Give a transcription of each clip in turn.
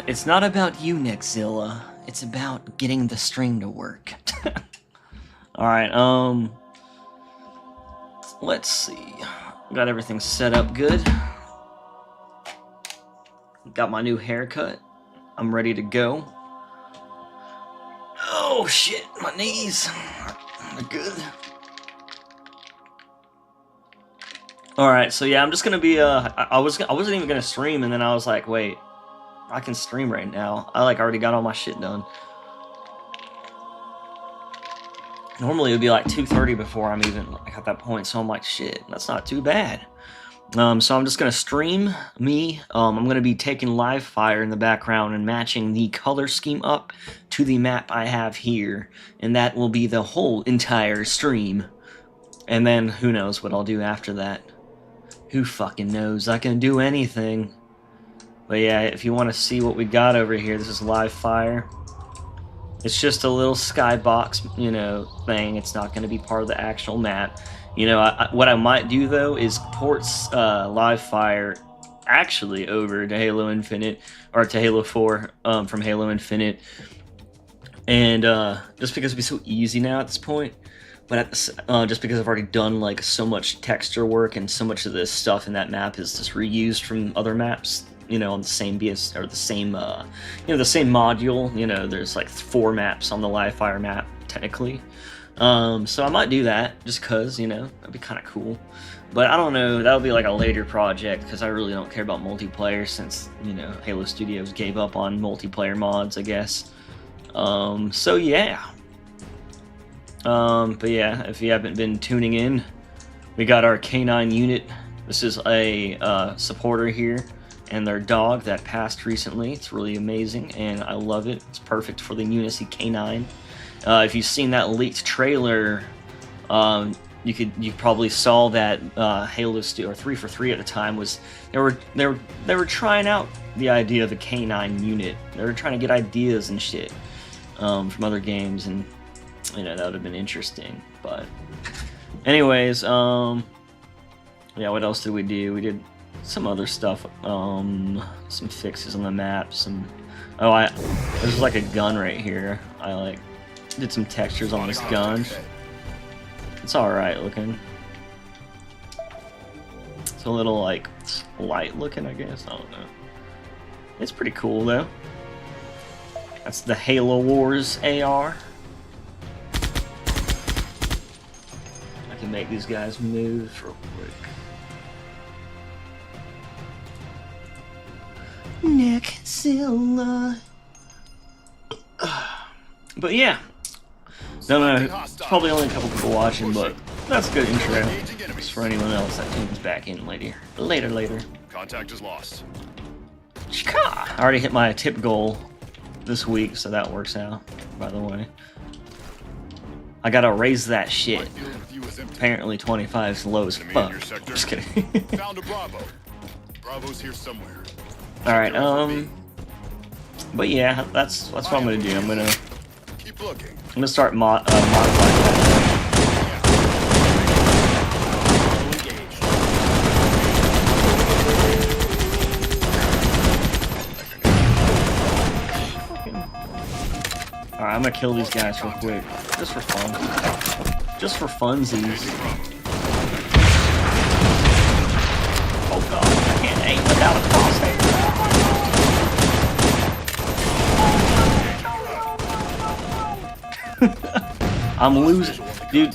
It's not about you, Nexzilla. It's about getting the stream to work. Alright, let's see. Got everything set up good. Got my new haircut. I'm ready to go. Oh shit, my knees are good. Alright, so yeah, I'm just gonna be, I wasn't even gonna stream, and then I was like, wait, I can stream right now. I like already got all my shit done. Normally it would be like 2:30 before I'm even like at that point, so I'm like, shit, that's not too bad. So I'm just gonna stream me. I'm gonna be taking live fire in the background and matching the color scheme up to the map I have here, and that will be the whole entire stream. And then who knows what I'll do after that? Who fucking knows? I can do anything. But yeah, if you want to see what we got over here, this is live fire. It's just a little skybox, you know, thing. It's not going to be part of the actual map. You know, what I might do though is port live fire actually over to Halo Infinite, or to Halo 4 from Halo Infinite, and just because it'd be so easy now at this point. But at the, just because I've already done like so much texture work, and so much of this stuff in that map is just reused from other maps. You know, on the same BS, or the same, you know, the same module. You know, there's like 4 maps on the live fire map technically. So I might do that just cause, you know, that'd be kind of cool. But I don't know, that'll be like a later project, because I really don't care about multiplayer, since, you know, Halo Studios gave up on multiplayer mods, I guess. So yeah. But yeah, if you haven't been tuning in, we got our K9 unit. This is a supporter here, and their dog that passed recently. It's really amazing, and I love it. It's perfect for the Unity K9. If you've seen that leaked trailer, you probably saw that Halo 3 for 3 at the time was they were trying out the idea of a K9 unit. They were trying to get ideas and shit from other games, and you know, that would have been interesting. But anyways, yeah, what else did we do? We did some other stuff, some fixes on the map, there's like a gun right here. I like did some textures on this gun. It's alright looking. It's a little like light looking, I guess. I don't know. It's pretty cool though. That's the Halo Wars AR. I can make these guys move real quick. Nexzilla. But yeah. No, it's probably only a couple people watching, but that's a good intro. Just for anyone else that tunes back in later. Later. Contact is lost. I already hit my tip goal this week, so that works out, by the way. I gotta raise that shit. Apparently 25 is low as fuck. Just kidding. Found a Bravo. Bravo's here somewhere. Alright, but yeah, that's what I'm gonna do. I'm gonna start modifying that. Alright, I'm gonna kill these guys real quick. Just for fun. Just for funsies. Oh god, I can't aim without a crosshair. I'm losing. Dude,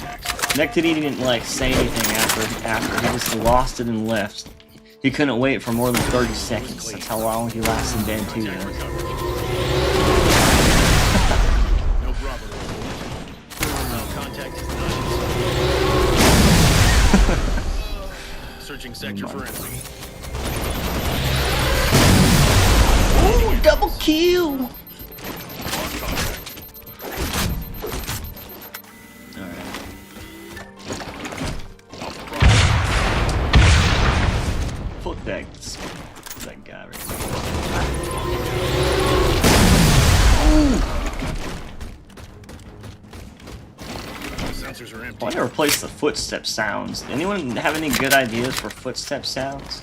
Nectity didn't like say anything after. He just lost it and left. He couldn't wait for more than 30 seconds. That's how long he lasted in Band 2. Searching sector for entry. Ooh, double kill! Fuck that guy right there. Sensors are empty. Why never replace the footstep sounds? Anyone have any good ideas for footstep sounds?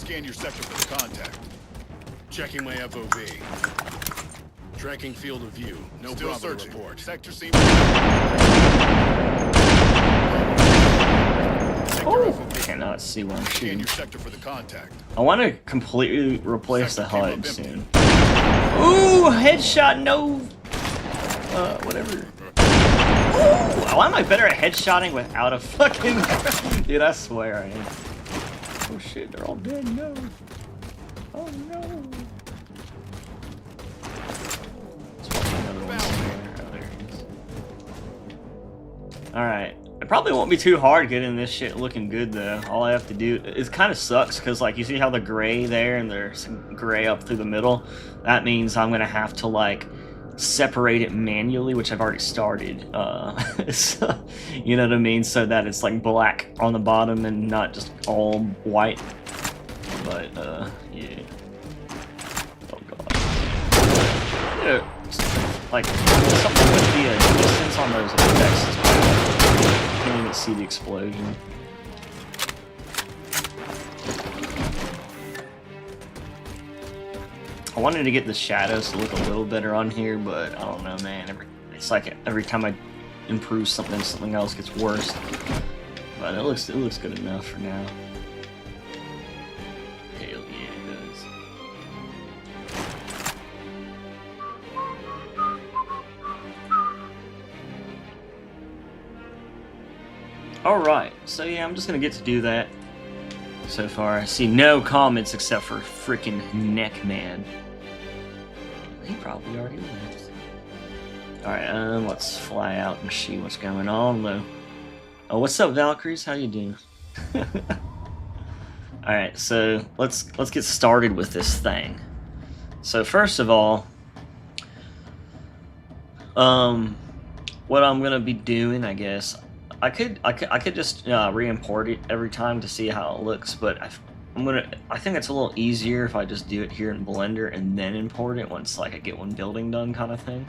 Scan your sector for the contact. Checking my FOV. Tracking field of view. No Still Bravo searching. Report. Sector seems. Oh, cannot see where I'm Scan shooting. your sector for the contact. I want to completely replace the HUD soon. Ooh, headshot, no. Whatever. Ooh, why am I better at headshotting without a fucking... Dude, I swear I am. Oh shit, they're all dead, no. Oh no. Let's watch another one there. Oh, there he is. Alright. It probably won't be too hard getting this shit looking good though. All I have to do, it kind of sucks because like you see how the gray there and there's gray up through the middle. That means I'm gonna have to like separate it manually, which I've already started. So, you know what I mean? So that it's like black on the bottom and not just all white. But yeah. Oh god. Yeah, like something with the distance on those effects. Can't even see the explosion. I wanted to get the shadows to look a little better on here, but I don't know, man. It's like every time I improve something, something else gets worse. But it looks good enough for now. Hell yeah, it does. Alright, so yeah, I'm just gonna get to do that. So far, I see no comments except for freaking Neckman. He probably already left. Alright, let's fly out and see what's going on, though. Oh, what's up, Valkyries? How you doing? Alright, so let's get started with this thing. So first of all, what I'm gonna be doing, I guess, I could just re-import it every time to see how it looks, but I think it's a little easier if I just do it here in Blender and then import it once like I get one building done, kind of thing.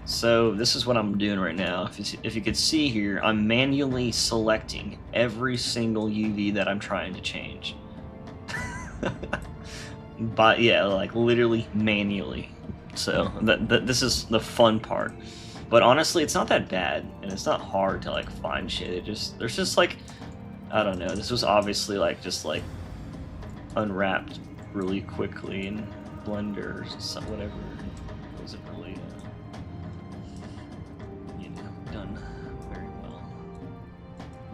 So this is what I'm doing right now. If you could see here, I'm manually selecting every single UV that I'm trying to change. But yeah, like literally manually. So this is the fun part. But honestly, it's not that bad, and it's not hard to like find shit. There's just like, I don't know. This was obviously like just like unwrapped really quickly in Blender or some whatever. It wasn't really, you know, done very well.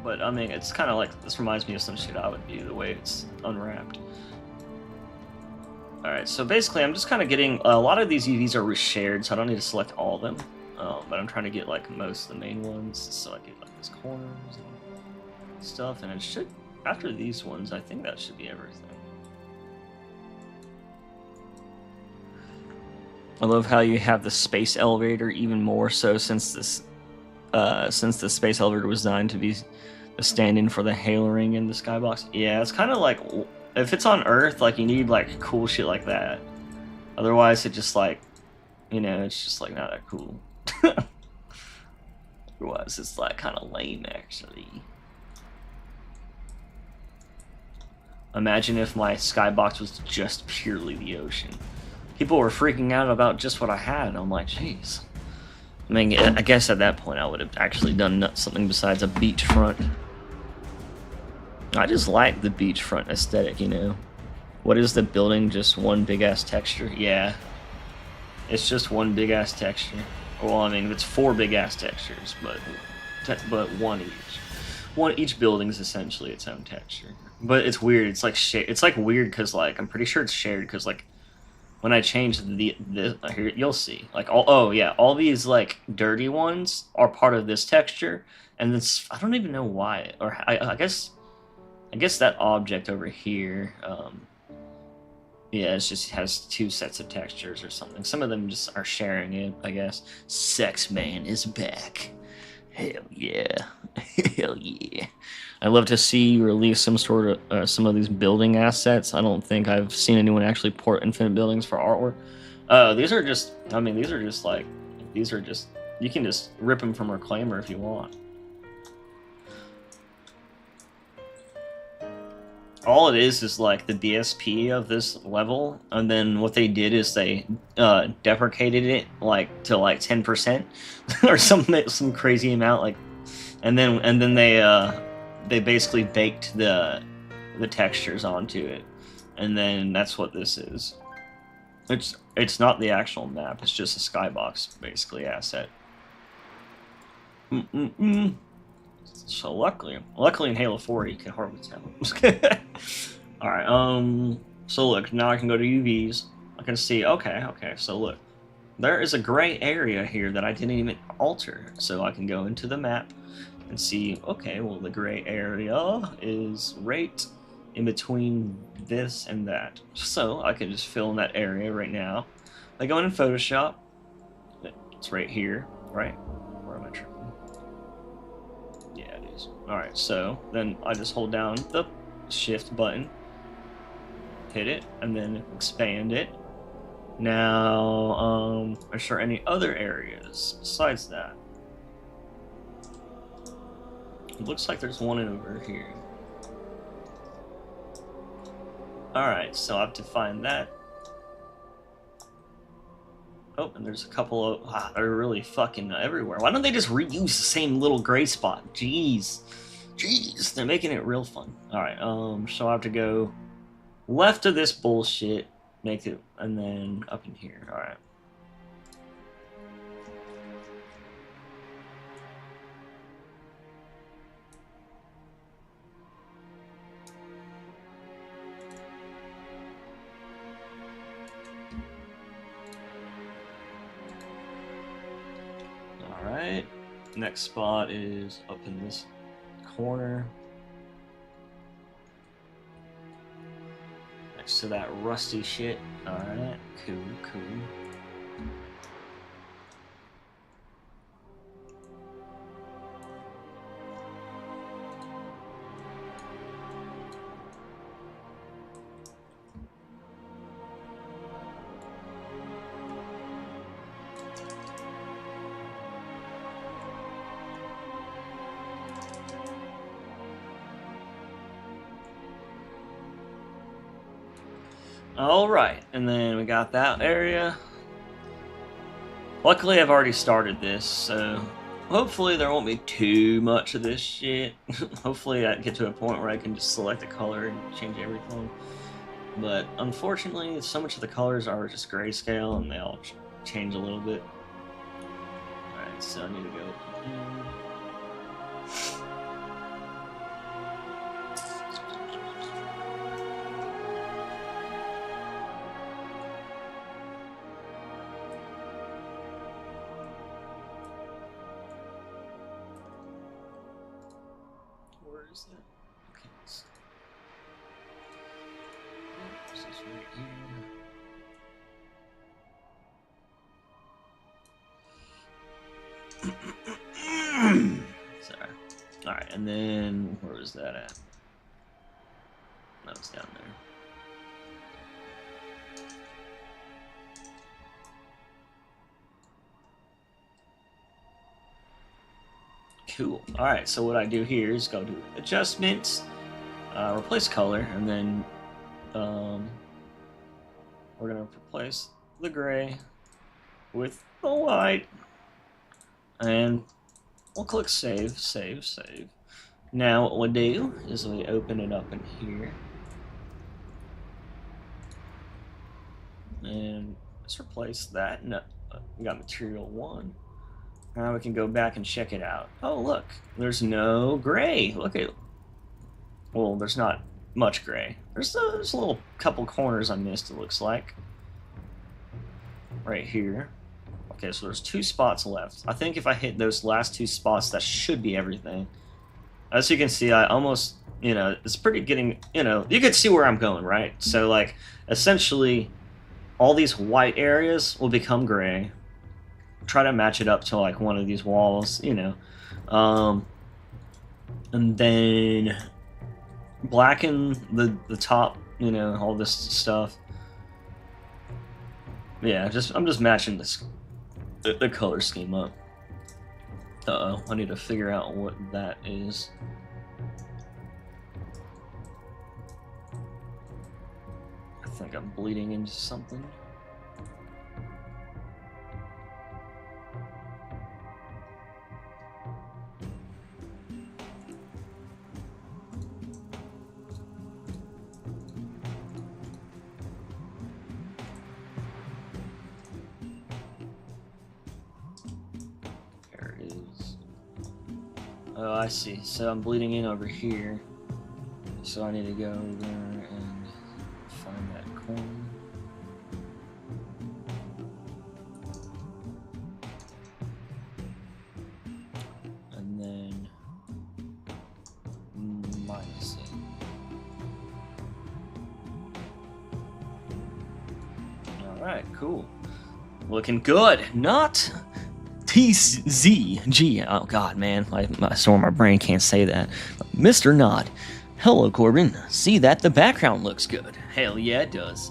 But I mean, it's kind of like this reminds me of some shit I would do the way it's unwrapped. All right, so basically, I'm just kind of getting a lot of these UVs are reshared, so I don't need to select all of them. But I'm trying to get like most of the main ones, so I get like these corners and stuff, and it should, after these ones, I think that should be everything. I love how you have the space elevator even more so since the space elevator was designed to be a stand-in for the Halo ring in the skybox. Yeah, it's kind of like, if it's on Earth, like you need like cool shit like that. Otherwise, it just like, you know, it's just like not that cool. Otherwise, it's like kind of lame, actually. Imagine if my skybox was just purely the ocean. People were freaking out about just what I had, and I'm like, jeez. I mean, I guess at that point I would have actually done something besides a beachfront. I just like the beachfront aesthetic, you know. What is the building? Just one big-ass texture? Yeah. It's just one big-ass texture. Well, I mean, it's four big-ass textures, but one each. Each building is essentially its own texture. But it's weird. It's like it's like weird because like I'm pretty sure it's shared because like when I change the here you'll see like all these like dirty ones are part of this texture, and it's I don't even know why, or I guess that object over here. Yeah, it just has two sets of textures or something. Some of them just are sharing it, I guess. Sex Man is back. Hell yeah. Hell yeah. I'd love to see you release some sort of, some of these building assets. I don't think I've seen anyone actually port Infinite Buildings for artwork. These are just, I mean, these are just, you can just rip them from Reclaimer if you want. all it is like the DSP of this level, and then what they did is they deprecated it like to like 10% or some crazy amount, like, and then they basically baked the textures onto it, and then that's what this is. It's not the actual map, it's just a skybox basically asset. So luckily in Halo 4 you can hardly tell. Alright, so look, now I can go to UVs. I can see, okay, so look. There is a gray area here that I didn't even alter. So I can go into the map and see, okay, well the gray area is right in between this and that. So I can just fill in that area right now. I go in Photoshop. It's right here, right? Where am I tripping? Yeah, it is. Alright, so then I just hold down the shift button, hit it, and then expand it. Now, is there any other areas besides that? It looks like there's one over here. Alright, so I have to find that. Oh, and there's a couple of... Wow, they're really fucking everywhere. Why don't they just reuse the same little gray spot? Jeez. Jeez, they're making it real fun. Alright, so I have to go left of this bullshit, make it, and then up in here. Alright. Alright, next spot is up in this corner. Next to that rusty shit. Alright, cool. Alright, and then we got that area. Luckily, I've already started this, so hopefully there won't be too much of this shit. Hopefully I get to a point where I can just select a color and change everything. But unfortunately, so much of the colors are just grayscale and they all change a little bit. Alright, so I need to go up here. Where is that? Okay, this is right here. Sorry. Alright, and then where was that at? That was down there. Cool. Alright, so what I do here is go to adjustments, replace color, and then we're going to replace the gray with the white, and we'll click save. Now what we'll do is we open it up in here, and let's replace that. No, we got material 1. Now we can go back and check it out. Oh, look, there's no gray. Look at, well, there's not much gray. There's a little couple corners I missed, it looks like. Right here. Okay, so there's 2 spots left. I think if I hit those last 2 spots, that should be everything. As you can see, I almost, it's pretty getting, you can see where I'm going, right? So, like, essentially, all these white areas will become gray. Try to match it up to like one of these walls, and then blacken the top, all this stuff. Yeah, I'm just matching the color scheme up. Uh-oh, I need to figure out what that is. think I'm bleeding into something. There it is. Oh, I see. So I'm bleeding in over here. So I need to go there and find that coin. And then minus it. Alright, cool. Looking good. Not TZG. Oh god, man. I swear my brain can't say that. Mr. Nod. Hello, Corbin. See that? The background looks good. Hell yeah, it does.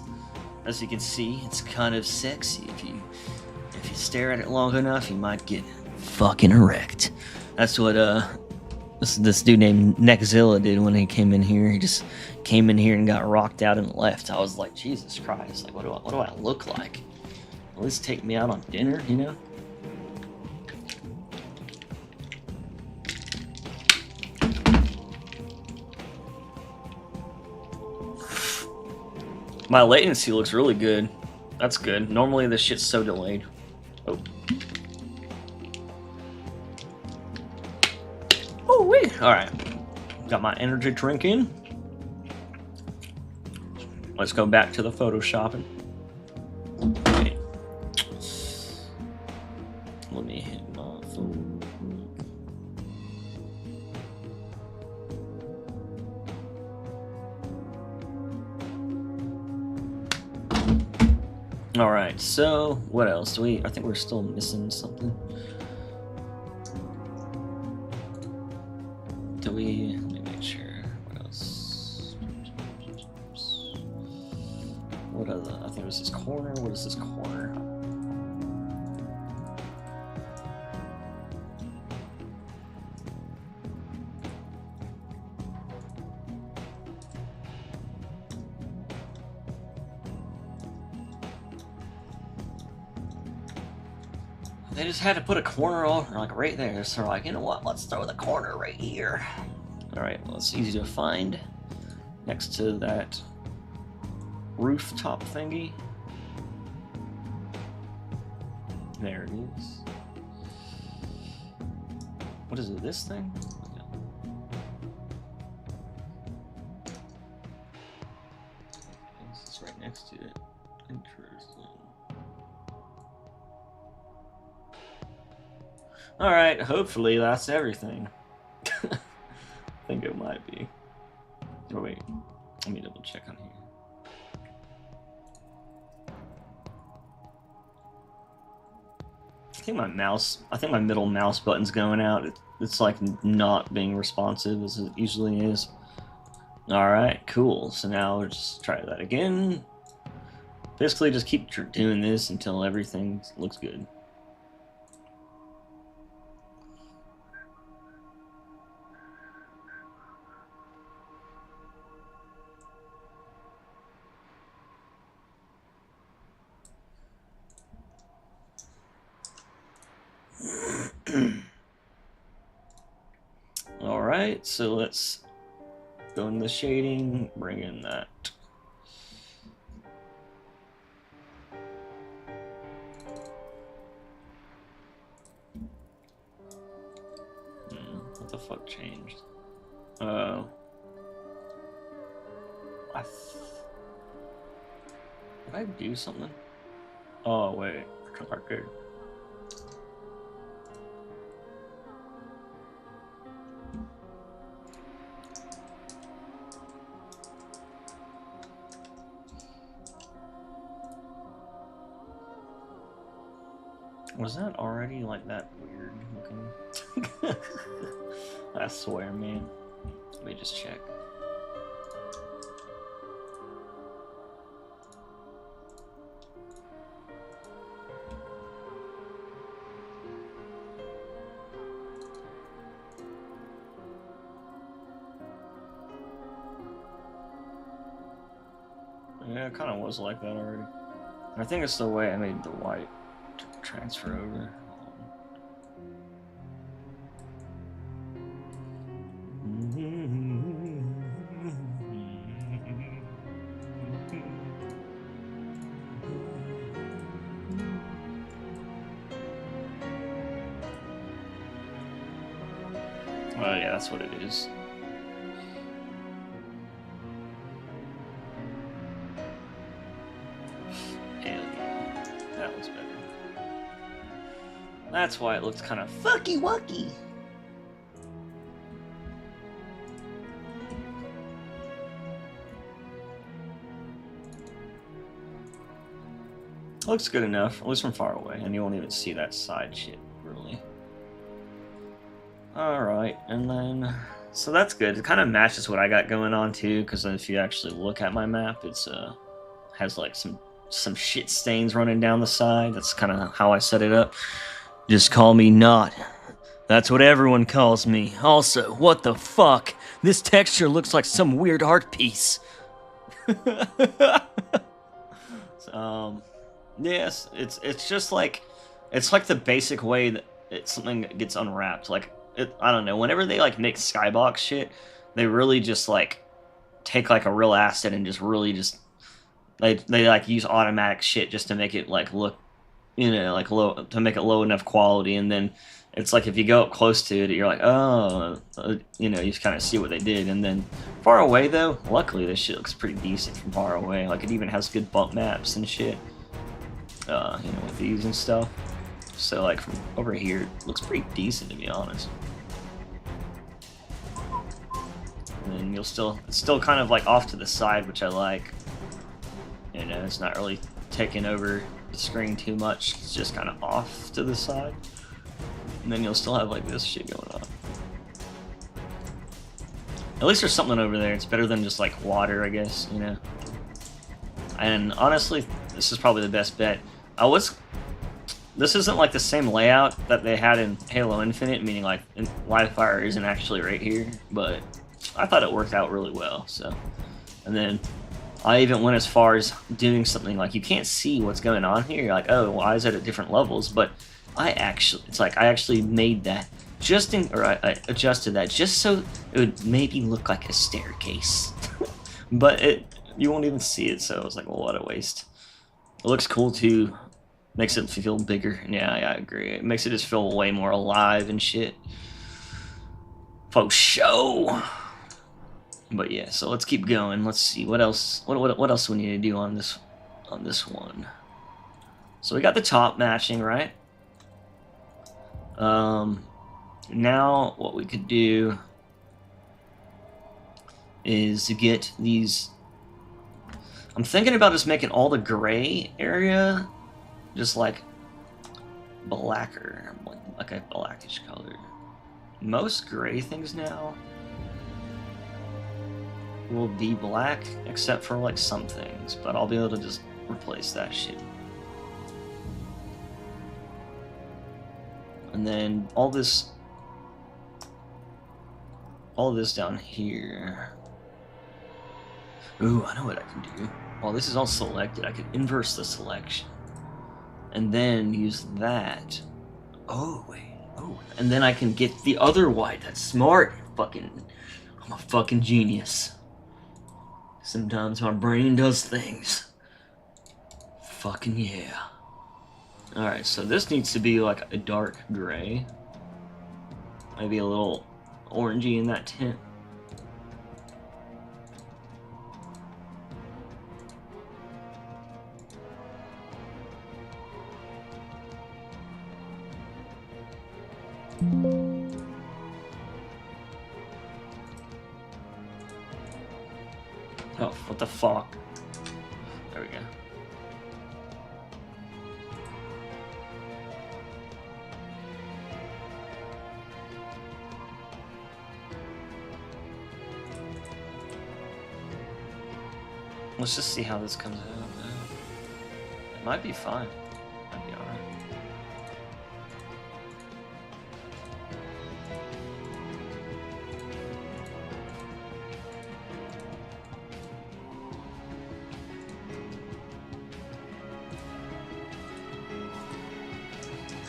As you can see, it's kind of sexy. If you stare at it long enough, you might get fucking erect. That's what this dude named Nexzilla did when he came in here. He just came in here and got rocked out and left. I was like, Jesus Christ! Like, what do I look like? At least take me out on dinner, you know? My latency looks really good. That's good. Normally this shit's so delayed. Oh. Oh, wait. Alright. Got my energy drink in. Let's go back to the photoshopping. Okay. Let me hit my phone. Alright, so what else? I think we're still missing something. Let me make sure. What else? What other? I think it was this corner. What is this corner? They just had to put a corner over, like right there. So they're like, you know what? Let's throw the corner right here. All right, well, it's easy to find next to that rooftop thingy. There it is. What is it? This thing? This is right next to it. Interesting. Alright, hopefully that's everything. I think it might be. Oh wait, let me double check on here. I think my middle mouse button's going out. It's like not being responsive as it usually is. Alright, cool. So now we'll just try that again. Basically just keep doing this until everything looks good. Alright, so let's go in the shading, bring in that. What the fuck changed? Oh. Did I do something? Oh, wait. Arcade. Was that already like that weird looking? I swear, man. Let me just check. Yeah, it kind of was like that already. I think it's the way I made the white transfer over. Oh yeah, that's what it is. Hell yeah. That looks better. That's why it looks kind of fucky wucky. Looks good enough, at least from far away, and you won't even see that side shit, really. Alright, and then... So that's good. It kind of matches what I got going on, too, because if you actually look at my map, it's, has, like, some shit stains running down the side. That's kind of how I set it up. Just call me Not. That's what everyone calls me. Also, what the fuck? This texture looks like some weird art piece. Yes, it's just like, it's like the basic way that something gets unwrapped. Like, I don't know, whenever they like make skybox shit, they really just like take like a real asset and just really just they like use automatic shit just to make it like look, you know, like low, to make it low enough quality, and then it's like if you go up close to it, you're like, oh, you know, you just kind of see what they did. And then far away though, luckily this shit looks pretty decent from far away. Like it even has good bump maps and shit. You know, with these and stuff. So like from over here, it looks pretty decent to be honest. And then it's still kind of like off to the side, which I like. You know, it's not really taking over the screen too much. It's just kind of off to the side. And then you'll still have like this shit going on. At least there's something over there. It's better than just like water, I guess, you know. And honestly, this is probably the best bet. This isn't like the same layout that they had in Halo Infinite, meaning like Livefire isn't actually right here, but I thought it worked out really well, so. And then I even went as far as doing something like, you can't see what's going on here, you're like, oh, why is it at different levels? But I actually made that I adjusted that just so it would maybe look like a staircase. But you won't even see it, so it's like, well, what a waste. It looks cool too. Makes it feel bigger. Yeah, I agree. It makes it just feel way more alive and shit. For show. But yeah, so let's keep going. Let's see what else. What else we need to do on this one? So we got the top matching, right? Now what we could do is to get these. I'm thinking about just making all the gray area just like blacker, like a blackish color. Most gray things now will be black, except for like some things, but I'll be able to just replace that shit. And then all this down here. Ooh, I know what I can do. While this is all selected, I could inverse the selection. And then use that. Oh, wait. Oh, and then I can get the other white. That's smart. I'm a fucking genius. Sometimes my brain does things. Fucking yeah. Alright, so this needs to be like a dark gray. Maybe a little orangey in that tint. Oh, what the fuck? There we go. Let's just see how this comes out. It might be fine. Might be alright.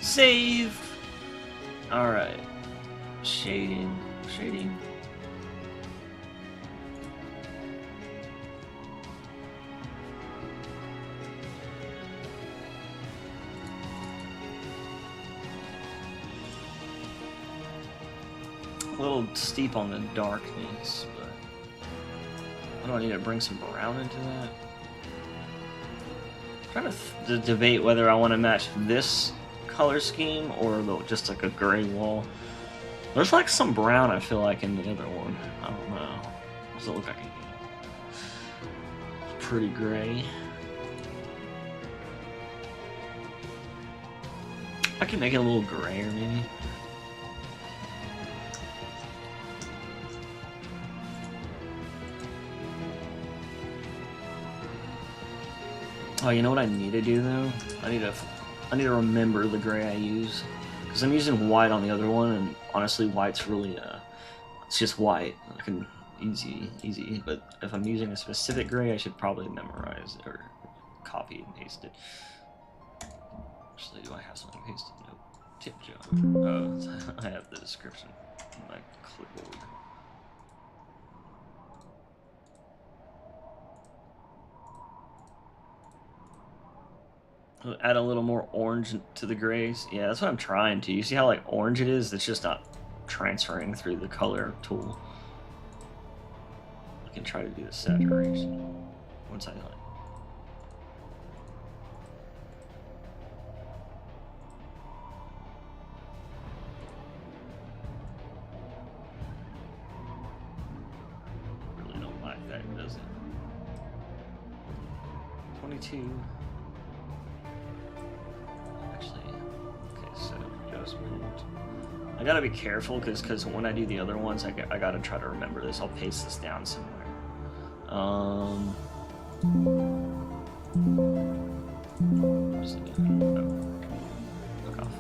Save! Alright. Shading. Shading. A little steep on the darkness, but what do I need to bring some brown into that? I'm trying to debate whether I want to match this color scheme or just like a gray wall. There's like some brown I feel like in the other one. I don't know. Does it look like it's pretty gray? I can make it a little grayer maybe. Oh, you know what I need to do though? I need to remember the gray I use, because I'm using white on the other one, and honestly, white's really it's just white. I can easy. But if I'm using a specific gray, I should probably memorize it or copy and paste it. Actually, do I have something pasted? Nope. Tip job. Oh, I have the description in my clipboard. Add a little more orange to the grays. Yeah, that's what I'm trying to. You see how like orange it is? It's just not transferring through the color tool. I can try to do the saturation once I like. Really don't like that, does it? 22. I gotta be careful because when I do the other ones, I gotta try to remember this. I'll paste this down somewhere. Where's it? Oh, look off.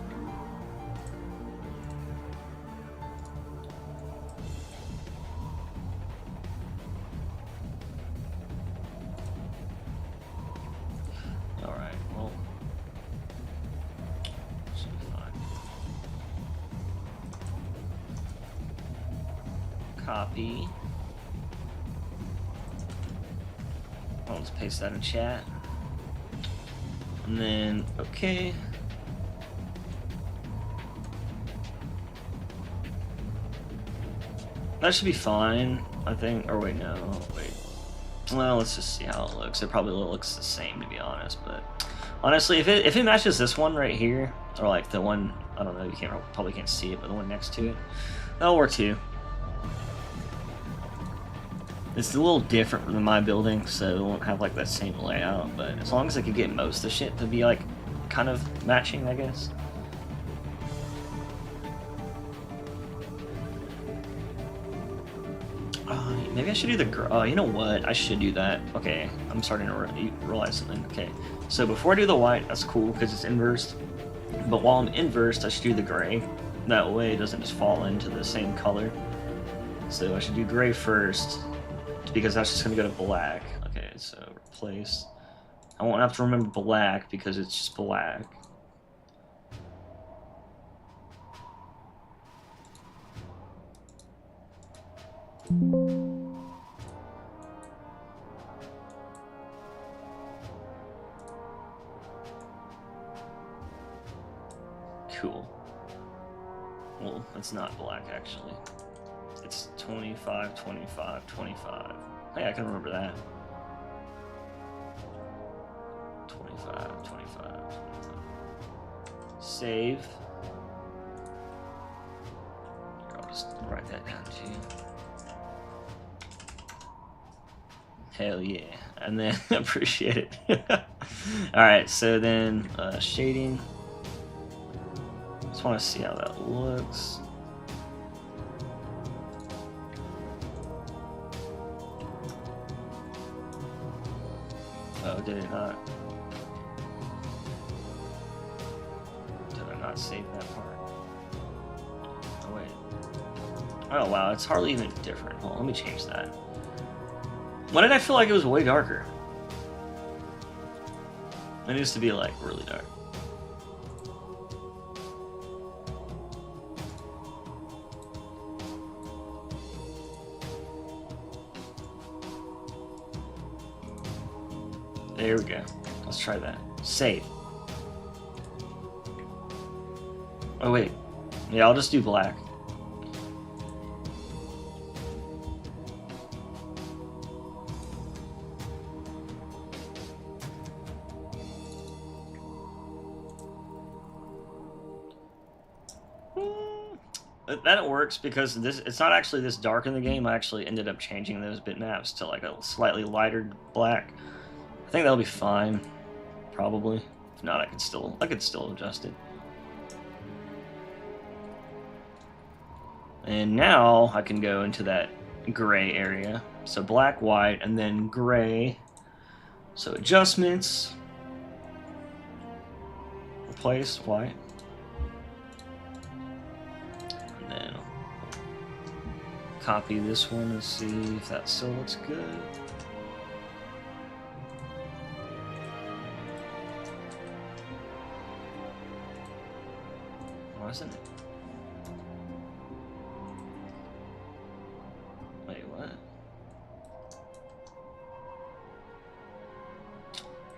All right. Well. Copy. I'll just paste that in chat. And then, okay. That should be fine, I think. Or wait, no, wait. Well, let's just see how it looks. It probably looks the same, to be honest. But honestly, if it matches this one right here, or like the one, I don't know, you probably can't see it, but the one next to it, that'll work too. It's a little different than my building, so it won't have like that same layout, but as long as I could get most of the shit to be like kind of matching, I guess. Maybe I should do the you know what? I should do that. Okay, I'm starting to realize something. Okay, so before I do the white, that's cool because it's inversed. But while I'm inversed, I should do the gray. That way it doesn't just fall into the same color. So I should do gray first, because that's just going to go to black. Okay, so replace. I won't have to remember black because it's just black. Cool. Well, it's not black actually. It's 25, 25, 25. Hey, I can remember that. 25, 25, 25. Save. Here, I'll just write that down too. Hell yeah. And then appreciate it. Alright, so then shading. Just want to see how that looks. Oh, did it not? Did I not save that part? Oh, wait. Oh, wow, it's hardly even different. Well, let me change that. Why did I feel like it was way darker? It needs to be, like, really dark. There we go. Let's try that. Save. Oh wait. Yeah, I'll just do black. That works because it's not actually this dark in the game. I actually ended up changing those bitmaps to like a slightly lighter black. I think that'll be fine, probably. If not, I could still adjust it. And now I can go into that gray area. So black, white, and then gray. So adjustments. Replace white. And then copy this one and see if that still looks good. Why isn't it? Wait, what?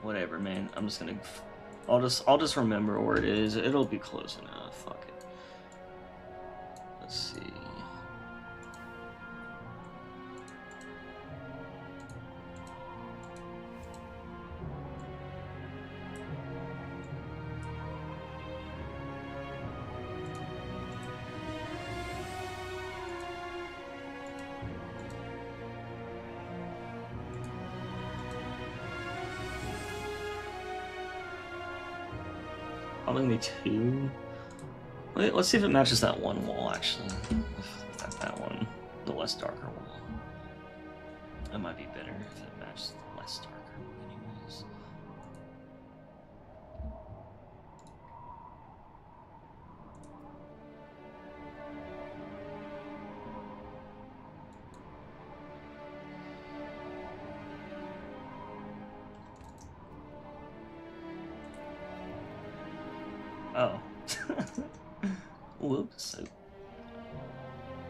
Whatever, man. I'm just gonna. I'll just remember where it is. It'll be close enough. Fuck it. Let's see. Probably two. Wait, let's see if it matches that one wall, actually. If that one, the less darker wall. That might be better if it matches the less darker one anyways. Oh. Whoops.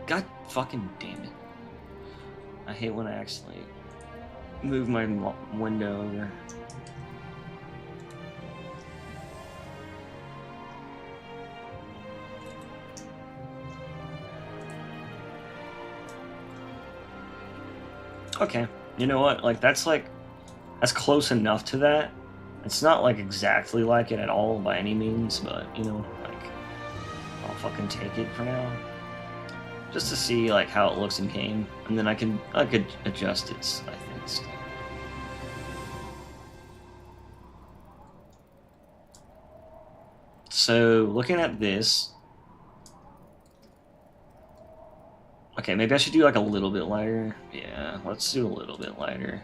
God fucking damn it. I hate when I actually move my window over. Okay. You know what? That's close enough to that. It's not like exactly like it at all by any means, but you know, like I'll fucking take it for now, just to see like how it looks in game, and then I could adjust it. I think. Still. So looking at this, okay, maybe I should do like a little bit lighter. Yeah, let's do a little bit lighter.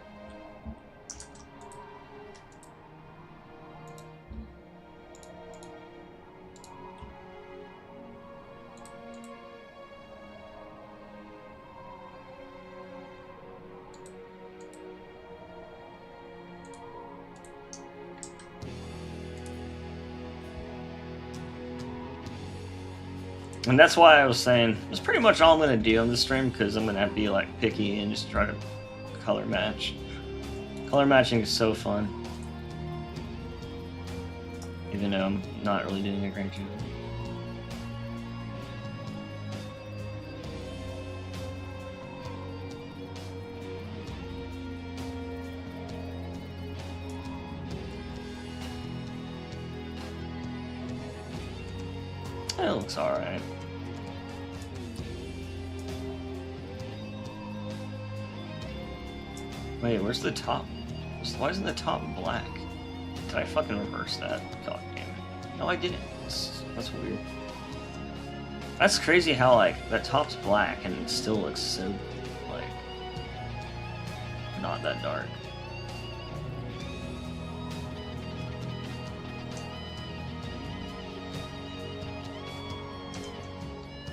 And that's why I was saying that's pretty much all I'm gonna do on this stream, because I'm gonna have to be like picky and just try to color match. Color matching is so fun, even though I'm not really doing a great job. It looks alright. Wait, where's the top? Why isn't the top black? Did I fucking reverse that? God damn it. No, I didn't. That's weird. That's crazy how, like, that top's black and it still looks so, like, not that dark.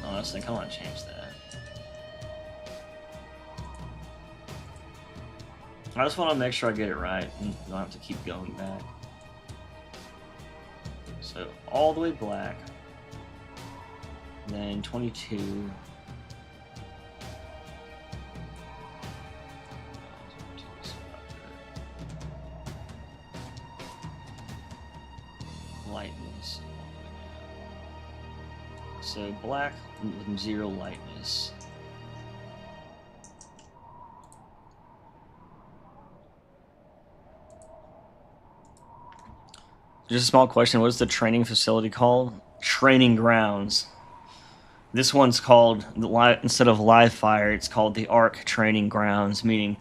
Honestly, I want to change that. I just want to make sure I get it right and don't have to keep going back. So all the way black, then 22. lightness. So black with 0 lightness. Just a small question. What is the training facility called? Training grounds. This one's called, instead of live fire, it's called the Ark Training Grounds, meaning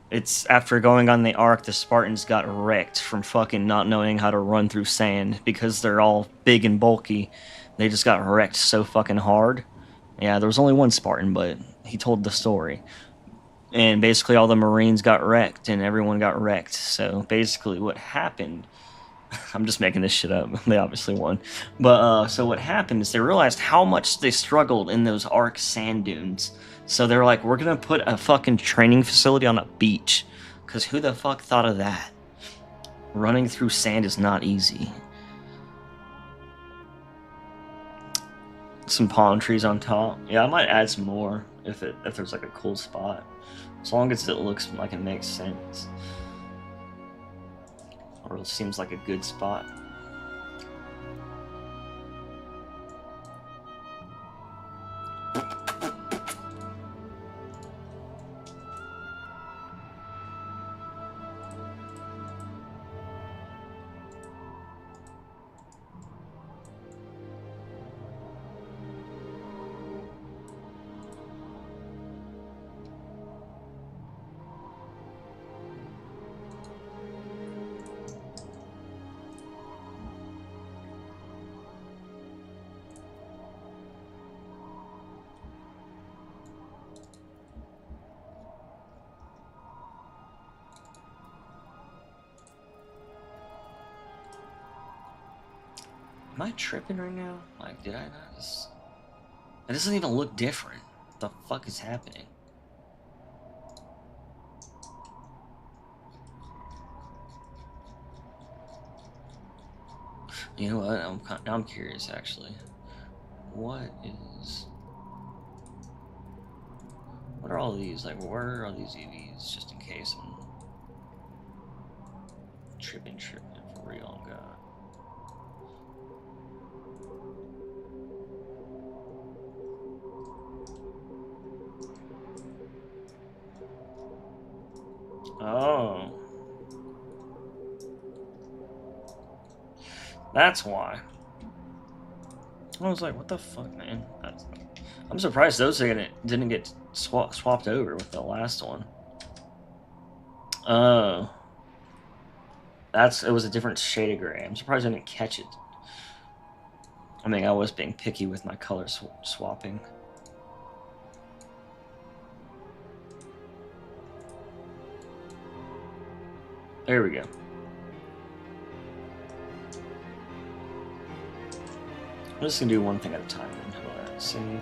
it's after going on the Ark, the Spartans got wrecked from fucking not knowing how to run through sand because they're all big and bulky. They just got wrecked so fucking hard. Yeah, there was only one Spartan, but he told the story. And basically all the Marines got wrecked and everyone got wrecked. So basically what happened, I'm just making this shit up. They obviously won. But so what happened is they realized how much they struggled in those Ark sand dunes. So they were like, we're going to put a fucking training facility on a beach. Because who the fuck thought of that? Running through sand is not easy. Some palm trees on top. Yeah, I might add some more if there's like a cool spot. As long as it looks like it makes sense. Or it seems like a good spot. Am I tripping right now? Like, did I not just... It doesn't even look different. What the fuck is happening? You know what? Now I'm curious, actually. What are all these? Like, where are these EVs? Just in case I'm tripping for real, God. Oh. That's why. I was like, what the fuck, man? I'm surprised those didn't get swapped over with the last one. Oh. It was a different shade of gray. I'm surprised I didn't catch it. I mean, I was being picky with my color swapping. There we go. I'm just gonna do one thing at a time then. How about that? Save.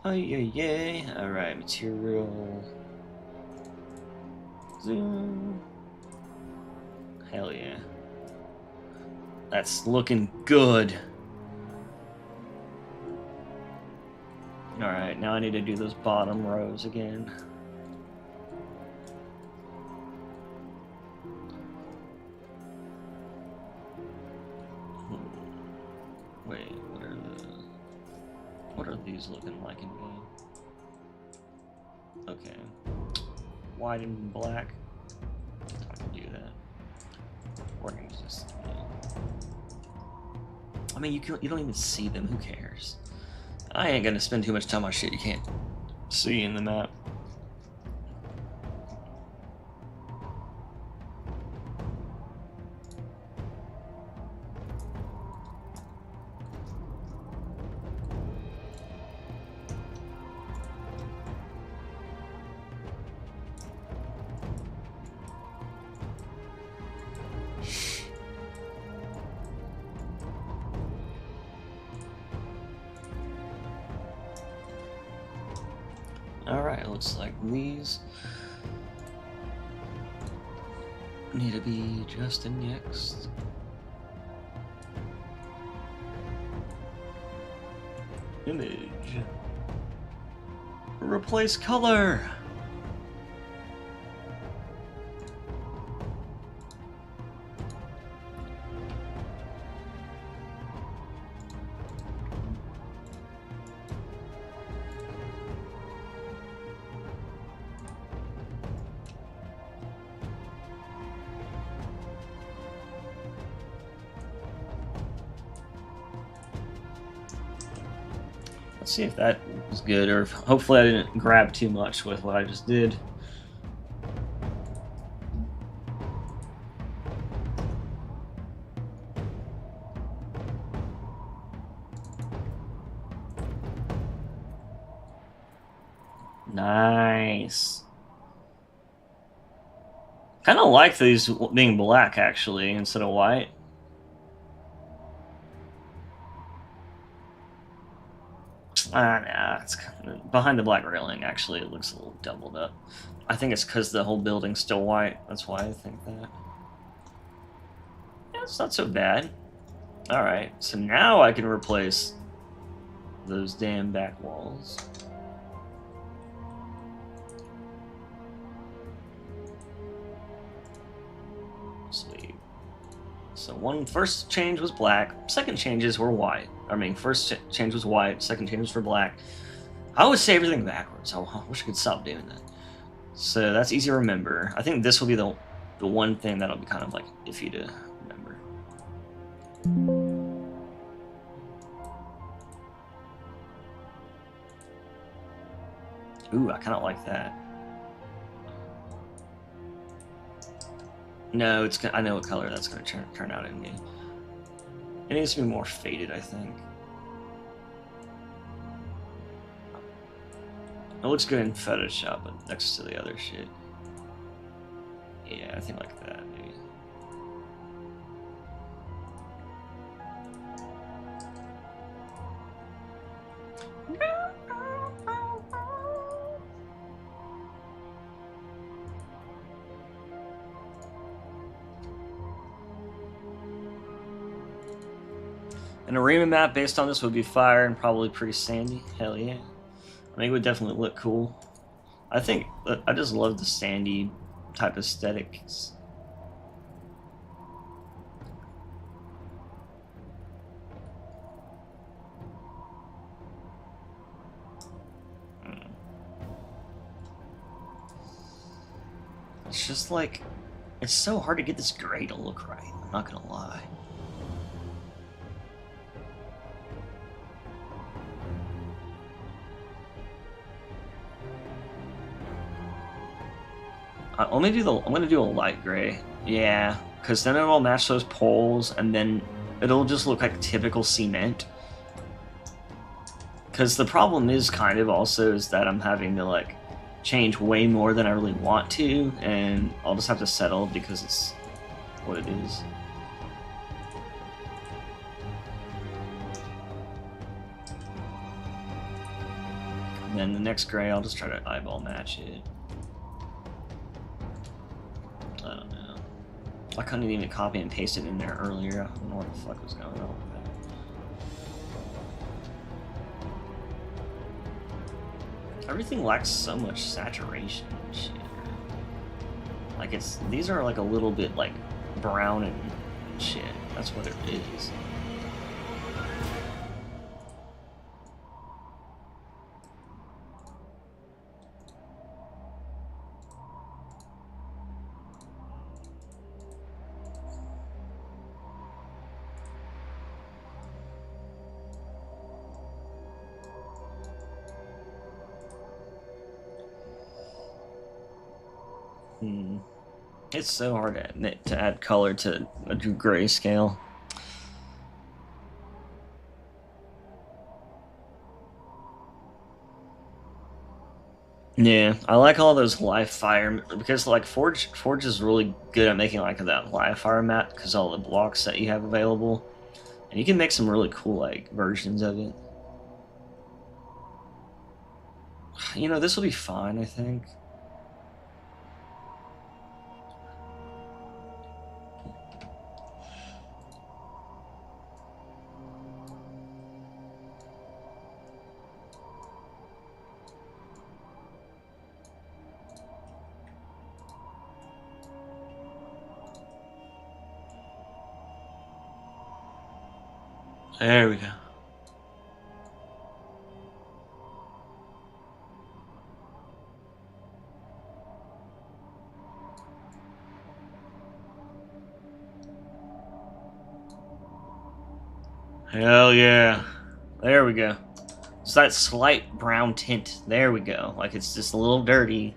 Oh yeah. Alright, material. Zoom. Hell yeah. That's looking good. Alright, now I need to do those bottom rows again. Wait, what are these looking like in game? Okay. White and black. I can do that. We're gonna just... I mean, you don't even see them. Who cares? I ain't gonna spend too much time on shit you can't see in the map. Alright, looks like these need to be adjusted next. Image. Replace color. Let's see if that was good, or if, hopefully I didn't grab too much with what I just did. Nice. Kind of like these being black, actually, instead of white. Nah, it's behind the black railing. Actually, it looks a little doubled up. I think it's because the whole building's still white. That's why I think that. Yeah, it's not so bad. All right, so now I can replace those damn back walls. Sweet. So first change was black. Second changes were white. I mean, first change was white. Second change was for black. I always say everything backwards. I wish I could stop doing that. So that's easy to remember. I think this will be the one thing that'll be kind of like iffy to remember. Ooh, I kind of like that. No, I know what color that's going to turn out in me. It needs to be more faded, I think. It looks good in Photoshop, but next to the other shit. Yeah, I think like that, maybe. An arena map based on this would be fire and probably pretty sandy. Hell yeah. I think it would definitely look cool. I just love the sandy type aesthetics. It's just like, it's so hard to get this gray to look right. I'm not gonna lie. I'm gonna do a light gray. Yeah, because then it'll match those poles, and then it'll just look like typical cement. Because the problem is kind of also is that I'm having to like change way more than I really want to, and I'll just have to settle because it's what it is. And then the next gray, I'll just try to eyeball match it. I don't know. I couldn't even copy and paste it in there earlier. I don't know what the fuck was going on with that. Everything lacks so much saturation and shit. Like these are like a little bit like brown and shit. That's what it is. It's so hard to add color to a grayscale. Yeah, I like all those live fire because like Forge is really good at making like that live fire map because all the blocks that you have available, and you can make some really cool like versions of it. You know, this will be fine, I think. There we go. Hell yeah. There we go. It's that slight brown tint. There we go. Like it's just a little dirty.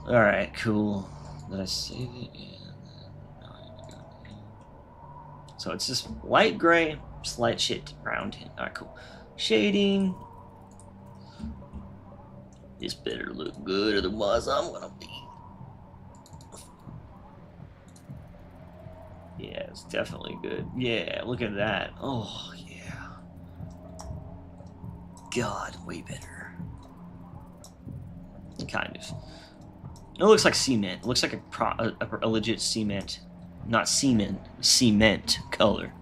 Alright, cool. Did I save it? Yeah. So it's just light gray, slight shit brown tint. Alright, cool. Shading. This better look good, otherwise I'm gonna be. Yeah, it's definitely good. Yeah, look at that. Oh, yeah. God, way better. Kind of. It looks like cement. It looks like a legit cement. Not semen. Cement color.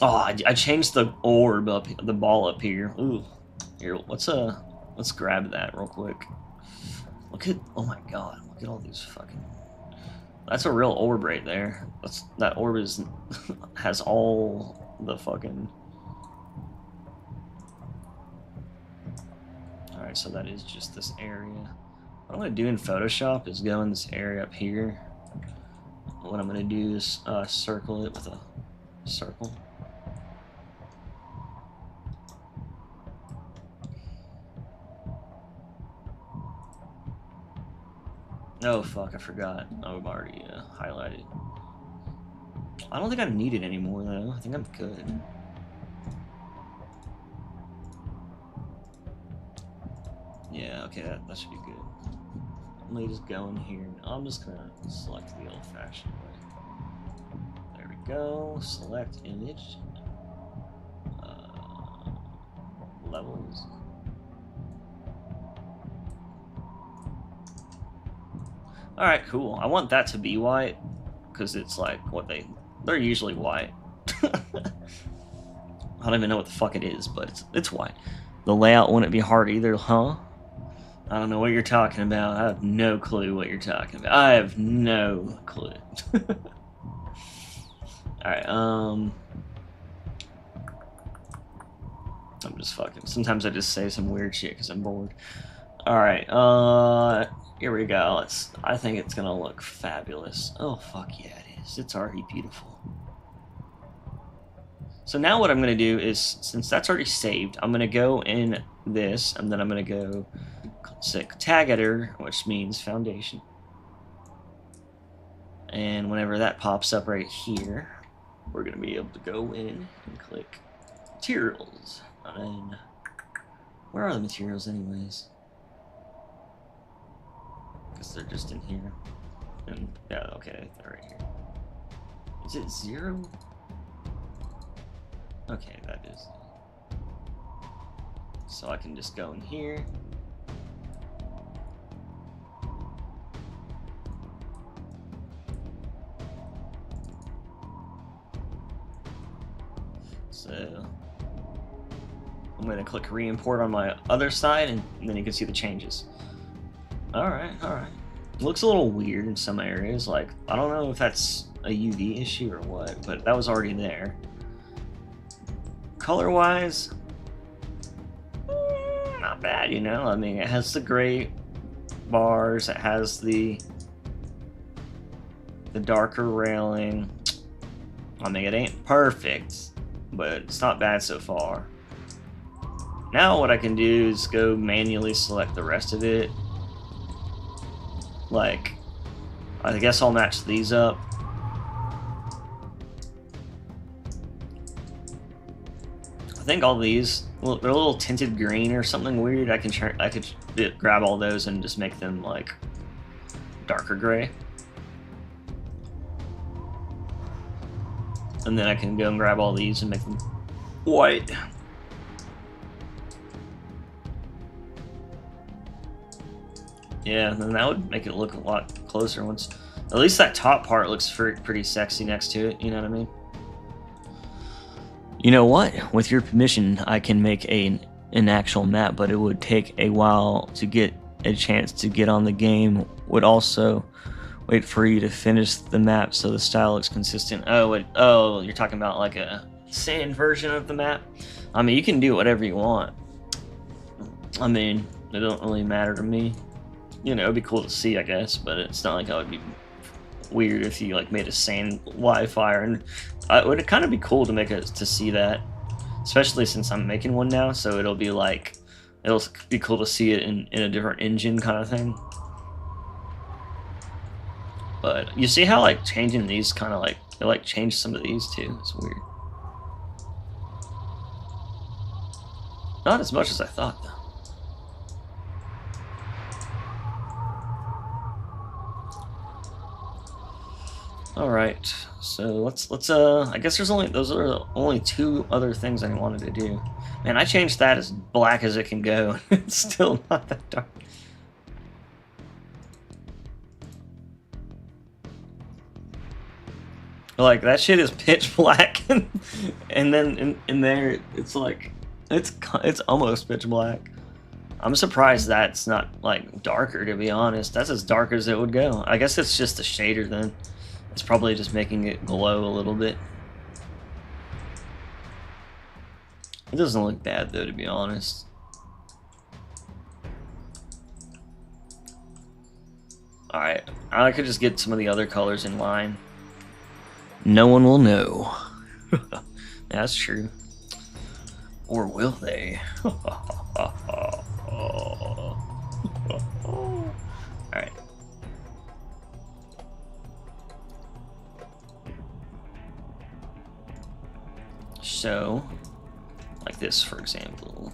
Oh, I changed the orb up, the ball up here. Ooh. Here, let's grab that real quick. Look at, oh my god, look at all these fucking... That's a real orb right there. That orb is has all the fucking... Alright, so that is just this area. What I'm going to do in Photoshop is go in this area up here. What I'm going to do is circle it with a circle. Oh fuck, I forgot. Oh, I'm already highlighted. I don't think I need it anymore though. I think I'm good. Yeah, okay, that should be good. Let me just go in here. And I'm just gonna select the old-fashioned way. There we go. Select image. Levels. Alright, cool. I want that to be white, because it's like what they're usually white. I don't even know what the fuck it is, but it's white. The layout wouldn't be hard either, huh? I don't know what you're talking about. I have no clue what you're talking about. I have no clue. Alright, I'm just fucking... Sometimes I just say some weird shit because I'm bored. Alright, here we go. I think it's gonna look fabulous. Oh, fuck yeah, it is. It's already beautiful. So now what I'm gonna do is, since that's already saved, I'm gonna go in this, and then I'm gonna go tag editor, which means foundation. And whenever that pops up right here, we're gonna be able to go in and click materials. And where are the materials anyways? Because they're just in here. And yeah, okay, they're right here. Is it 0? Okay, that is. So I can just go in here. So I'm going to click re-import on my other side, and then you can see the changes. Alright. It looks a little weird in some areas. Like, I don't know if that's a UV issue or what, but that was already there. Color-wise, not bad, you know? I mean, it has the gray bars, it has the darker railing. I mean, it ain't perfect, but it's not bad so far. Now what I can do is go manually select the rest of it. Like, I guess I'll match these up. I think all these, they're a little tinted green or something weird. I could grab all those and just make them like darker gray. And then I can go and grab all these and make them white. Yeah, then that would make it look a lot closer once. At least that top part looks pretty sexy next to it, you know what I mean? You know what? With your permission, I can make an actual map, but it would take a while to get a chance to get on the game. Would also Wait for you to finish the map so the style looks consistent. Oh, you're talking about like a sand version of the map? I mean, you can do whatever you want. I mean, it don't really matter to me. You know, it'd be cool to see, I guess, but it's not like I would be weird if you like made a sand Wi-Fi, and it would kind of be cool to to see that, especially since I'm making one now. So it'll be cool to see it in a different engine kind of thing. But you see how like changing these kind of like it like changed some of these too. It's weird. Not as much as I thought though. All right, so let's I guess those are the only two other things I wanted to do. Man, I changed that as black as it can go. It's still not that dark. Like that shit is pitch black, and then in there it's like it's almost pitch black. I'm surprised that's not like darker, to be honest. That's as dark as it would go. I guess it's just a shader then. It's probably just making it glow a little bit. It doesn't look bad though, to be honest. Alright, I could just get some of the other colors in line. No one will know. That's true. Or will they? Alright. So, like this, for example.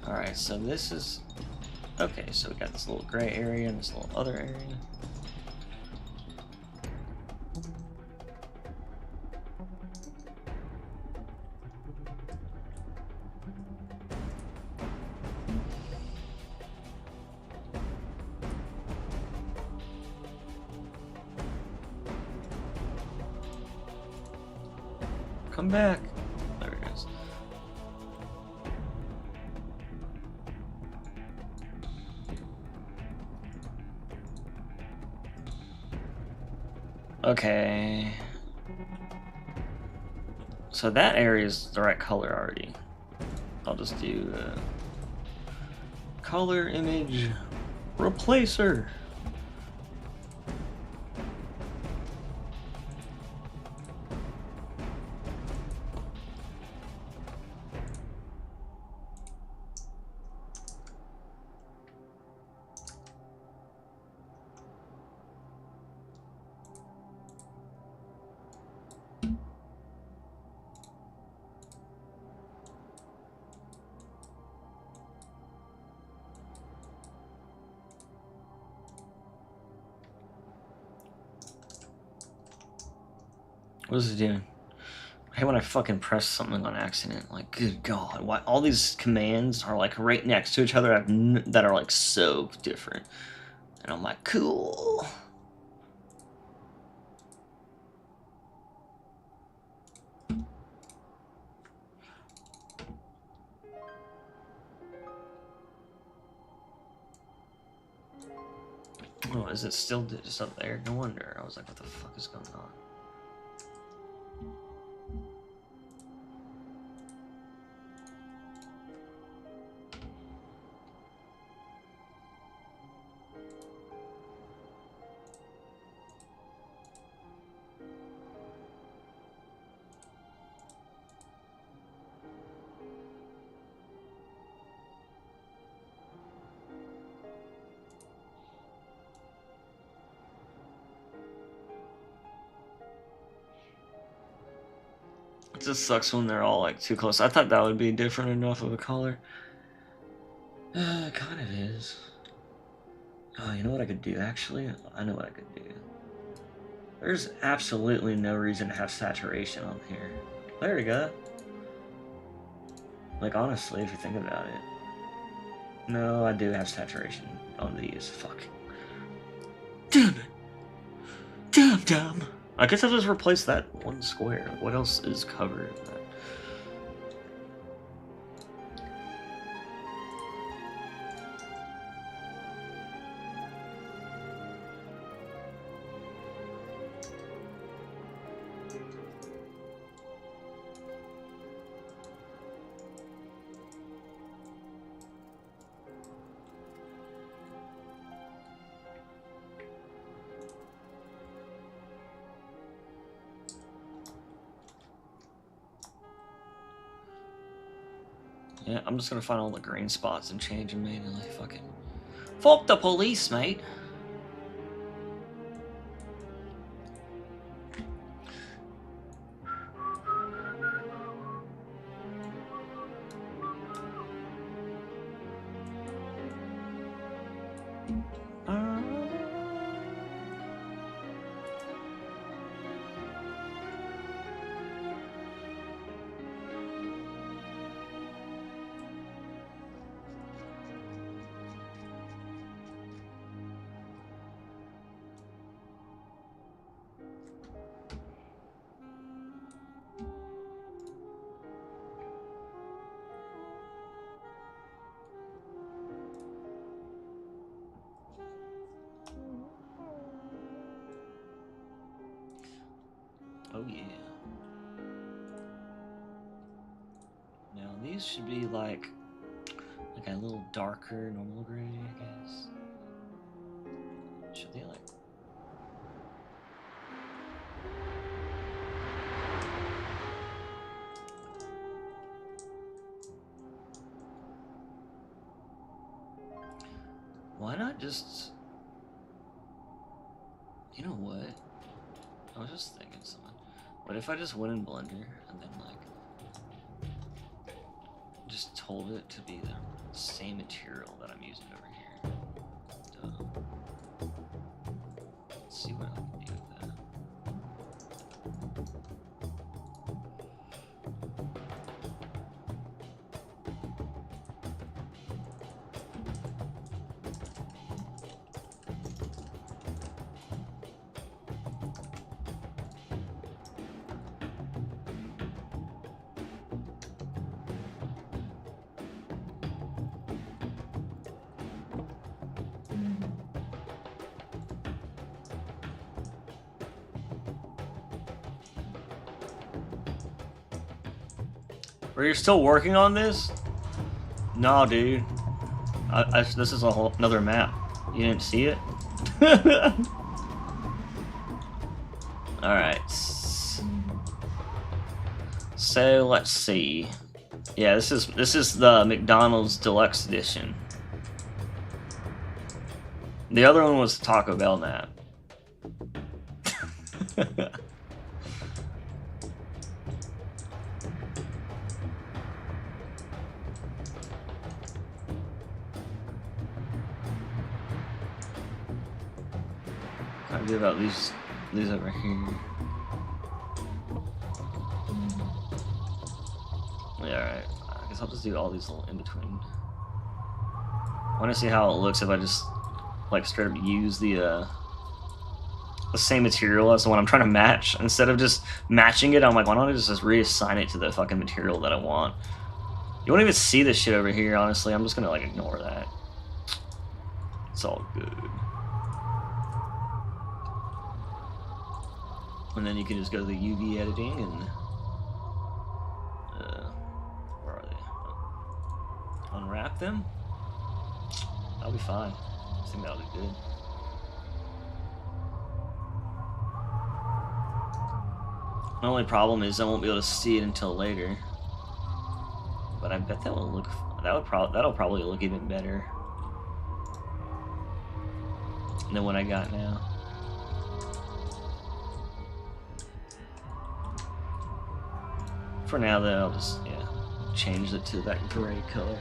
Alright, so this is... Okay, so we got this little gray area and this little other area. Come back. There it is. Okay. So that area is the right color already. I'll just do color image replacer. What is it doing? I hate when I fucking press something on accident. Like, good God, why all these commands are like right next to each other that are like so different. And I'm like, cool. Oh, is it still just up there? No wonder. I was like, what the fuck is going on? It just sucks when they're all like too close. I thought that would be different enough of a color. It kind of is. Oh, you know what I could do actually? I know what I could do. There's absolutely no reason to have saturation on here. There we go. Like, honestly, if you think about it. No, I do have saturation on these. Fuck. Damn it. Damn. I guess I'll just replace that one square. What else is covered? Yeah, I'm just gonna find all the green spots and change them manually. Fucking. Fuck the police, mate. Oh yeah. Now these should be like a little darker normal gray, I guess. Should they like? Why not just? You know what? I was just thinking something. What if I just went in Blender and then like just told it to be the same material that I'm using over here? Let's see what I can do with that. Are you still working on this? No, dude. This is another map. You didn't see it? Alright. So, let's see. Yeah, this is the McDonald's Deluxe Edition. The other one was the Taco Bell map. How do about these over here? Yeah, alright. I guess I'll just do all these little in between. I want to see how it looks if I just like straight up use the same material as the one I'm trying to match. Instead of just matching it, I'm like, why don't I just reassign it to the fucking material that I want? You won't even see this shit over here, honestly. I'm just gonna like ignore that. It's all good. And then you can just go to the UV editing and where are they? Unwrap them. That'll be fine. I think that'll be good. My only problem is I won't be able to see it until later. But I bet that'll probably look even better than what I got now. For now, though, I'll just change it to that gray color.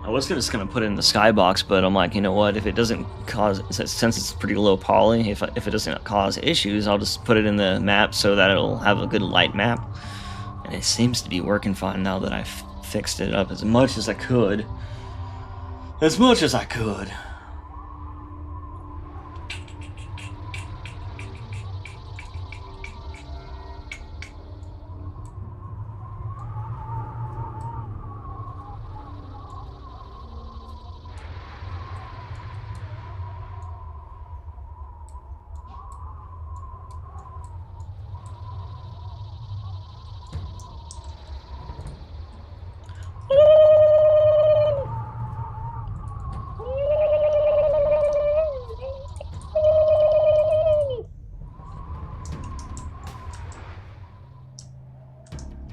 I was just gonna put it in the skybox, but I'm like, you know what? If it doesn't cause, since it's pretty low poly, if it doesn't cause issues, I'll just put it in the map so that it'll have a good light map. And it seems to be working fine now that I've fixed it up as much as I could. As much as I could.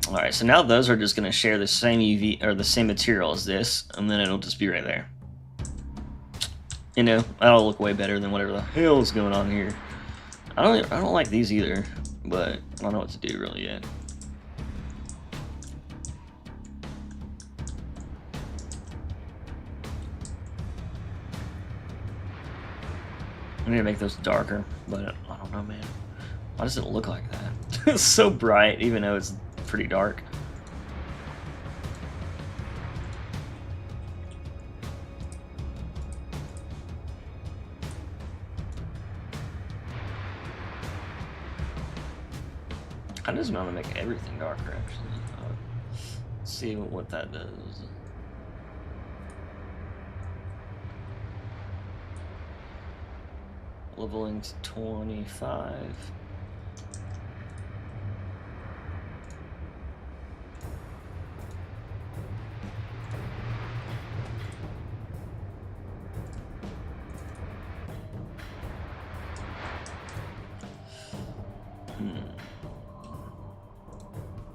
Alright, so now those are just going to share the same UV, or the same material as this, and then it'll just be right there. You know, that'll look way better than whatever the hell is going on here. I don't like these either, but I don't know what to do really yet. I need to make those darker, but I don't know, man. Why does it look like that? It's so bright, even though it's pretty dark. I just want to make everything darker, actually. Let's see what that does. Leveling to 25.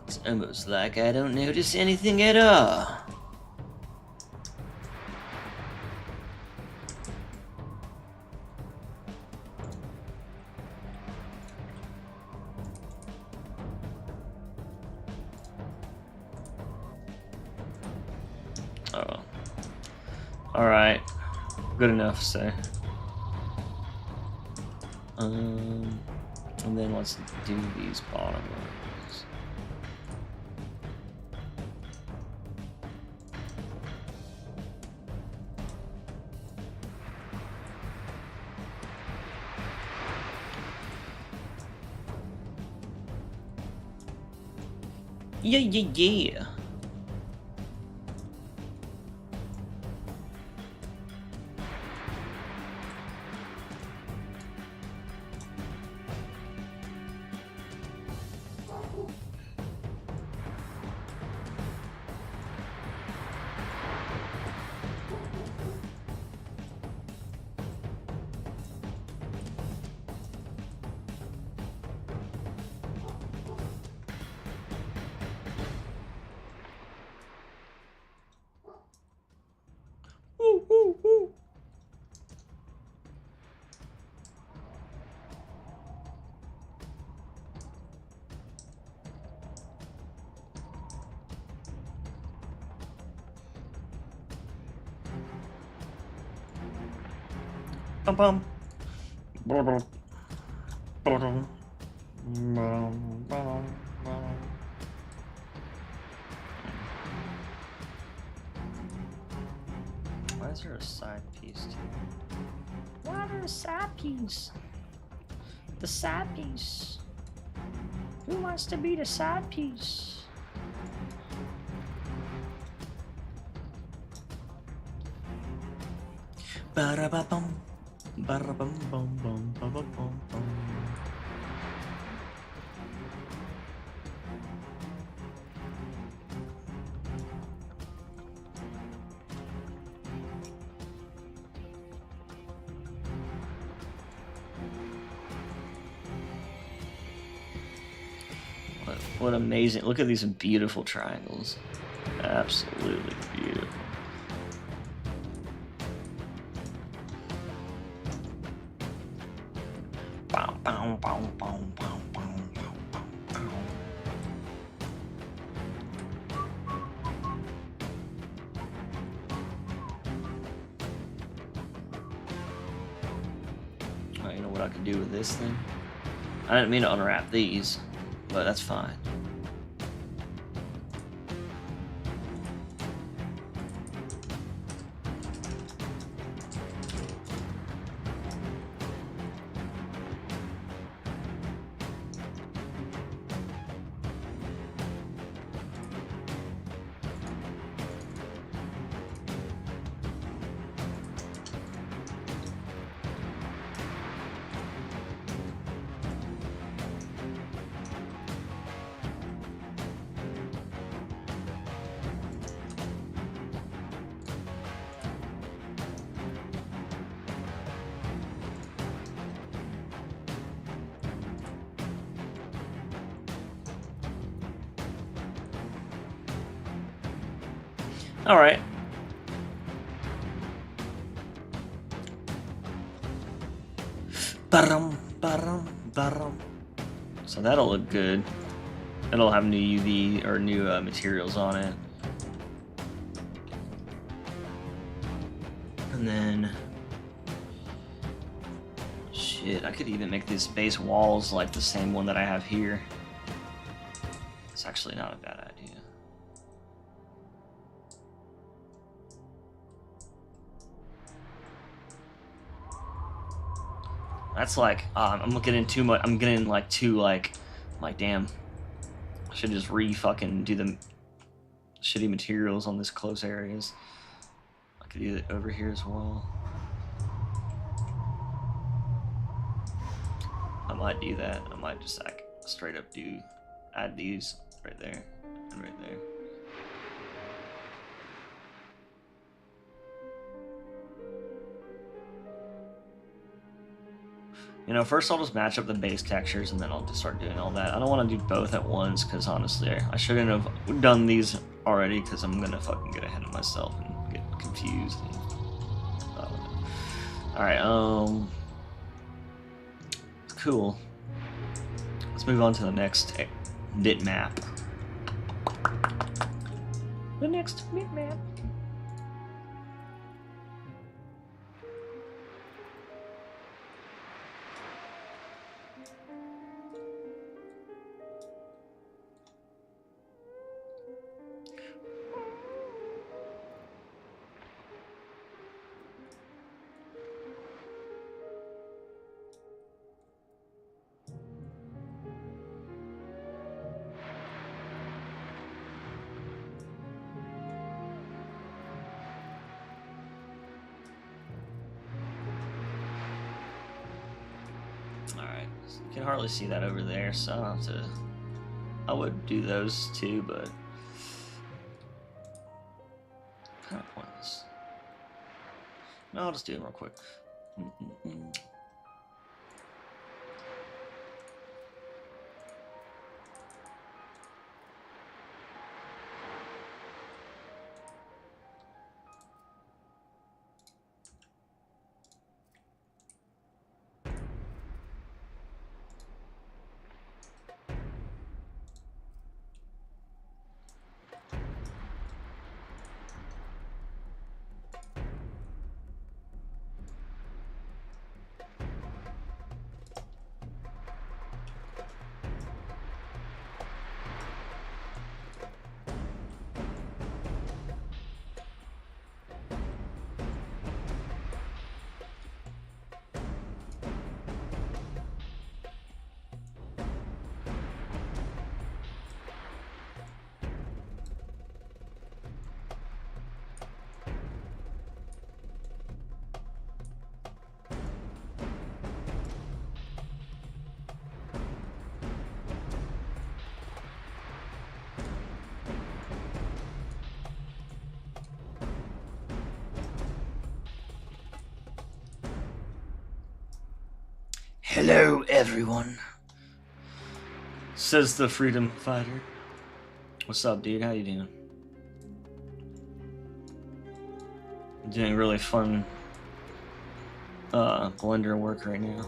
It's almost like I don't notice anything at all. Oh. Alright. Good enough, say. And then let's do these bottom ones. Yeah. Woo. Bum. Why is there a side piece too? Why is there a side piece? The side piece. Who wants to be the side piece? Ba-da-ba-bum. Ba-da-bum-bum-bum. Ba-ba-bum-bum. What amazing, look at these beautiful triangles. Absolutely beautiful. Bow, bow, bow, bow, bow, bow, bow, bow. I could do with this thing. I didn't mean to unwrap these, but that's fine. All right. So that'll look good. It'll have new UV or new materials on it. And then, shit, I could even make these base walls like the same one that I have here. It's actually not a bad idea. That's like, I'm getting too much. I'm getting like too like damn. I should just fucking do the shitty materials on this close areas. I could do it over here as well. I might do that. I might just like straight up add these right there and right there. You know, first I'll just match up the base textures and then I'll just start doing all that. I don't want to do both at once because honestly, I shouldn't have done these already because I'm going to fucking get ahead of myself and get confused. Alright, cool. Let's move on to the next knit map. The next knit map. You can hardly see that over there, so I don't have to. I would do those too, but kind of pointless. No, I'll just do them real quick. Hello, everyone, says the freedom fighter. What's up, dude? How you doing? I'm doing really fun Blender work right now.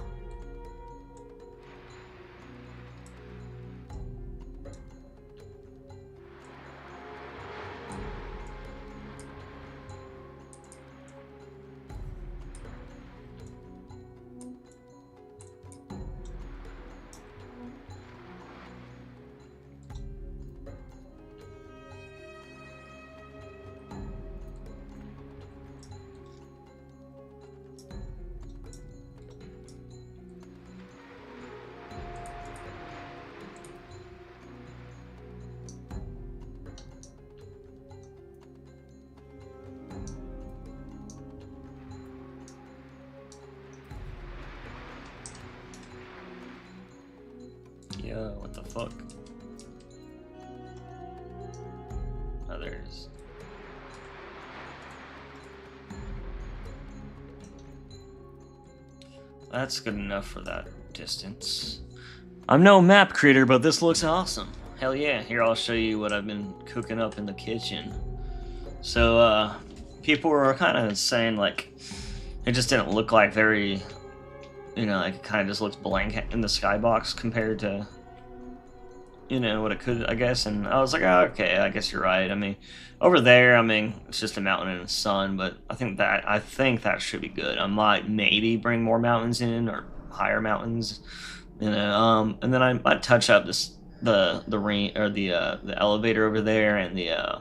Yeah, what the fuck? Oh, there it is. That's good enough for that distance. I'm no map creator, but this looks awesome. Hell yeah. Here, I'll show you what I've been cooking up in the kitchen. So, people were kind of saying, like, it just didn't look like very, you know, like it kind of just looked blank in the skybox compared to, you know, what it could, I guess. And I was like, oh, okay, I guess you're right. I mean, over there, I mean, it's just a mountain and a sun, but I think that should be good. I might maybe bring more mountains in, or higher mountains, you know. And then I might touch up the ring, or the elevator over there, and the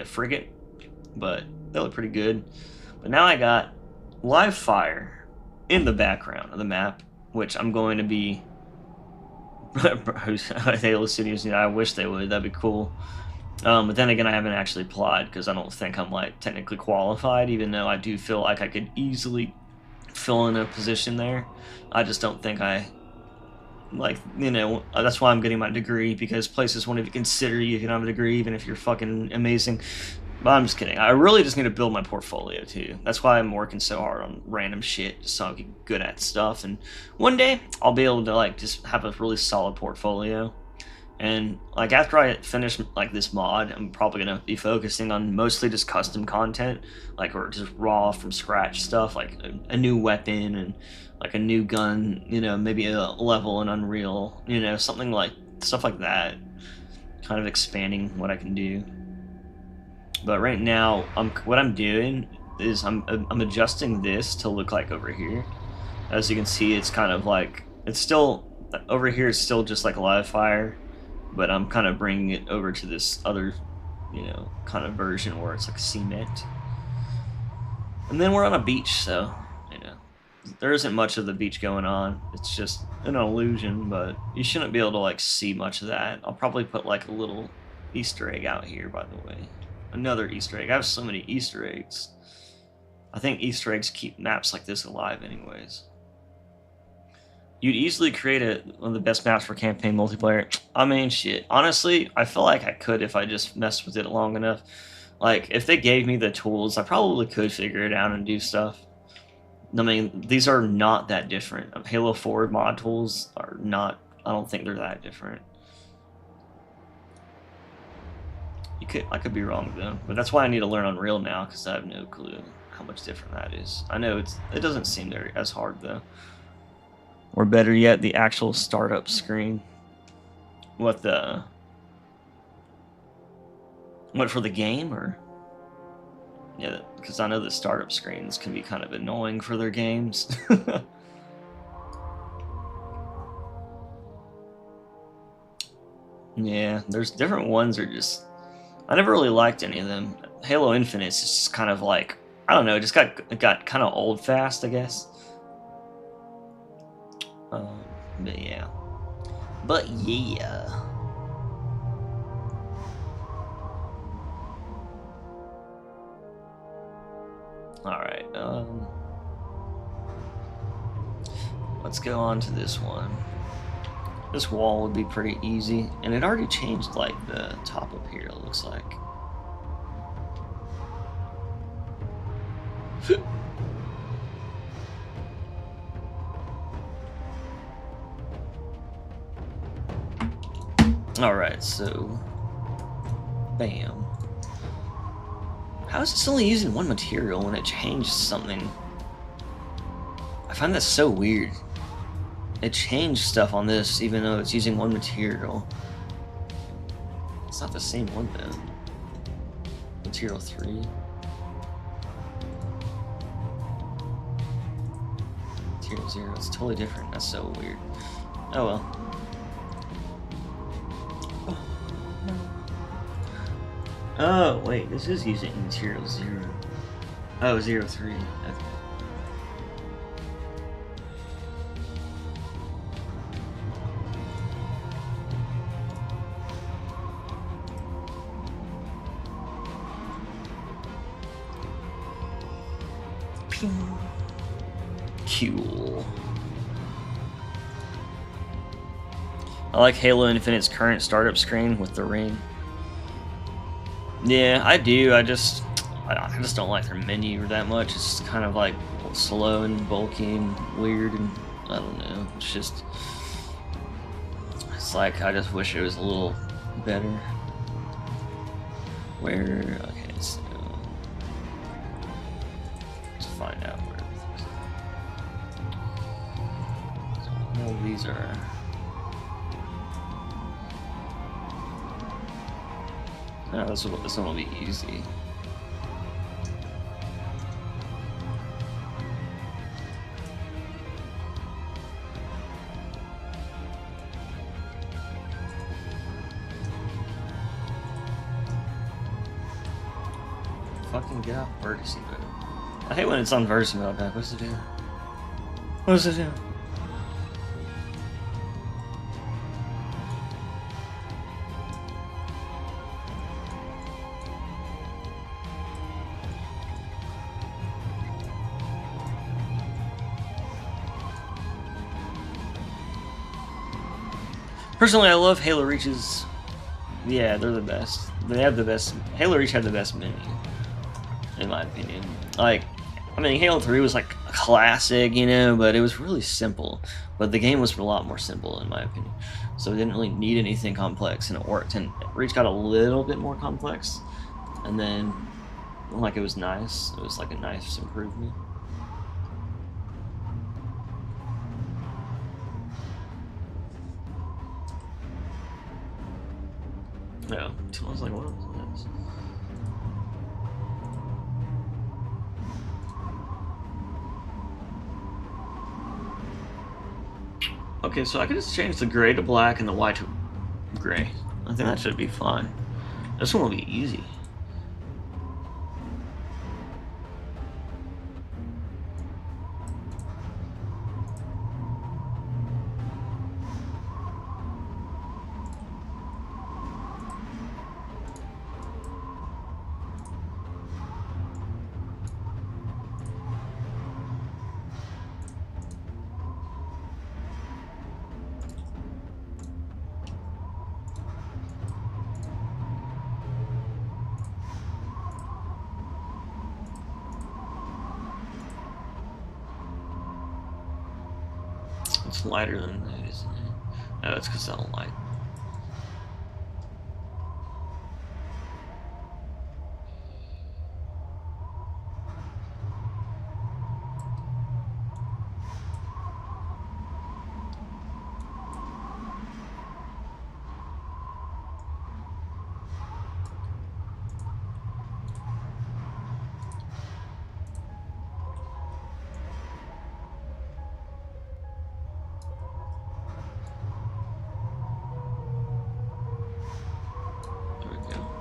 frigate, but they look pretty good. But now I got live fire in the background of the map, which I'm going to be Halo Studios. I wish they would. That'd be cool. But then again, I haven't actually applied because I don't think I'm like technically qualified, even though I do feel like I could easily fill in a position there. I just don't think I, like, you know, that's why I'm getting my degree, because places won't even consider you if you don't have a degree, even if you're fucking amazing. But I'm just kidding. I really just need to build my portfolio too. That's why I'm working so hard on random shit, just so I get good at stuff. And one day I'll be able to like just have a really solid portfolio. And like after I finish like this mod, I'm probably gonna be focusing on mostly just custom content, like, or just raw from scratch stuff, like a new weapon and like a new gun, you know, maybe a level in Unreal, you know, something like stuff like that. Kind of expanding what I can do. But right now, what I'm doing is I'm adjusting this to look like over here. As you can see, it's kind of like, it's still, over here it's still just like a live fire, but I'm kind of bringing it over to this other, you know, kind of version where it's like cement. And then we're on a beach, so, you know, there isn't much of the beach going on. It's just an illusion, but you shouldn't be able to like see much of that. I'll probably put like a little Easter egg out here, by the way. Another Easter egg. I have so many Easter eggs. I think Easter eggs keep maps like this alive anyways. You'd easily create one of the best maps for campaign multiplayer. I mean, shit. Honestly, I feel like I could if I just messed with it long enough. Like, if they gave me the tools, I probably could figure it out and do stuff. I mean, these are not that different. Halo 4 mod tools are not, I don't think they're that different. I could be wrong though, but that's why I need to learn Unreal now, because I have no clue how much different that is. I know it doesn't seem as hard though. Or better yet, the actual startup screen. What for the game, or? Yeah, because I know the startup screens can be kind of annoying for their games. Yeah, there's different ones are just, I never really liked any of them. Halo Infinite is just kind of like, I don't know, it just got kind of old fast, I guess. But yeah. Alright, let's go on to this one. This wall would be pretty easy, and it already changed like the top up here, it looks like. Alright, so bam. How is this only using one material when it changed something? I find that so weird. It changed stuff on this even though it's using one material. It's not the same one though. Material 3. Material 0, it's totally different. That's so weird. Oh well. Oh, wait, this is using material 0. Oh, 0, 3. Okay. Cool. I like Halo Infinite's current startup screen with the ring. Yeah, I do. I just don't like their menu that much. It's kind of like slow and bulky and weird, and I don't know. It's like I just wish it was a little better. Where? Okay, so let's find out where. So all these are. Oh, this one will be easy. Fucking get off Vertice mode. I hate when it's on Vertice mode. Back. What's it do? What does it do? Personally, I love Halo Reach's. Yeah, they're the best. They have the best. Halo Reach had the best menu, in my opinion. Like, I mean, Halo 3 was like a classic, you know, but it was really simple. But the game was a lot more simple, in my opinion. So it didn't really need anything complex, and it worked. And Reach got a little bit more complex, and then, like, it was nice. It was like a nice improvement. No, I was like, what was this? Okay, so I could just change the gray to black and the white to gray. I think that should be fine. This one will be easy. It's lighter than that, isn't it? No, it's because I don't like.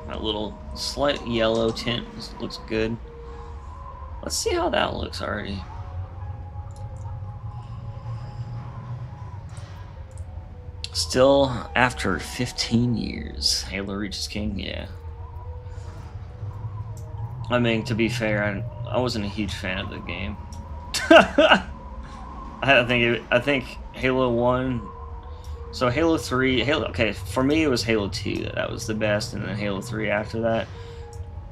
That little slight yellow tint looks good. Let's see how that looks already. Still, after 15 years, Halo Reach is king, yeah. I mean, to be fair, I wasn't a huge fan of the game. I think Halo 1. So Halo 3, okay, for me it was Halo 2 that was the best, and then Halo 3 after that.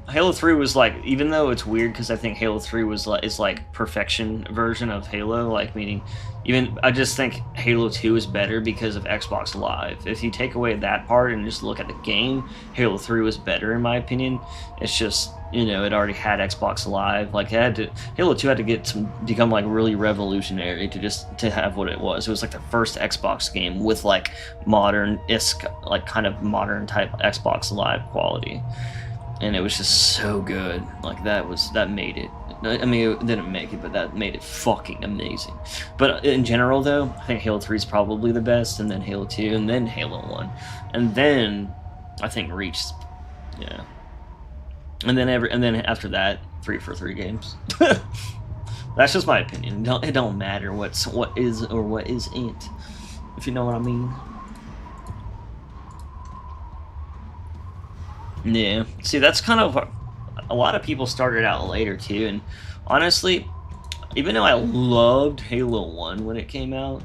Halo 3 was like, even though it's weird because I think Halo 3 is like perfection version of Halo, like meaning I just think Halo 2 is better because of Xbox Live. If you take away that part and just look at the game, Halo 3 was better in my opinion. It's just, you know, it already had Xbox Live. Like Halo 2 had to become like really revolutionary to have what it was. It was like the first Xbox game with like modern-esque, like kind of modern type Xbox Live quality. And it was just so good. Like that made it. I mean, it didn't make it, but that made it fucking amazing. But in general, though, I think Halo 3 is probably the best, and then Halo 2, and then Halo 1, and then I think Reach, yeah. And then after that, 3 for 3 games. That's just my opinion. It don't matter what is or what isn't, if you know what I mean. Yeah, see, that's kind of a lot of people started out later too, and honestly, even though I loved Halo 1 when it came out,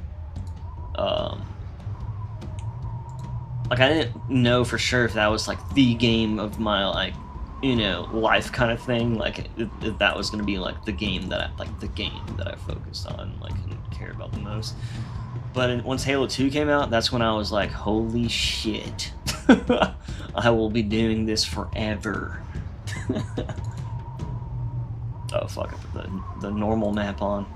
like I didn't know for sure if that was like the game of my like, you know, life kind of thing. Like if that was gonna be like the game that I focused on, like and care about the most. But once Halo 2 came out, that's when I was like, holy shit, I will be doing this forever. Oh fuck! I put the normal map on.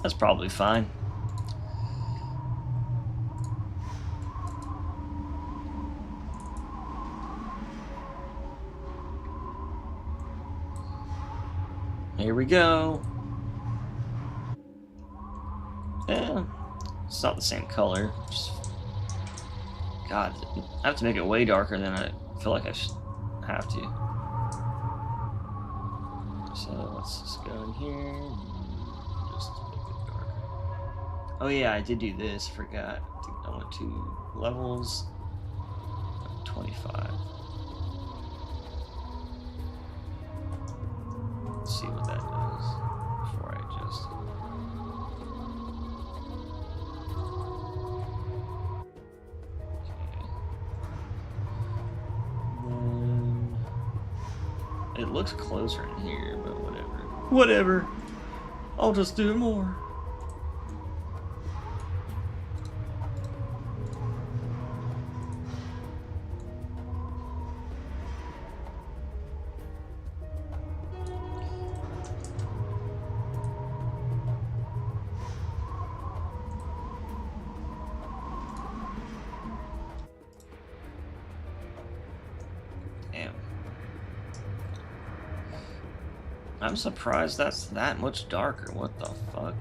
That's probably fine. Here we go. Yeah, it's not the same color. Just, God, I have to make it way darker than I feel like I should have to. So let's just go in here and just make it darker. Oh yeah, I did do this. Forgot. I went to levels 25. Let's see what that does before I adjust it. It looks closer in here, but whatever. Whatever. I'll just do more. Damn. I'm surprised that's that much darker. What the fuck?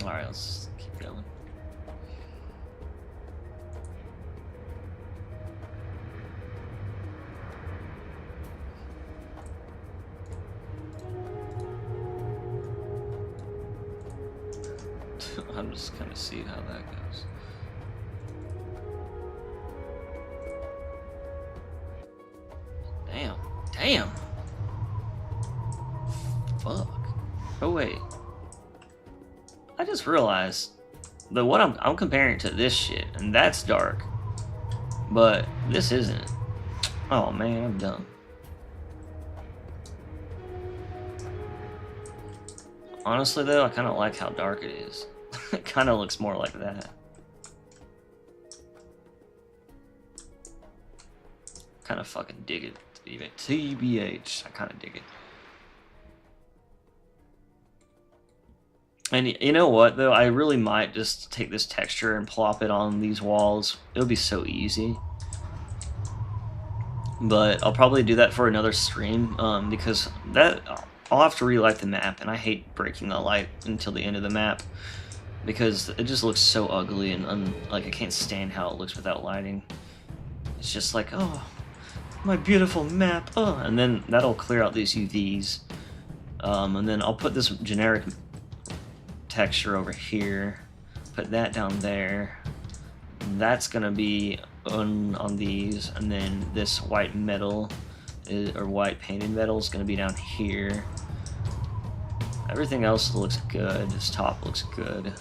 Alright, let's keep going. I'm just gonna see how that goes. Damn. Damn. Fuck. Oh wait. I just realized the what I'm comparing to this shit, and that's dark. But this isn't. Oh man, I'm dumb. Honestly though, I kinda like how dark it is. It kinda looks more like that. Kinda fucking dig it. Even TBH. I kinda dig it. And you know what though? I really might just take this texture and plop it on these walls. It'll be so easy. But I'll probably do that for another stream, because that I'll have to relight the map, and I hate breaking the light until the end of the map because it just looks so ugly and like I can't stand how it looks without lighting. It's just like, oh, my beautiful map, oh, and then that'll clear out these UVs, and then I'll put this generic texture over here, put that down there. That's gonna be on these, and then this white metal or white painted metal is gonna be down here. Everything else looks good. This top looks good.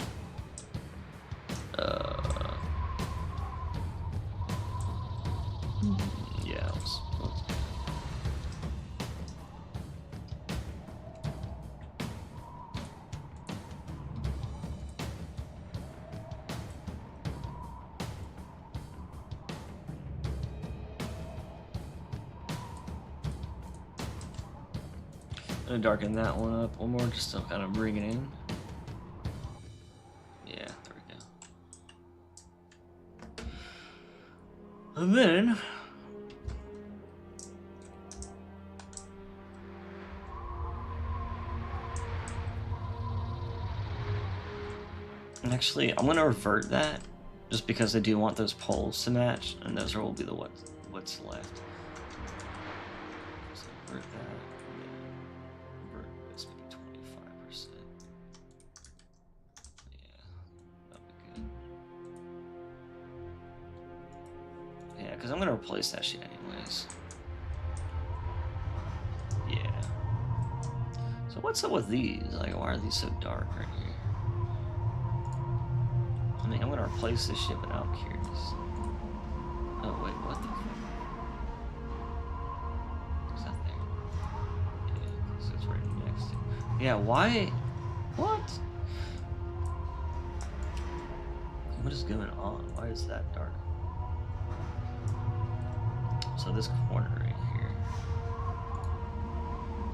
Yeah. I'm gonna darken that one up one more just to kind of bring it in. Yeah, there we go. And then Actually, I'm gonna revert that, just because I do want those poles to match, and those will be the what's left. So revert that. Yeah. Revert this maybe 25%. Yeah, that'd be good. Yeah, because I'm gonna replace that shit anyways. Yeah. So what's up with these? Like, why are these so dark right here? I mean, I'm gonna replace this shit, but now I'm curious. Oh wait, what the fuck? Is that there? Yeah, so it's right next to. Yeah, why? What? What is going on? Why is that dark? So this corner right here.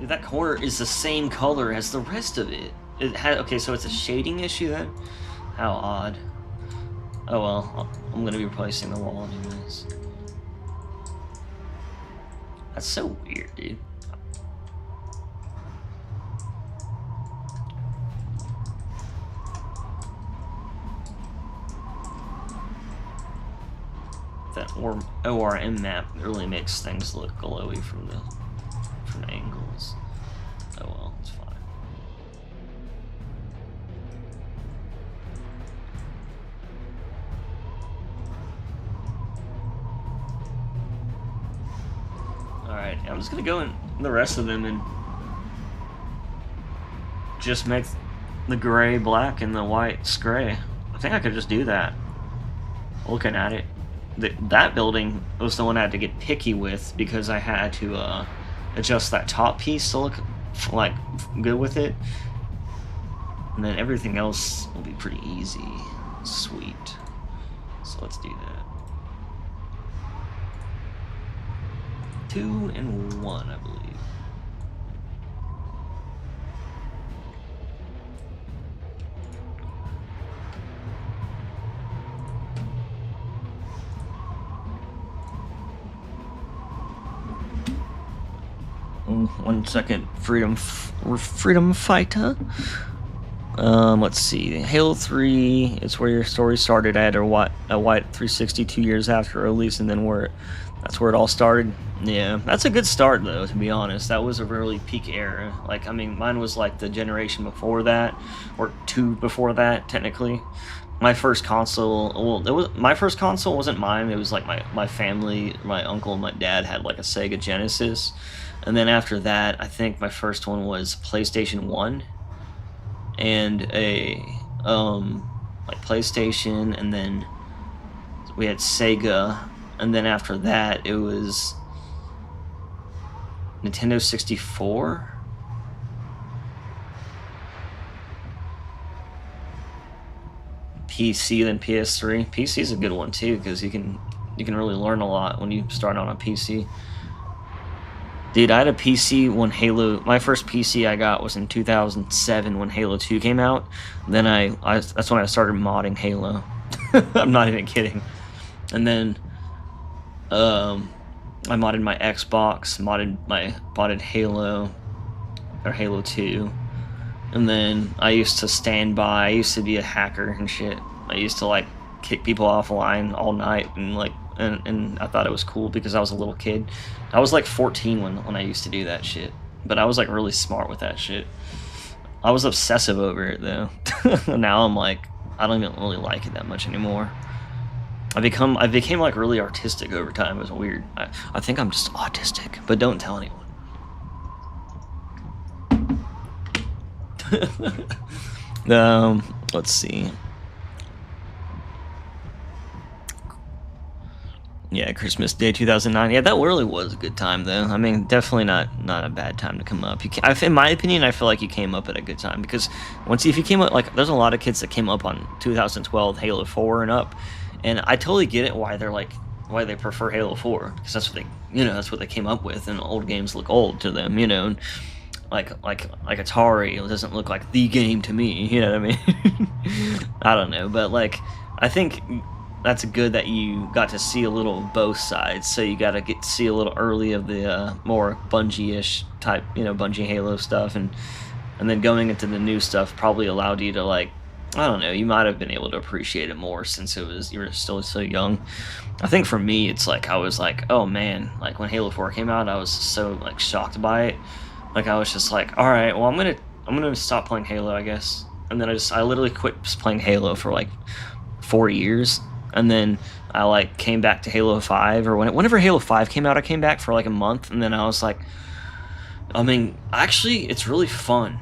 Dude, that corner is the same color as the rest of it. It had okay, so it's a shading issue then? How odd. Oh well, I'm gonna be replacing the wall anyways. That's so weird, dude. That ORM map really makes things look glowy from angles. Oh well, it's fine. Alright, I'm just gonna go in the rest of them and just make the gray black and the white gray. I think I could just do that. Looking at it. That building was the one I had to get picky with because I had to adjust that top piece to look like good with it. And then everything else will be pretty easy. Sweet. So let's do that. 2 and 1, I believe. One second, freedom fighter. Let's see. Halo 3. It's where your story started at a white 360 2 years after release, and then that's where it all started. Yeah, that's a good start though. To be honest, that was a really peak era. Like, I mean, mine was like the generation before that, or 2 before that, technically. My first console, my first console wasn't mine. It was like my family, my uncle and my dad had like a Sega Genesis. And then after that, I think my first one was PlayStation 1 and a like PlayStation, and then we had Sega, and then after that it was Nintendo 64. PC, then PS3. PC is a good one too because you can really learn a lot when you start on a PC. Dude, I had a PC when my first PC I got was in 2007 when Halo 2 came out. Then that's when I started modding Halo. I'm not even kidding. And then I modded my Xbox, modded Halo, or Halo 2. And then I used to stand by. I used to be a hacker and shit. I used to like kick people offline all night and like and I thought it was cool because I was a little kid. I was like 14 when I used to do that shit. But I was like really smart with that shit. I was obsessive over it though. Now I'm like, I don't even really like it that much anymore. I became like really artistic over time. It was weird. I think I'm just autistic, but don't tell anyone. Let's see. Yeah, Christmas Day 2009. Yeah, that really was a good time, though. I mean, definitely not a bad time to come up. In my opinion, I feel like you came up at a good time because if you came up, like, there's a lot of kids that came up on 2012 Halo 4 and up, and I totally get it why they prefer Halo 4 because that's what they came up with, and old games look old to them, and like Atari, it doesn't look like the game to me. You know what I mean? I don't know, but like I think that's good that you got to see a little of both sides. So you got to get to see a little early of the more Bungie-ish type, Bungie Halo stuff, and then going into the new stuff probably allowed you to like I don't know, you might have been able to appreciate it more since you were still so young. I think for me, it's like I was like, oh man, like when Halo 4 came out, I was so like shocked by it. Like I was just like, all right, well I'm gonna stop playing Halo, I guess. And then I literally quit just playing Halo for like 4 years, and then I like came back to Halo 5 or whenever Halo 5 came out, I came back for like a month, and then I was like, I mean, actually, it's really fun.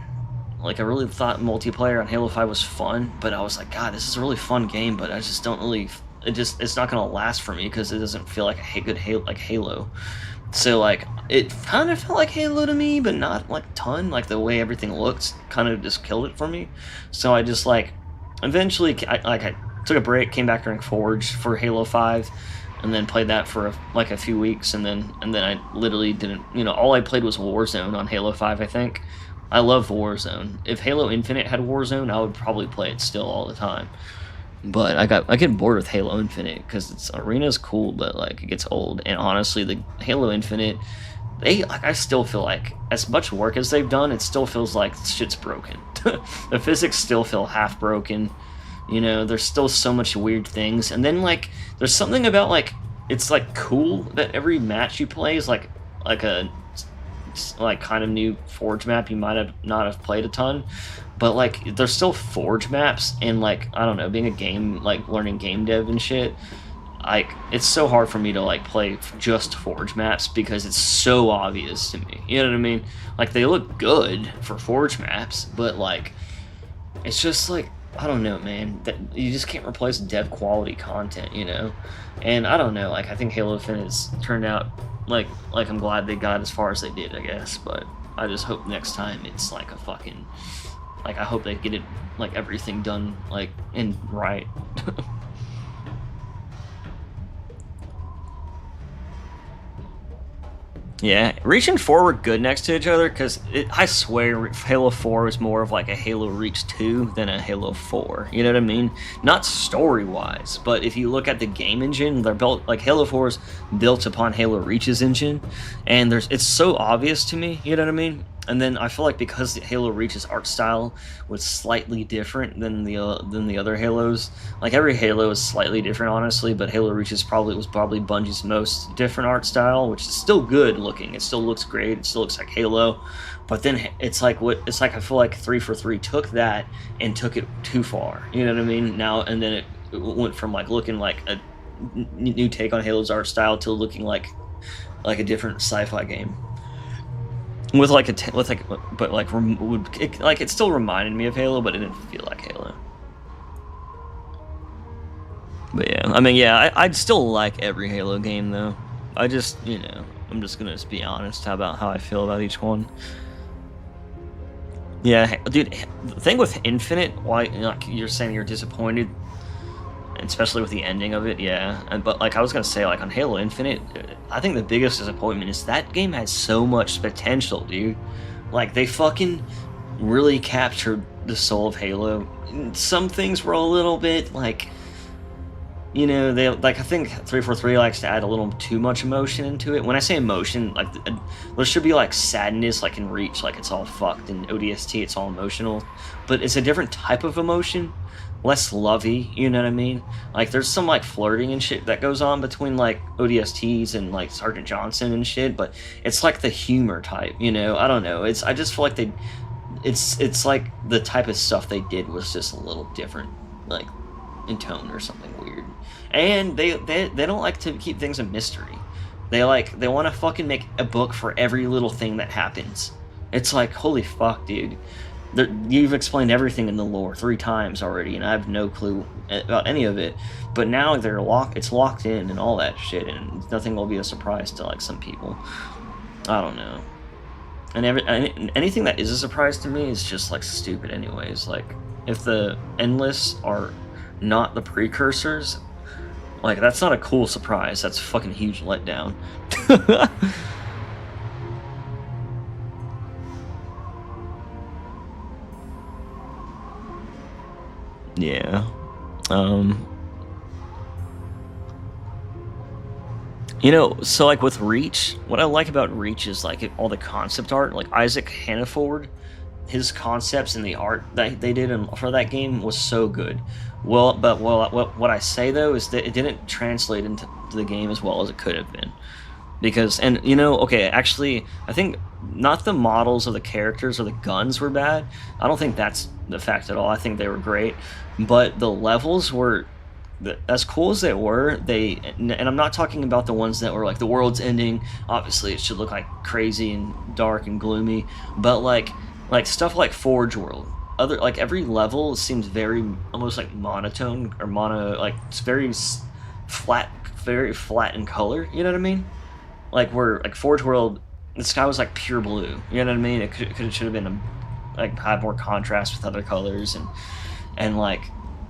Like I really thought multiplayer on Halo 5 was fun, but I was like, God, this is a really fun game, but I just don't really. It's not gonna last for me because it doesn't feel like a good Halo. So like it kind of felt like Halo to me, but not like a ton. Like the way everything looked kind of just killed it for me. So I just like eventually I took a break, came back during Forge for Halo 5, and then played that for like a few weeks, and then I literally didn't. All I played was Warzone on Halo 5. I think I love Warzone. If Halo Infinite had Warzone, I would probably play it still all the time. But I get bored with Halo Infinite because its arena's cool, but like it gets old. And honestly, the Halo Infinite, I still feel like as much work as they've done, it still feels like shit's broken. The physics still feel half broken. There's still so much weird things. And then like there's something about like it's like cool that every match you play is like a like kind of new Forge map you might have not have played a ton, but like there's still Forge maps, and like I don't know, being a game like learning game dev and shit, like it's so hard for me to like play just Forge maps because it's so obvious to me. You know what I mean? Like they look good for Forge maps, but like it's just like I don't know, man. That you just can't replace dev quality content, And I don't know. Like I think Halo Infinite's turned out like I'm glad they got as far as they did, I guess. But I just hope next time it's like a fucking like I hope they get it like everything done like in right. Yeah, Reach and 4 were good next to each other because I swear Halo 4 is more of like a Halo Reach 2 than a Halo 4. You know what I mean? Not story-wise, but if you look at the game engine, they're built like Halo 4 is built upon Halo Reach's engine, and it's so obvious to me. You know what I mean? And then I feel like because the Halo Reach's art style was slightly different than the other Halos, like every Halo is slightly different, honestly. But Halo Reach's was probably Bungie's most different art style, which is still good looking. It still looks great. It still looks like Halo. But then I feel like 343 took that and took it too far. You know what I mean? Now and then it went from like looking like a new take on Halo's art style to looking like a different sci-fi game. With like but like it still reminded me of Halo, but it didn't feel like Halo. But yeah, I mean, yeah, I'd still like every Halo game though. I just, I'm just gonna be honest about how I feel about each one. Yeah, dude, the thing with Infinite, why like you're saying you're disappointed, especially with the ending of it, yeah. But like I was gonna say, like on Halo Infinite, I think the biggest disappointment is that game had so much potential, dude. Like they fucking really captured the soul of Halo. Some things were a little bit like, they like I think 343 likes to add a little too much emotion into it. When I say emotion, like there should be like sadness, like in Reach, like it's all fucked. In ODST, it's all emotional, but it's a different type of emotion. Less lovey, you know what I mean? Like there's some like flirting and shit that goes on between like ODSTs and like Sergeant Johnson and shit, but it's like the humor type, I don't know. I just feel like it's like the type of stuff they did was just a little different, like in tone or something weird. And they don't like to keep things a mystery. They want to fucking make a book for every little thing that happens. It's like, holy fuck, dude. You've explained everything in the lore 3 times already, and I have no clue about any of it. But now it's locked in and all that shit, and nothing will be a surprise to like some people. I don't know. And anything that is a surprise to me is just like stupid, anyways. Like if the Endless are not the precursors, like that's not a cool surprise. That's a fucking huge letdown. Yeah. So like with Reach, what I like about Reach is like all the concept art, like Isaac Hannaford, his concepts and the art that they did for that game was so good. What I say though is that it didn't translate into the game as well as it could have been. Because, and you know, okay, actually, I think not the models of the characters or the guns were bad. I don't think that's the fact at all. I think they were great, but the levels were, as cool as they were. And I'm not talking about the ones that were like the world's ending. Obviously, it should look like crazy and dark and gloomy, but like stuff like Forge World. Like every level seems very almost like monotone or like it's flat, very flat in color. You know what I mean? Like where like Forge World, the sky was like pure blue. You know what I mean? It should have been like had more contrast with other colors, and like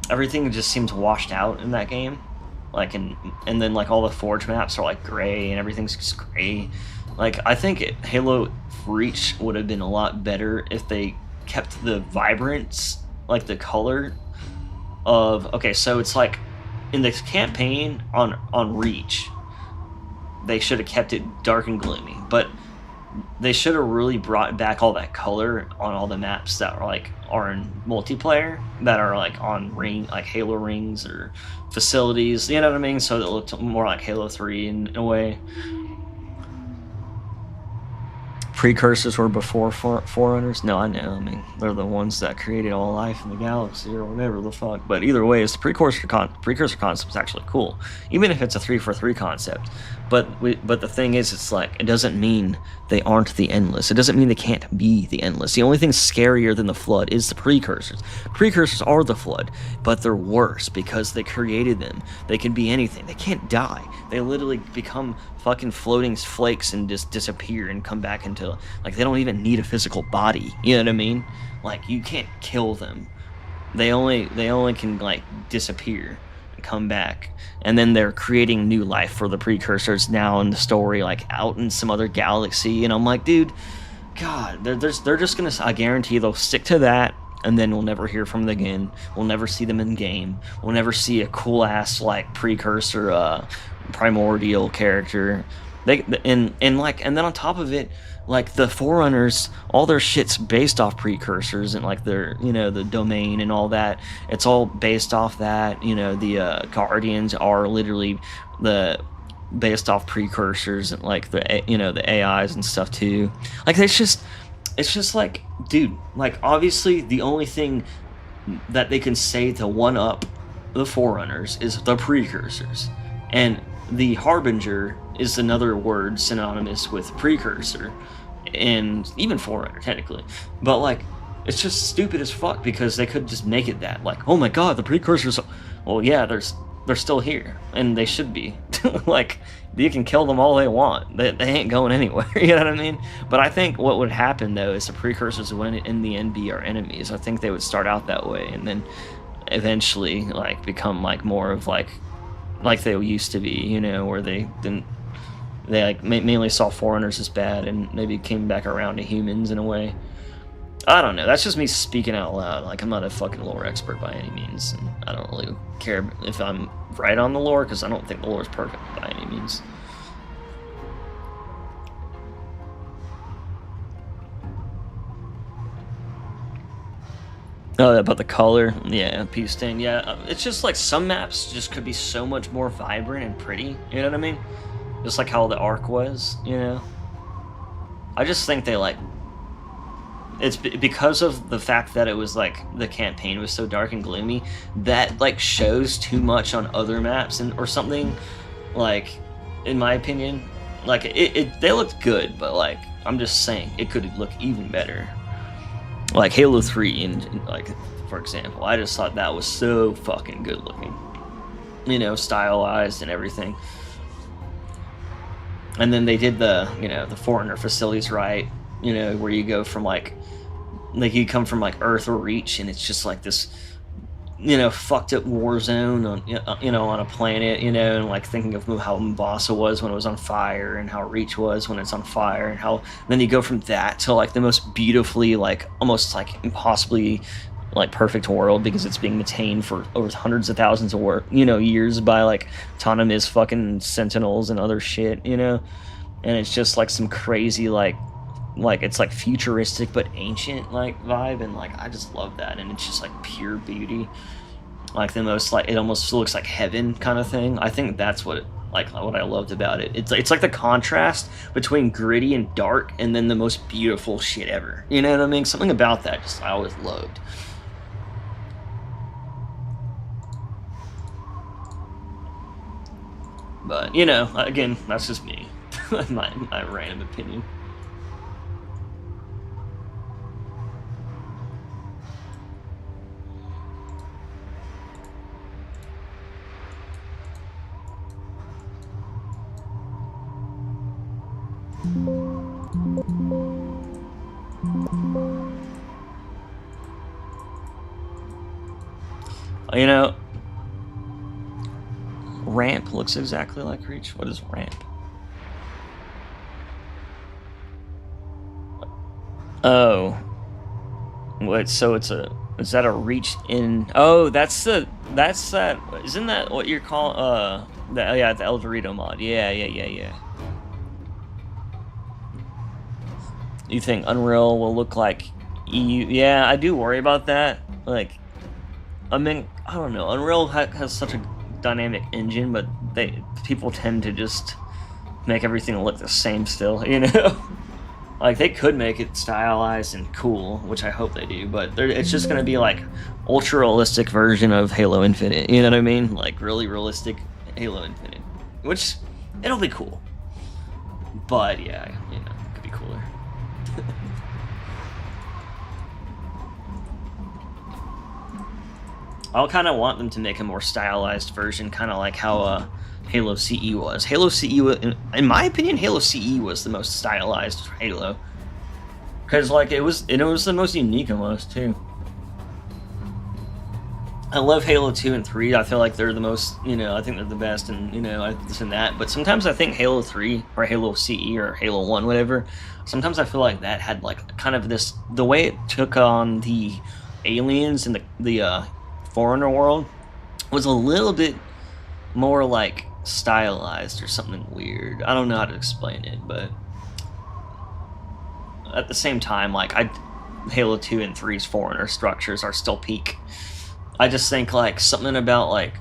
everything just seems washed out in that game. Like and then like all the Forge maps are like gray and everything's just gray. Like I think Halo Reach would have been a lot better if they kept the vibrance, like the color of, okay, so it's like in this campaign on Reach, they should have kept it dark and gloomy, but they should have really brought back all that color on all the maps that are in multiplayer, that are like on like Halo rings or facilities, you know what I mean? So it looked more like Halo 3 in a way. Precursors were before Forerunners? No, I know. I mean, they're the ones that created all life in the galaxy or whatever the fuck. But either way, it's the precursor concept is actually cool, even if it's a 3-for-3 concept. But the thing is, it's like, it doesn't mean they aren't the Endless. It doesn't mean they can't be the Endless. The only thing scarier than the Flood is the Precursors. Precursors are the Flood, but they're worse because they created them. They can be anything. They can't die. They literally become fucking floating flakes and just disappear and come back into, like, they don't even need a physical body. You know what I mean? Like, you can't kill them. They only can, like, disappear and come back. And then they're creating new life for the Precursors now in the story, like out in some other galaxy. And I'm like, dude, God, they're just gonna, I guarantee they'll stick to that, and then we'll never hear from them again. We'll never see them in game. We'll never see a cool ass like Precursor primordial character. And then on top of it, like the Forerunners, all their shit's based off Precursors, and like their, you know, the domain and all that, it's all based off that. You know, the Guardians are literally based off Precursors, and like the, you know, the AIs and stuff too. Like it's just like, dude, like obviously the only thing that they can say to one up the Forerunners is the Precursors, and the Harbinger is another word synonymous with Precursor, and even Forerunner technically. But like, it's just stupid as fuck, because they could just make it that, like, oh my god, the Precursors, well yeah, they're still here, and they should be. Like, you can kill them all they want, they ain't going anywhere. You know what I mean? But I think what would happen though is the Precursors would in the end be our enemies. I think they would start out that way, and then eventually like become like more of like they used to be, you know, where they like mainly saw Forerunners as bad, and maybe came back around to humans in a way. I don't know. That's just me speaking out loud. Like, I'm not a fucking lore expert by any means, and I don't really care if I'm right on the lore, because I don't think the lore is perfect by any means. Oh, about the color, yeah, Peace Stain, yeah. It's just like some maps just could be so much more vibrant and pretty. You know what I mean? Just like how the Ark was, you know? I just think they like, it's because of the fact that it was like the campaign was so dark and gloomy, that like shows too much on other maps or something. Like, in my opinion, like they looked good, but like, I'm just saying it could look even better. Like Halo 3, and like, for example, I just thought that was so fucking good looking, you know, stylized and everything. And then they did the, you know, the Forerunner facilities right, you know, where you go from like you come from like Earth or Reach, and it's just like this, you know, fucked up war zone on, you know, on a planet, you know, and like thinking of how Mombasa was when it was on fire, and how Reach was when it's on fire, and how then you go from that to like the most beautifully, like almost like impossibly like perfect world, because it's being maintained for over hundreds of thousands of years by like autonomous fucking sentinels and other shit, you know. And it's just like some crazy like like it's like futuristic but ancient like vibe, and like I just love that, and it's just like pure beauty, like the most, like it almost looks like heaven kind of thing. I think that's what what I loved about it. It's like the contrast between gritty and dark, and then the most beautiful shit ever. You know what I mean? Something about that just I always loved. But you know, again, that's just me, my random opinion. You know, Ramp looks exactly like Reach. What is Ramp? Oh, what? So it's a, is that a Reach in? Oh, that's that. Isn't that what you're calling? Yeah, the El Dorito mod. Yeah. You think Unreal will look like EU? Yeah, I do worry about that. Like, I mean, I don't know. Unreal has such a dynamic engine, but people tend to just make everything look the same still, you know? Like, they could make it stylized and cool, which I hope they do, but it's just gonna be like ultra-realistic version of Halo Infinite, you know what I mean? Like, really realistic Halo Infinite, which, it'll be cool. But, yeah, you know, it could be cooler. I'll kind of want them to make a more stylized version, kind of like how Halo CE was. Halo CE, in my opinion, Halo CE was the most stylized Halo, because like it was the most unique almost too. I love Halo 2 and 3. I feel like they're the most, you know, I think they're the best, and you know, this and that. But sometimes I think Halo 3 or Halo CE or Halo 1, whatever. Sometimes I feel like that had like kind of this, the way it took on the aliens and the Foreigner world was a little bit more like stylized or something weird. I don't know how to explain it, but at the same time, like Halo 2 and 3's Foreigner structures are still peak. I just think like something about like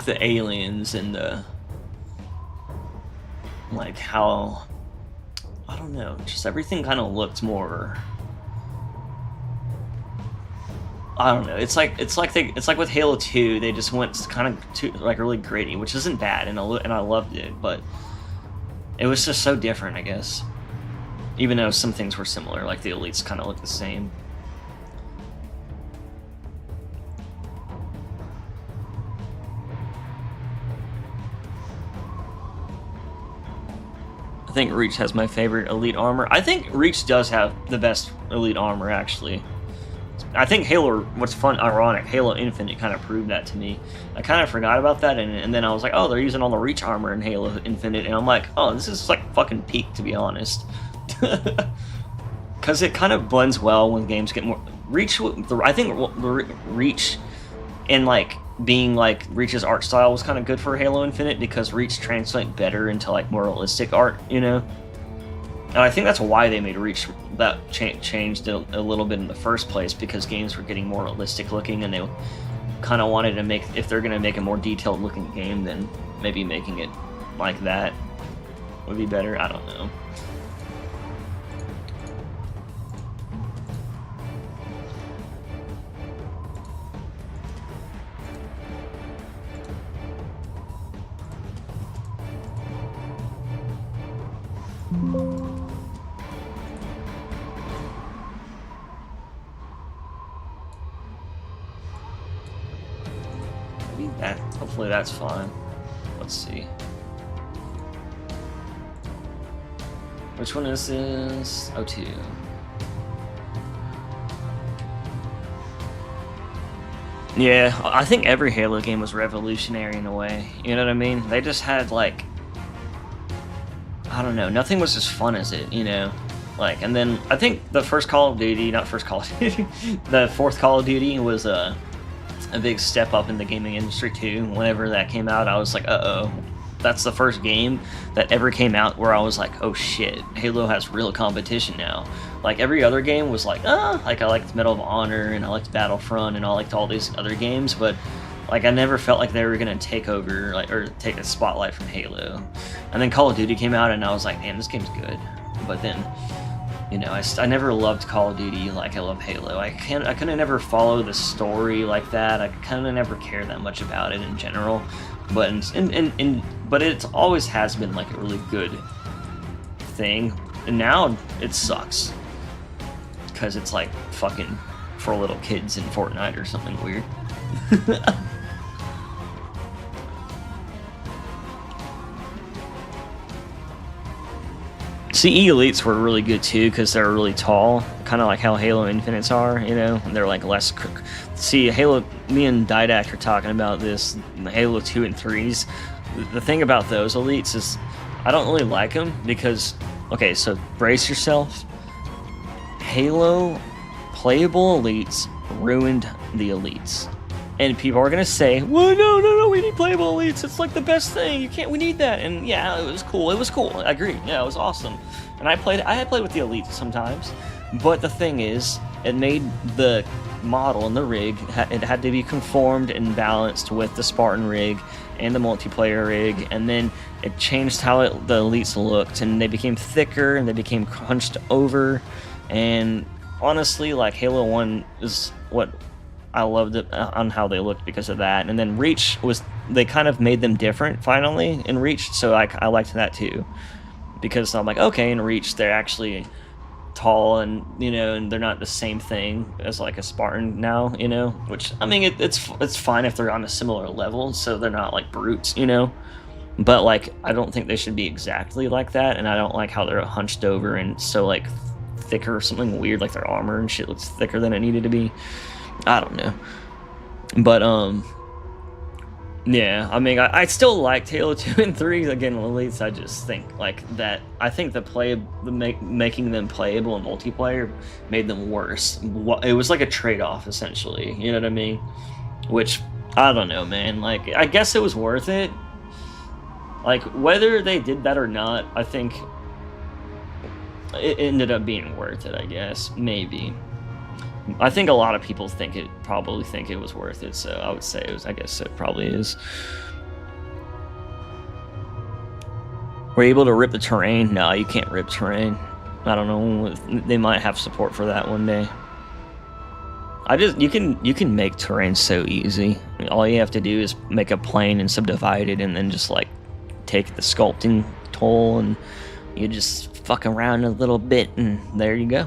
the aliens and the like how, I don't know, just everything kind of looked more, I don't know. It's like with Halo 2, they just went kind of too like really gritty, which isn't bad, and I loved it, but it was just so different, I guess. Even though some things were similar, like the elites kind of look the same. I think Reach has my favorite elite armor. I think Reach does have the best elite armor, actually. I think Halo, what's fun, ironic, Halo Infinite kind of proved that to me. I kind of forgot about that, and then I was like, oh, they're using all the Reach armor in Halo Infinite, and I'm like, oh, this is like fucking peak, to be honest. Because it kind of blends well when games get more... Reach, I think Reach and like being like Reach's art style was kind of good for Halo Infinite, because Reach translate better into like more realistic art, you know? And I think that's why they made Reach, that changed a little bit in the first place, because games were getting more realistic looking, and they kind of wanted to make, if they're going to make a more detailed looking game, then maybe making it like that would be better. I don't know. Hopefully that's fine. Let's see. Which one is this? O2. Yeah, I think every Halo game was revolutionary in a way. You know what I mean? They just had like, I don't know, nothing was as fun as it, you know? Like, and then I think the first Call of Duty, not first Call of Duty, the fourth Call of Duty was a big step up in the gaming industry too. Whenever that came out, I was like, uh-oh, that's the first game that ever came out where I was like, oh shit, Halo has real competition now. Like every other game was like, like I liked Medal of Honor and I liked Battlefront and I liked all these other games, but like I never felt like they were gonna take over or take a spotlight from Halo. And then Call of Duty came out and I was like, man, this game's good. But then, you know, I never loved Call of Duty like I love Halo. I couldn't never follow the story like that. I kind of never cared that much about it in general. But but it always has been like a really good thing. And now it sucks because it's like fucking for little kids in Fortnite or something weird. CE Elites were really good too because they're really tall, kind of like how Halo Infinites are, you know. They're like less. See, Halo. Me and Didact are talking about this. Halo 2 and 3s. The thing about those Elites is, I don't really like them because, okay, so brace yourself. Halo playable Elites ruined the Elites. And people are gonna say, well, no, we need playable Elites. It's like the best thing. We need that. And yeah, it was cool. I agree. Yeah, it was awesome. And I had played with the Elites sometimes. But the thing is, it made the model and the rig, it had to be conformed and balanced with the Spartan rig and the multiplayer rig. And then it changed how the Elites looked. And they became thicker and they became hunched over. And honestly, like Halo 1 is what I loved it on how they looked because of that. And then Reach they kind of made them different finally in Reach, so I liked that too. Because I'm like, okay, in Reach they're actually tall and, you know, and they're not the same thing as like a Spartan now, you know, which I mean it's fine if they're on a similar level, so they're not like brutes, you know. But like I don't think they should be exactly like that, and I don't like how they're hunched over and so like thicker or something weird, like their armor and shit looks thicker than it needed to be. I don't know, but yeah, I mean, I still liked Halo 2 and 3. Again, Elites, I just think like that. I think making them playable in multiplayer made them worse. It was like a trade-off essentially. You know what I mean? Which I don't know, man. Like, I guess it was worth it. Like, whether they did that or not, I think it ended up being worth it. I guess maybe. I think a lot of people probably think it was worth it, so I would say it was. I guess it probably is. Were you able to rip the terrain? No, you can't rip terrain. I don't know. They might have support for that one day. You can make terrain so easy. All you have to do is make a plane and subdivide it, and then just like take the sculpting tool and you just fuck around a little bit, and there you go.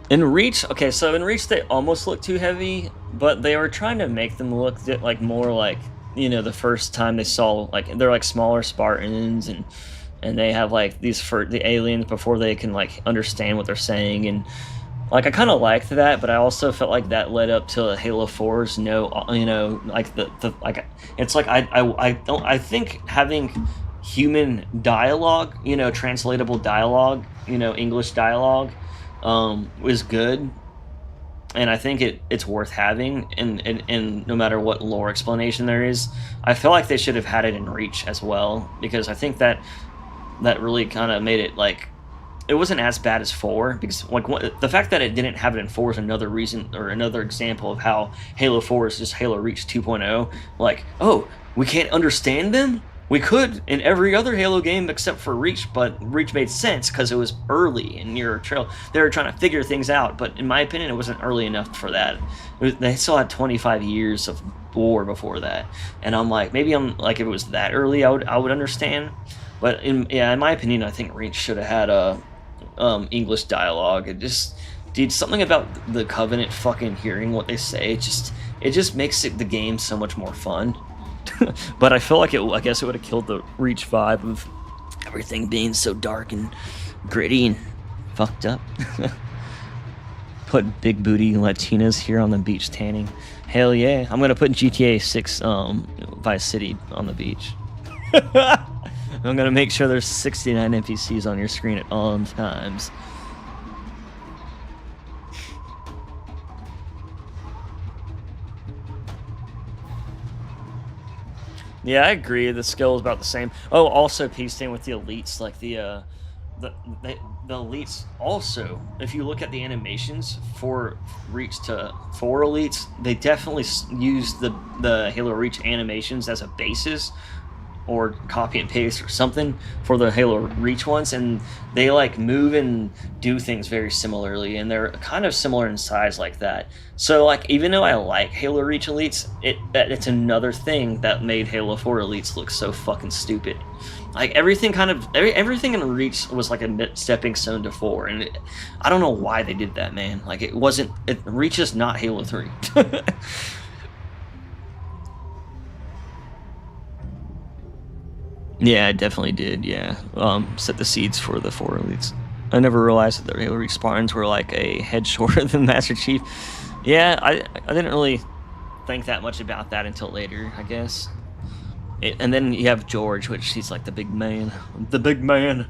In Reach, okay, so in Reach they almost look too heavy, but they were trying to make them look like more like, you know, the first time they saw, like, they're like smaller Spartans, and they have like the aliens before they can like understand what they're saying, and like I kind of liked that, but I also felt like that led up to Halo 4's like the like it's like I think having human dialogue, you know, translatable dialogue, you know, English dialogue, was good, and I think it's worth having, and no matter what lore explanation there is, I feel like they should have had it in Reach as well, because I think that really kind of made it like it wasn't as bad as 4, because like the fact that it didn't have it in 4 is another reason or another example of how Halo 4 is just Halo Reach 2.0. Like, oh, we can't understand them? We could in every other Halo game except for Reach, but Reach made sense because it was early and near a trail. They were trying to figure things out, but in my opinion, it wasn't early enough for that. They still had 25 years of war before that, and I'm like, maybe I'm like, if it was that early, I would understand. But in my opinion, I think Reach should have had a English dialogue. It just, dude, something about the Covenant fucking hearing what they say, it just makes the game so much more fun. But I feel like I guess it would have killed the Reach vibe of everything being so dark and gritty and fucked up. Put big booty Latinas here on the beach tanning. Hell yeah. I'm gonna put GTA 6 Vice City on the beach. I'm gonna make sure there's 69 NPCs on your screen at all times. Yeah, I agree. The skill is about the same. Oh, also pieced in with the elites, like the the elites. Also, if you look at the animations for Reach to for elites, they definitely use the Halo Reach animations as a basis, or copy and paste or something for the Halo Reach ones, and they like move and do things very similarly, and they're kind of similar in size like that. So like even though I like Halo Reach Elites, it's another thing that made Halo 4 Elites look so fucking stupid. Like everything everything in Reach was like a stepping stone to 4, and I don't know why they did that, man. Like Reach is not Halo 3. Yeah, I definitely did. Yeah, set the seeds for the 4 elites. I never realized that the Halo Reach Spartans were like a head shorter than Master Chief. Yeah, I didn't really think that much about that until later, I guess. And then you have George, which he's like the big man. The big man.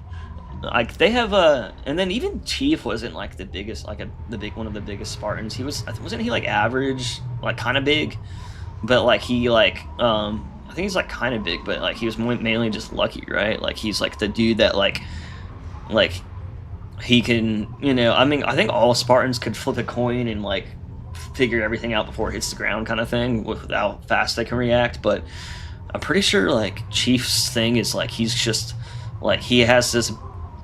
Like they have and then even Chief wasn't like the biggest, like the big one of the biggest Spartans. He wasn't he like average, like kind of big, but like he like I think he's like kind of big, but like he was mainly just lucky, right? Like he's like the dude that like he can, you know. I mean, I think all Spartans could flip a coin and like figure everything out before it hits the ground, kind of thing, with how fast they can react. But I'm pretty sure like Chief's thing is like he's just like he has this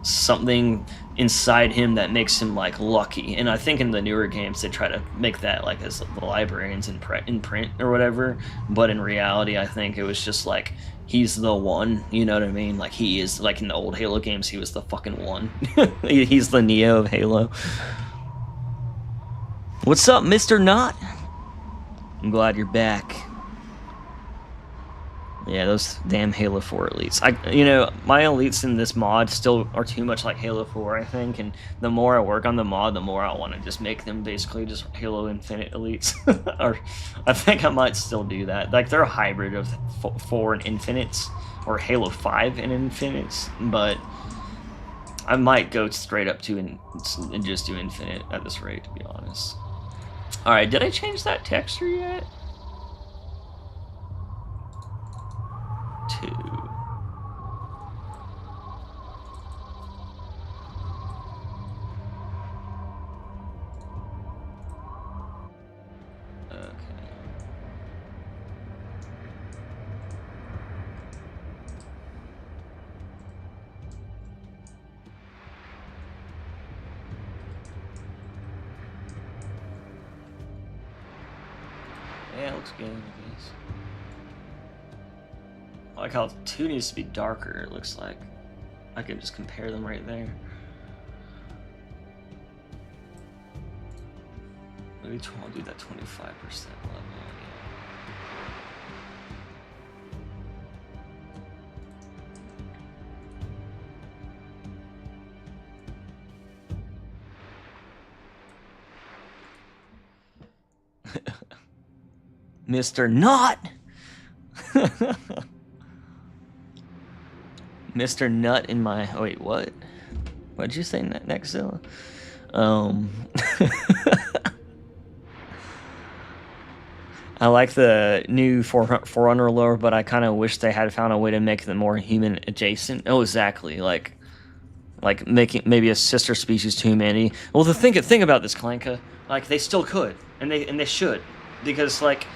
something inside him that makes him like lucky, and I think in the newer games they try to make that like as the librarians in print or whatever, but in reality I think it was just like he's the one, you know what I mean? Like he is, like in the old Halo games he was the fucking one. He's the Neo of Halo. What's up, Mr. Knot? I'm glad you're back. Yeah, those damn Halo 4 elites. My elites in this mod still are too much like Halo 4, I think, and the more I work on the mod, the more I want to just make them basically just Halo Infinite elites. Or I think I might still do that. Like, they're a hybrid of 4 and Infinites, or Halo 5 and Infinites, but I might go straight up to and just do Infinite at this rate, to be honest. Alright, did I change that texture yet? 2. Okay. Yeah, it looks good, I guess. I like how 2 needs to be darker, it looks like. I can just compare them right there. Maybe I'll do that 25% level. Yeah. Mr. Knot! Mr. Nut in my... Oh, wait, what? What'd you say, Nexzilla? I like the new Forerunner lore, but I kind of wish they had found a way to make them more human adjacent. Oh, exactly. Like making maybe a sister species to humanity. Well, the thing about this, Clanka, like they still could, and they should, because like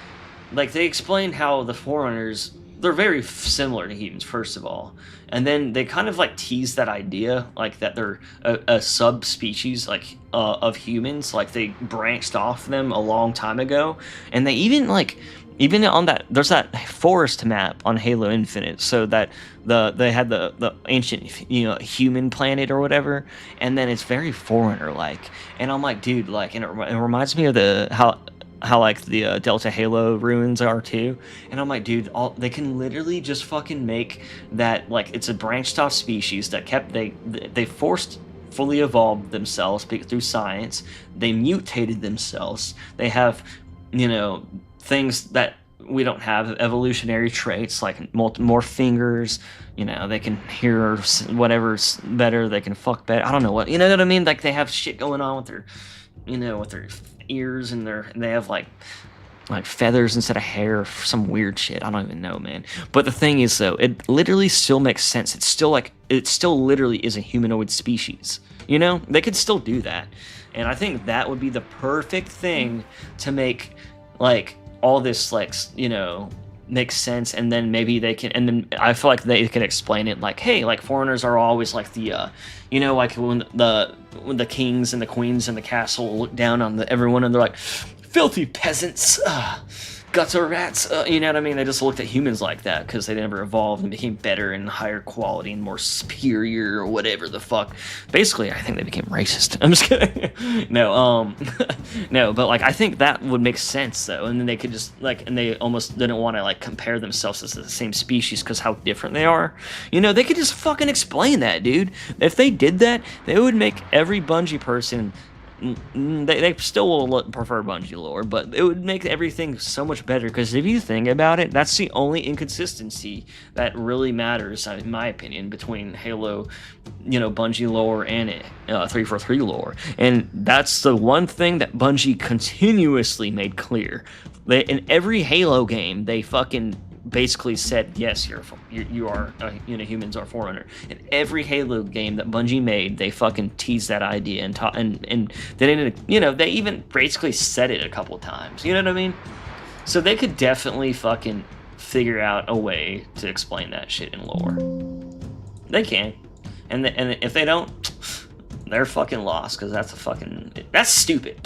they explain how the Forerunners, they're very similar to humans, first of all, and then they kind of like tease that idea, like that they're a subspecies like of humans, like they branched off them a long time ago, and they even on that, there's that forest map on Halo Infinite, so that they had the ancient human planet or whatever, and then it's very Forerunner like, and I'm like, dude, like, and it reminds me of how like the Delta Halo ruins are too, and I'm like, dude, they can literally just fucking make that, like, it's a branched off species that they forced fully evolved themselves through science. They mutated themselves. They have things that we don't have, evolutionary traits like more fingers. They can hear whatever's better. They can fuck better. I don't know what, you know what I mean? Like they have shit going on with their ears, and they have like like feathers instead of hair, some weird shit. I don't even know, man. But the thing is, though, it literally still makes sense. It's still like, it still literally is a humanoid species. You know, they could still do that, and I think that would be the perfect thing to make like all this like makes sense. And then maybe they can, and then I feel like they can explain it like, hey, like foreigners are always like the like when the kings and the queens in the castle look down on everyone and they're like, filthy peasants, gutter rats, you know what I mean? They just looked at humans like that because they never evolved and became better and higher quality and more superior or whatever the fuck. Basically, I think they became racist. I'm just kidding. No, no, but like I think that would make sense though, and then they could just like, and they almost didn't want to like compare themselves as the same species because how different they are. You know, they could just fucking explain that, dude. If they did that, they would make every Bungie person. They still will prefer Bungie lore, but it would make everything so much better, because if you think about it, that's the only inconsistency that really matters, in my opinion, between Halo, Bungie lore and 343 lore. And that's the one thing that Bungie continuously made clear. In every Halo game, they fucking basically said, yes, you are humans are Forerunner. In every Halo game that Bungie made, they fucking teased that idea and they didn't, they even basically said it a couple times. You know what I mean? So they could definitely fucking figure out a way to explain that shit in lore. They can, and if they don't, they're fucking lost, because that's stupid.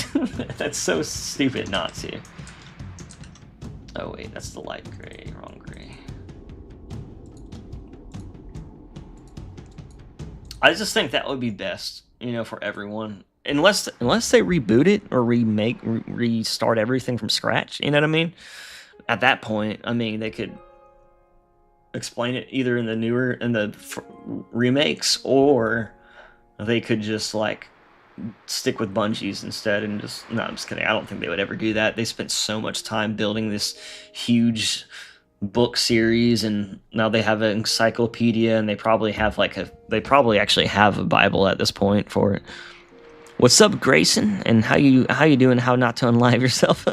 That's so stupid not to. Oh wait, that's the light gray, wrong gray. I just think that would be best, for everyone. Unless they reboot it or restart everything from scratch, you know what I mean? At that point, I mean, they could explain it either in the remakes, or they could just like stick with Bungie's instead and just, no, I'm just kidding. I don't think they would ever do that. They spent so much time building this huge book series, and now they have an encyclopedia, and they probably actually have a Bible at this point for it. What's up, Grayson? And how you doing? How not to unlive yourself?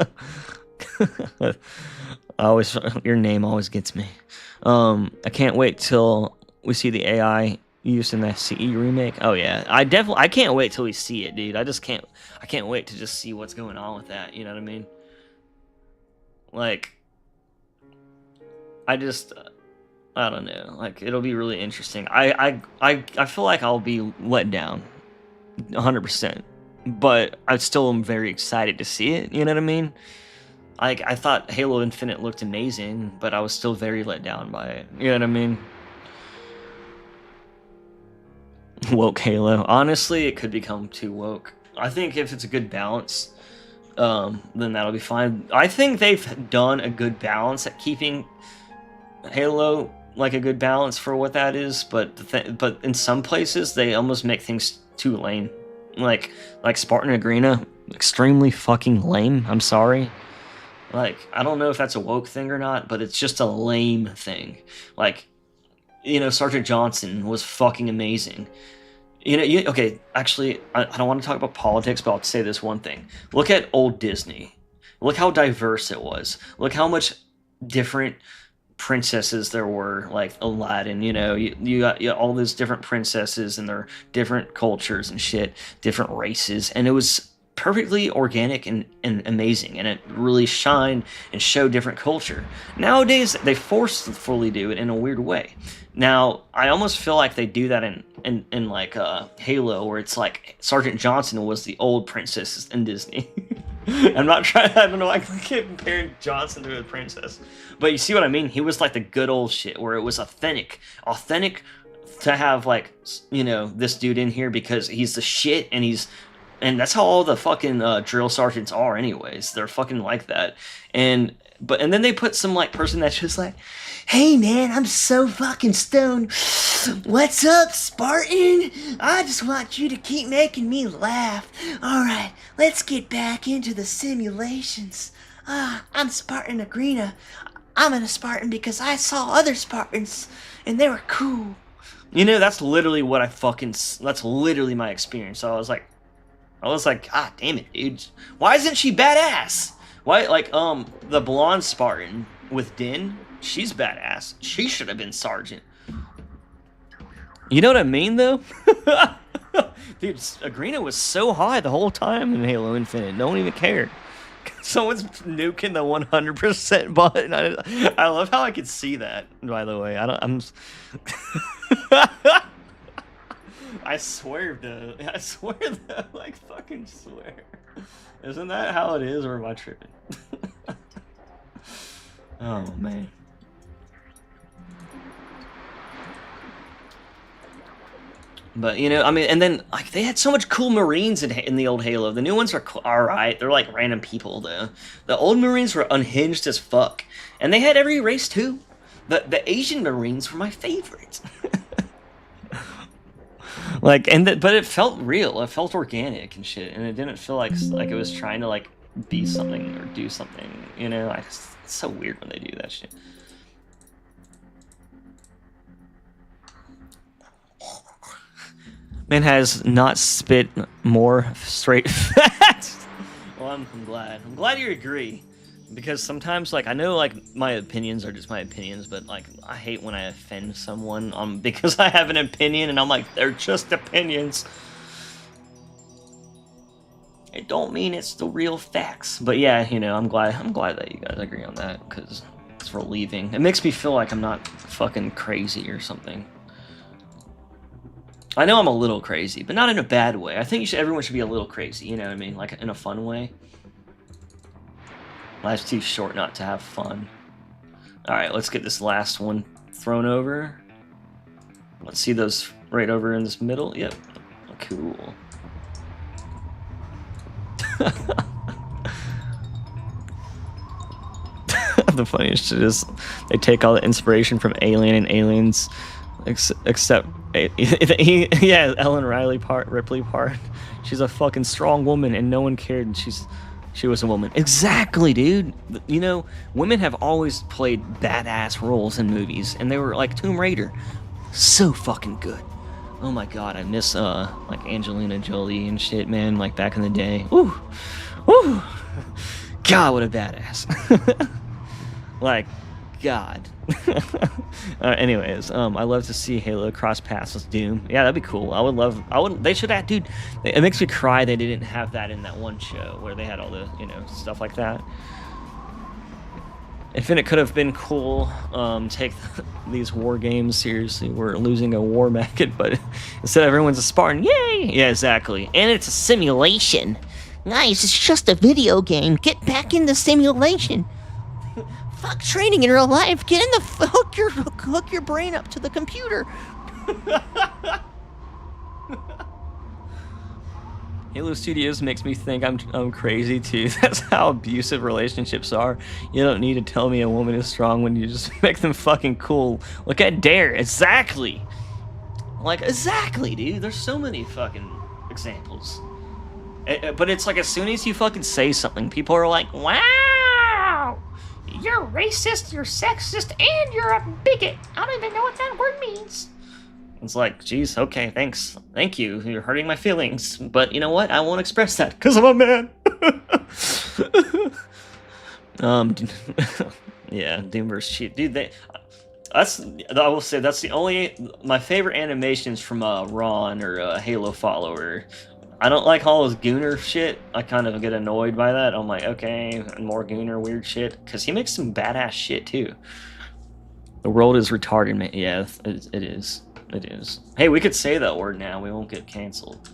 Your name always gets me. I can't wait till we see the AI used in the CE remake. Oh yeah, I can't wait till we see it, dude. I can't wait to just see what's going on with that. You know what I mean? Like, I don't know. Like, it'll be really interesting. I feel like I'll be let down, 100%. But I still am very excited to see it. You know what I mean? Like, I thought Halo Infinite looked amazing, but I was still very let down by it. You know what I mean? Woke Halo. Honestly, it could become too woke. I think if it's a good balance, then that'll be fine. I think they've done a good balance at keeping Halo like a good balance for what that is, but but in some places they almost make things too lame. Like Spartan Agrena, extremely fucking lame. I'm sorry. Like, I don't know if that's a woke thing or not, but it's just a lame thing. Like, Sergeant Johnson was fucking amazing. Okay, actually, I don't want to talk about politics, but I'll say this one thing. Look at old Disney. Look how diverse it was. Look how much different princesses there were, like Aladdin, you got all these different princesses and their different cultures and shit, different races, and it was perfectly organic and amazing, and it really shined and showed different culture. Nowadays, they forcefully do it in a weird way. Now, I almost feel like they do that in like Halo, where it's like Sergeant Johnson was the old princess in Disney. I don't know, I can't compare Johnson to a princess. But you see what I mean? He was like the good old shit, where it was authentic to have like, this dude in here because he's the shit, and that's how all the fucking drill sergeants are anyways. They're fucking like that. And then they put some like person that's just like, hey man, I'm so fucking stoned. What's up, Spartan? I just want you to keep making me laugh. Alright, let's get back into the simulations. I'm Spartan Agrena. I'm a Spartan because I saw other Spartans and they were cool. That's literally that's literally my experience. So I was like, God damn it, dude. Why isn't she badass? Why, like, the blonde Spartan with Din, she's badass. She should have been Sergeant. You know what I mean, though? Dude, Agrena was so high the whole time in Halo Infinite. No one even cared. Someone's nuking the 100% button. I love how I could see that, by the way. I swear, though. I swear, though. Like, fucking swear. Isn't that how it is, or am I tripping? Oh, man. But, you know, I mean, and then, like, they had so much cool Marines in the old Halo. The new ones are alright. They're, like, random people, though. The old Marines were unhinged as fuck. And they had every race, too. The Asian Marines were my favorite. Like, but it felt real. It felt organic and shit. And it didn't feel like it was trying to, like, be something or do something. You know? It's so weird when they do that shit. Man has not spit more straight facts. Well, I'm glad. I'm glad you agree. Because sometimes, like, I know, like, my opinions are just my opinions, but, like, I hate when I offend someone because I have an opinion, and I'm like, they're just opinions. It don't mean it's the real facts. But yeah, you know, I'm glad that you guys agree on that, because it's relieving. It makes me feel like I'm not fucking crazy or something. I know I'm a little crazy, but not in a bad way. I think everyone should be a little crazy, you know what I mean? Like, in a fun way. Life's too short not to have fun. Alright, let's get this last one thrown over. Let's see those right over in this middle. Yep. Cool. The funniest shit is they take all the inspiration from Alien and Aliens, except yeah, Ellen Ripley part. She's a fucking strong woman, and no one cared. And she was a woman. Exactly, dude. You know, women have always played badass roles in movies, and they were like Tomb Raider, so fucking good. Oh my god, I miss like Angelina Jolie and shit, man. Like back in the day. Ooh, ooh. God, what a badass. Like, God. Anyways, I love to see Halo cross paths with Doom. Yeah, that'd be cool. They should have, dude. It makes me cry they didn't have that in that one show where they had all the, you know, stuff like that. Infinite could have been cool. Take these war games seriously. We're losing a war maggot, but instead everyone's a Spartan. Yay! Yeah, exactly. And it's a simulation. Guys, it's just a video game. Get back in the simulation. Fuck training in real life. Get in the hook your brain up to the computer. Halo Studios makes me think I'm crazy too. That's how abusive relationships are. You don't need to tell me a woman is strong when you just make them fucking cool. Look at Dare. Exactly. Like, exactly, dude. There's so many fucking examples. But it's like as soon as you fucking say something, people are like, wow! You're racist, you're sexist, and you're a bigot. I don't even know what that word means. It's like, geez, okay, thanks. Thank you. You're hurting my feelings. But you know what? I won't express that, because I'm a man. Yeah, Doom vs. Cheat. Dude, I will say, that's the only, my favorite animations from Ron or Halo Follower. I don't like all this Gooner shit. I kind of get annoyed by that. I'm like, okay, more Gooner weird shit. Because he makes some badass shit, too. The world is retarded, man. Yeah, it is. It is. Hey, we could say that word now. We won't get canceled.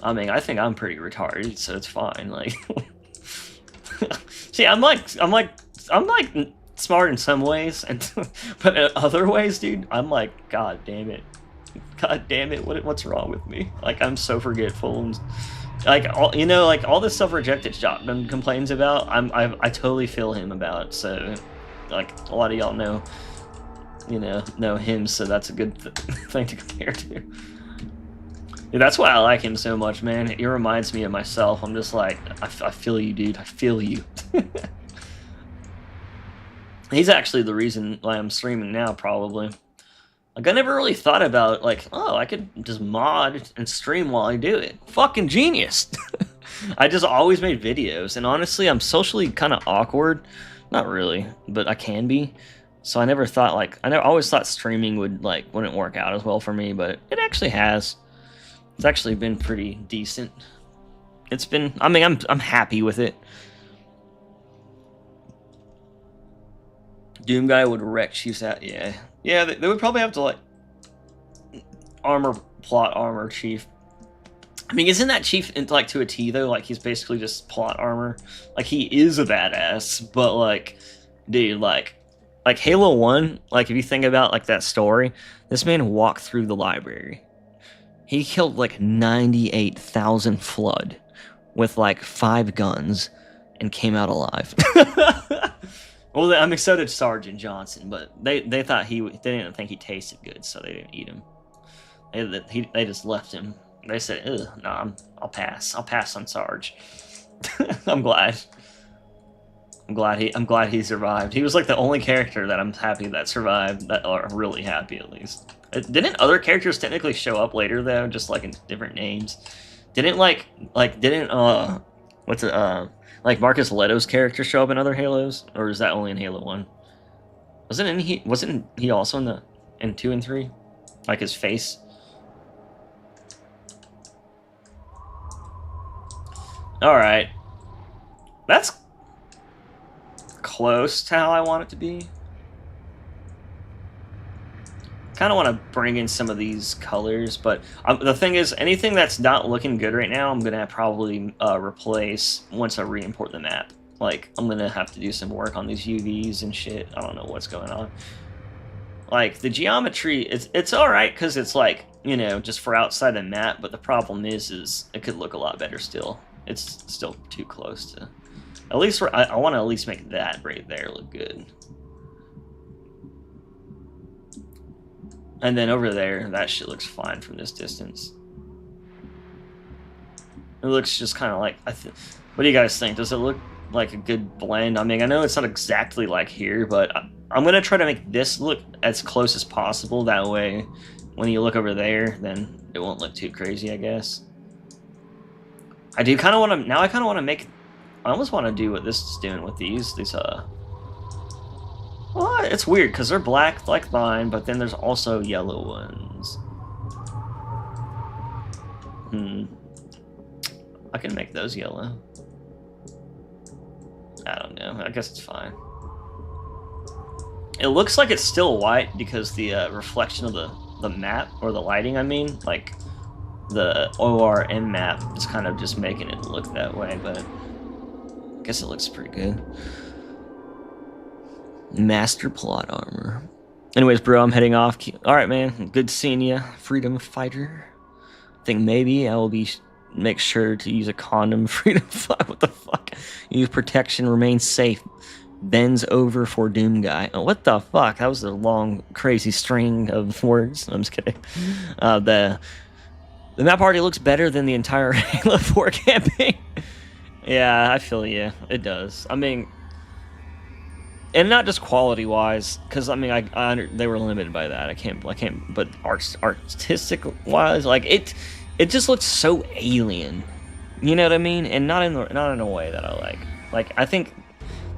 I mean, I think I'm pretty retarded, so it's fine. Like, see, I'm like smart in some ways, but in other ways, dude, I'm like, god damn it. God damn it, what's wrong with me? Like, I'm so forgetful, and like, you know, like all this self-rejected Shotgun complains about, I totally feel him about. So, like, a lot of y'all know him, so that's a good thing to compare to. Dude, that's why I like him so much, man. He reminds me of myself. I'm just like, I feel you, dude. I feel you. He's actually the reason why I'm streaming now, probably. Like, I never really thought about, like, oh, I could just mod and stream while I do it. Fucking genius! I just always made videos, and honestly, I'm socially kind of awkward. Not really, but I can be. So I never thought like I always thought streaming wouldn't work out as well for me, but it actually has. It's actually been pretty decent. It's been. I mean, I'm happy with it. Doom guy would wreck Chief's out. Yeah, yeah. They would probably have to like plot armor Chief. I mean, isn't that Chief like to a T though? Like he's basically just plot armor. Like he is a badass, but like, dude, like Halo 1. Like if you think about like that story, this man walked through the library. He killed like 98,000 Flood with like 5 guns and came out alive. Well, I mean, so did Sergeant Johnson, but they thought they didn't think he tasted good, so they didn't eat him. They just left him. They said, "Ugh, no, I'll pass. I'll pass on Sarge." I'm glad. I'm glad he survived. He was like the only character that I'm happy that survived. That are really happy at least. Didn't other characters technically show up later though, just like in different names? Didn't like Marcus Leto's character show up in other Halos, or is that only in Halo 1? Wasn't he also in 2 and 3? Like his face? Alright. That's close to how I want it to be. Kind of want to bring in some of these colors, but the thing is, anything that's not looking good right now, I'm going to probably replace once I re-import the map. Like, I'm going to have to do some work on these UVs and shit. I don't know what's going on. Like, the geometry, it's alright, because it's like, you know, just for outside the map, but the problem is it could look a lot better still. It's still too close to... At least, I want to at least make that right there look good. And then over there, that shit looks fine from this distance. It looks just kind of like... What do you guys think? Does it look like a good blend? I mean, I know it's not exactly like here, but I'm going to try to make this look as close as possible. That way, when you look over there, then it won't look too crazy, I guess. I do kind of want to... Now I kind of want to make... I almost want to do what this is doing with these well, it's weird, because they're black like mine, but then there's also yellow ones. I can make those yellow. I don't know. I guess it's fine. It looks like it's still white because the reflection of the map, or the lighting, I mean. Like, the ORM map is kind of just making it look that way, but I guess it looks pretty good. Master plot armor. Anyways, bro, I'm heading off. Alright, man. Good seeing you, freedom fighter. I think maybe I will make sure to use a condom. Freedom fighter. What the fuck? Use protection. Remain safe. Bends over for Doom guy. Oh, what the fuck? That was a long, crazy string of words. I'm just kidding. The map already looks better than the entire Halo 4 campaign. Yeah, I feel you. It does. I mean... And not just quality-wise, because I mean, they were limited by that. I can't. But artistic-wise, like it just looks so alien. You know what I mean? And not in a way that I like. Like I think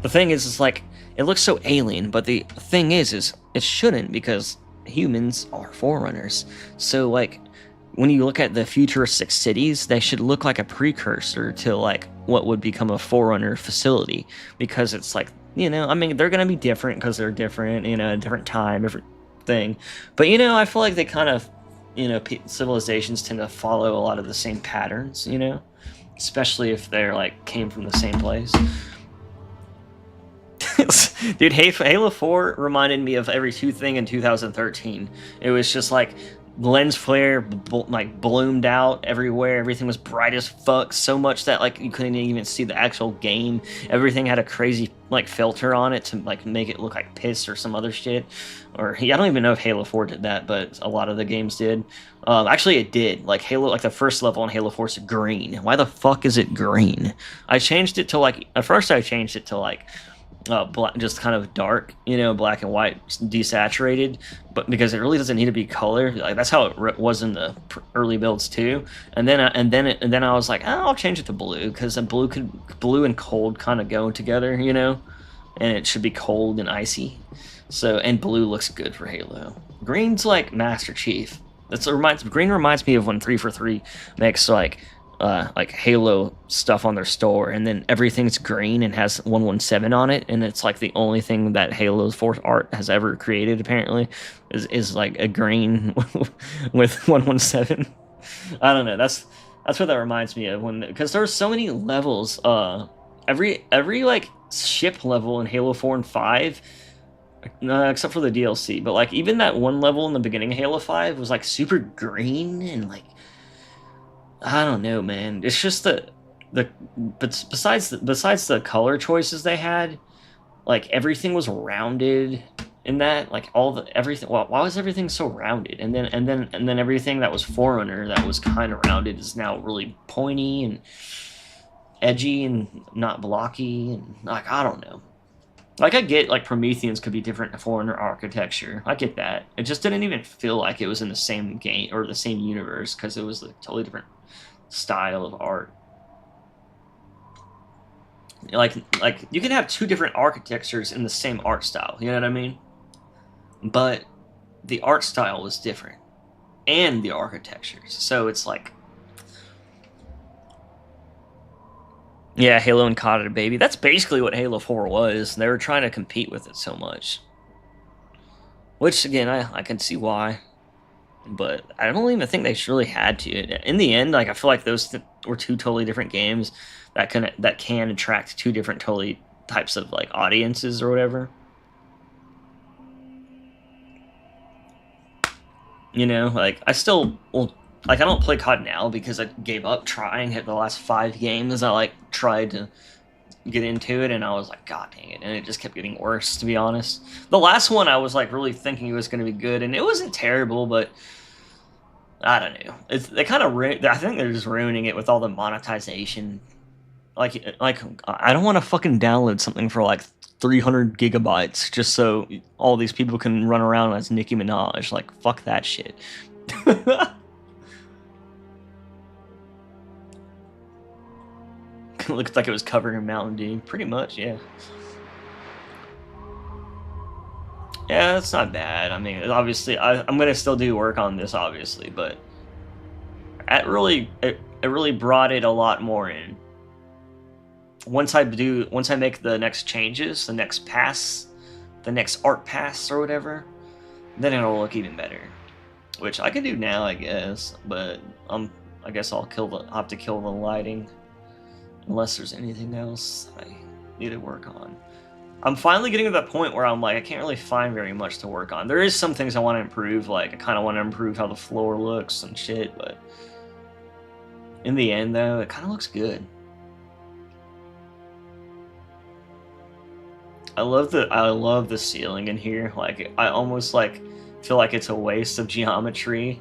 the thing is like it looks so alien, but the thing is it shouldn't, because humans are forerunners. So like when you look at the futuristic cities, they should look like a precursor to like what would become a forerunner facility, because it's like. You know, I mean, they're going to be different because they're different, you know, a different time, different thing. But, you know, I feel like they kind of, you know, civilizations tend to follow a lot of the same patterns, you know? Especially if they're, like, came from the same place. Dude, Halo 4 reminded me of every thing in 2013. It was just, like, lens flare, like, bloomed out everywhere. Everything was bright as fuck, so much that, like, you couldn't even see the actual game. Everything had a crazy, like, filter on it to, like, make it look like piss or some other shit. Or, I don't even know if Halo 4 did that, but a lot of the games did. Actually, it did. Like, the first level on Halo 4 is green. Why the fuck is it green? I changed it to, like, at first I changed it to, like, just kind of dark, you know, black and white, desaturated, but because it really doesn't need to be color. Like that's how it was in the early builds too. And then I was like, oh, I'll change it to blue because blue and cold kind of go together, you know, and it should be cold and icy. So and blue looks good for Halo. Green's like Master Chief. Green reminds me of when 343 makes like Halo stuff on their store, and then everything's green and has 117 on it, and it's like the only thing that Halo's Force art has ever created apparently is like a green with 117. I don't know. That's what that reminds me of because there's so many levels. Every like ship level in Halo 4 and 5. Except for the DLC, but like even that one level in the beginning of Halo 5 was like super green and like I don't know, man. It's just but besides the color choices they had, like everything was rounded in that, like everything. Well, why was everything so rounded? And then everything that was Forerunner that was kind of rounded is now really pointy and edgy and not blocky and like I don't know. Like I get like Prometheans could be different in Forerunner architecture. I get that. It just didn't even feel like it was in the same game or the same universe because it was a totally different style of art. Like you can have two different architectures in the same art style, you know what I mean? But the art style was different and the architectures. So it's like yeah, Halo and COD it, baby. That's basically what Halo 4 was. They were trying to compete with it so much. Which again, I can see why. But I don't even think they really had to. In the end, like I feel like those were two totally different games that can attract two different totally types of like audiences or whatever. You know, like I still like I don't play COD now because I gave up trying it the last 5 games. I like tried to get into it and I was like, God dang it, and it just kept getting worse, to be honest. The last one I was like really thinking it was going to be good, and it wasn't terrible, but I don't know. They kind of I think they're just ruining it with all the monetization. Like I don't want to fucking download something for like 300 gigabytes just so all these people can run around as Nicki Minaj. Like fuck that shit. Looked like it was covered in Mountain Dew. Pretty much, yeah. Yeah, that's not bad. I mean, obviously, I'm gonna still do work on this, obviously, but it really brought it a lot more in. Once I make the next changes, the next pass, the next art pass or whatever, then it'll look even better. Which I can do now, I guess, but I guess I'll have to kill the lighting. Unless there's anything else I need to work on. I'm finally getting to that point where I'm like, I can't really find very much to work on. There is some things I want to improve, like I kind of want to improve how the floor looks and shit, but in the end though, it kind of looks good. I love the ceiling in here. Like I almost like feel like it's a waste of geometry,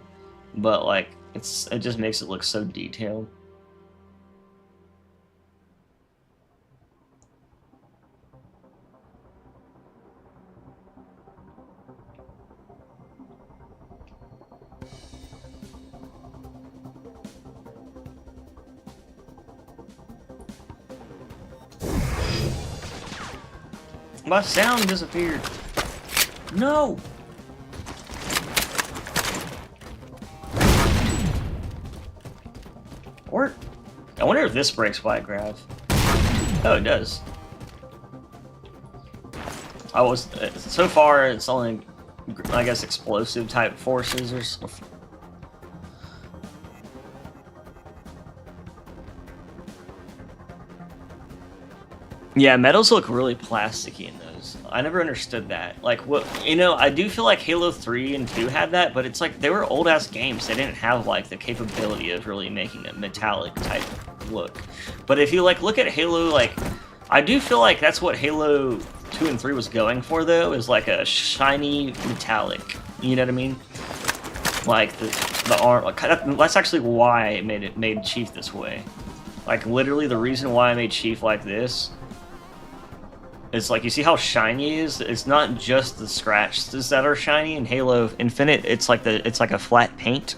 but like it just makes it look so detailed. My sound disappeared. No! Or, I wonder if this breaks white grav. Oh, it does. So far it's only, I guess, explosive type forces or stuff. Yeah, metals look really plasticky in those. I never understood that. Like, what, you know, I do feel like Halo 3 and 2 had that, but it's like they were old-ass games. They didn't have, like, the capability of really making a metallic type look. But if you, like, look at Halo, like, I do feel like that's what Halo 2 and 3 was going for, though, is like a shiny metallic. You know what I mean? Like, the arm, like, that's actually why it made Chief this way. Like, literally the reason why I made Chief like this It's like, you see how shiny it is? It's not just the scratches that are shiny in Halo Infinite. It's like a flat paint.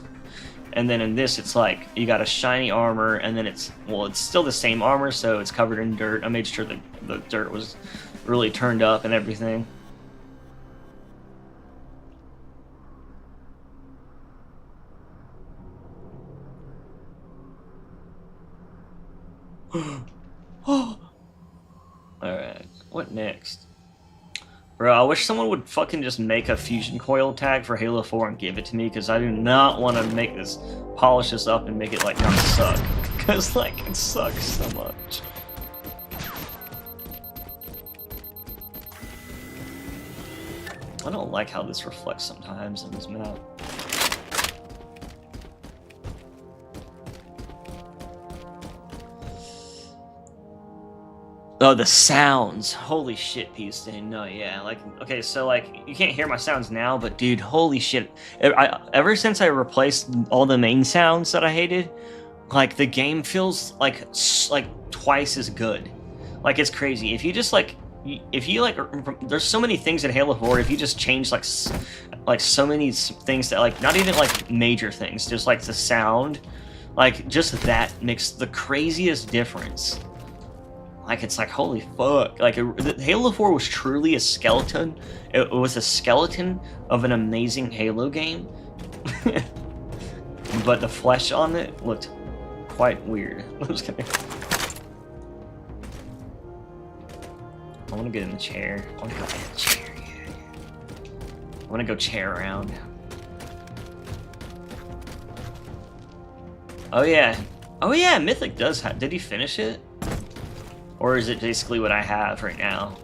And then in this, it's like you got a shiny armor, and then it's still the same armor, so it's covered in dirt. I made sure that the dirt was really turned up and everything. Alright, what next? Bro, I wish someone would fucking just make a fusion coil tag for Halo 4 and give it to me, because I do not want to make this, polish this up and make it, like, not suck. Because, like, it sucks so much. I don't like how this reflects sometimes in this map. Oh, the sounds. Holy shit, P-Stain. No, yeah. Like, okay, so, like, you can't hear my sounds now, but, dude, holy shit. Ever since I replaced all the main sounds that I hated, like, the game feels, like twice as good. Like, it's crazy. If you just, like, there's so many things in Halo 4, if you just change, like so many things that, like, not even, like, major things, just, like, the sound, like, just that makes the craziest difference. Like, it's like, holy fuck. Like, Halo 4 was truly a skeleton. It was a skeleton of an amazing Halo game. But the flesh on it looked quite weird. I'm just kidding. I want to get in the chair. I want to go in the chair, yeah. I want to go chair around. Oh, yeah. Oh, yeah, Mythic does have... Did he finish it? Or is it basically what I have right now?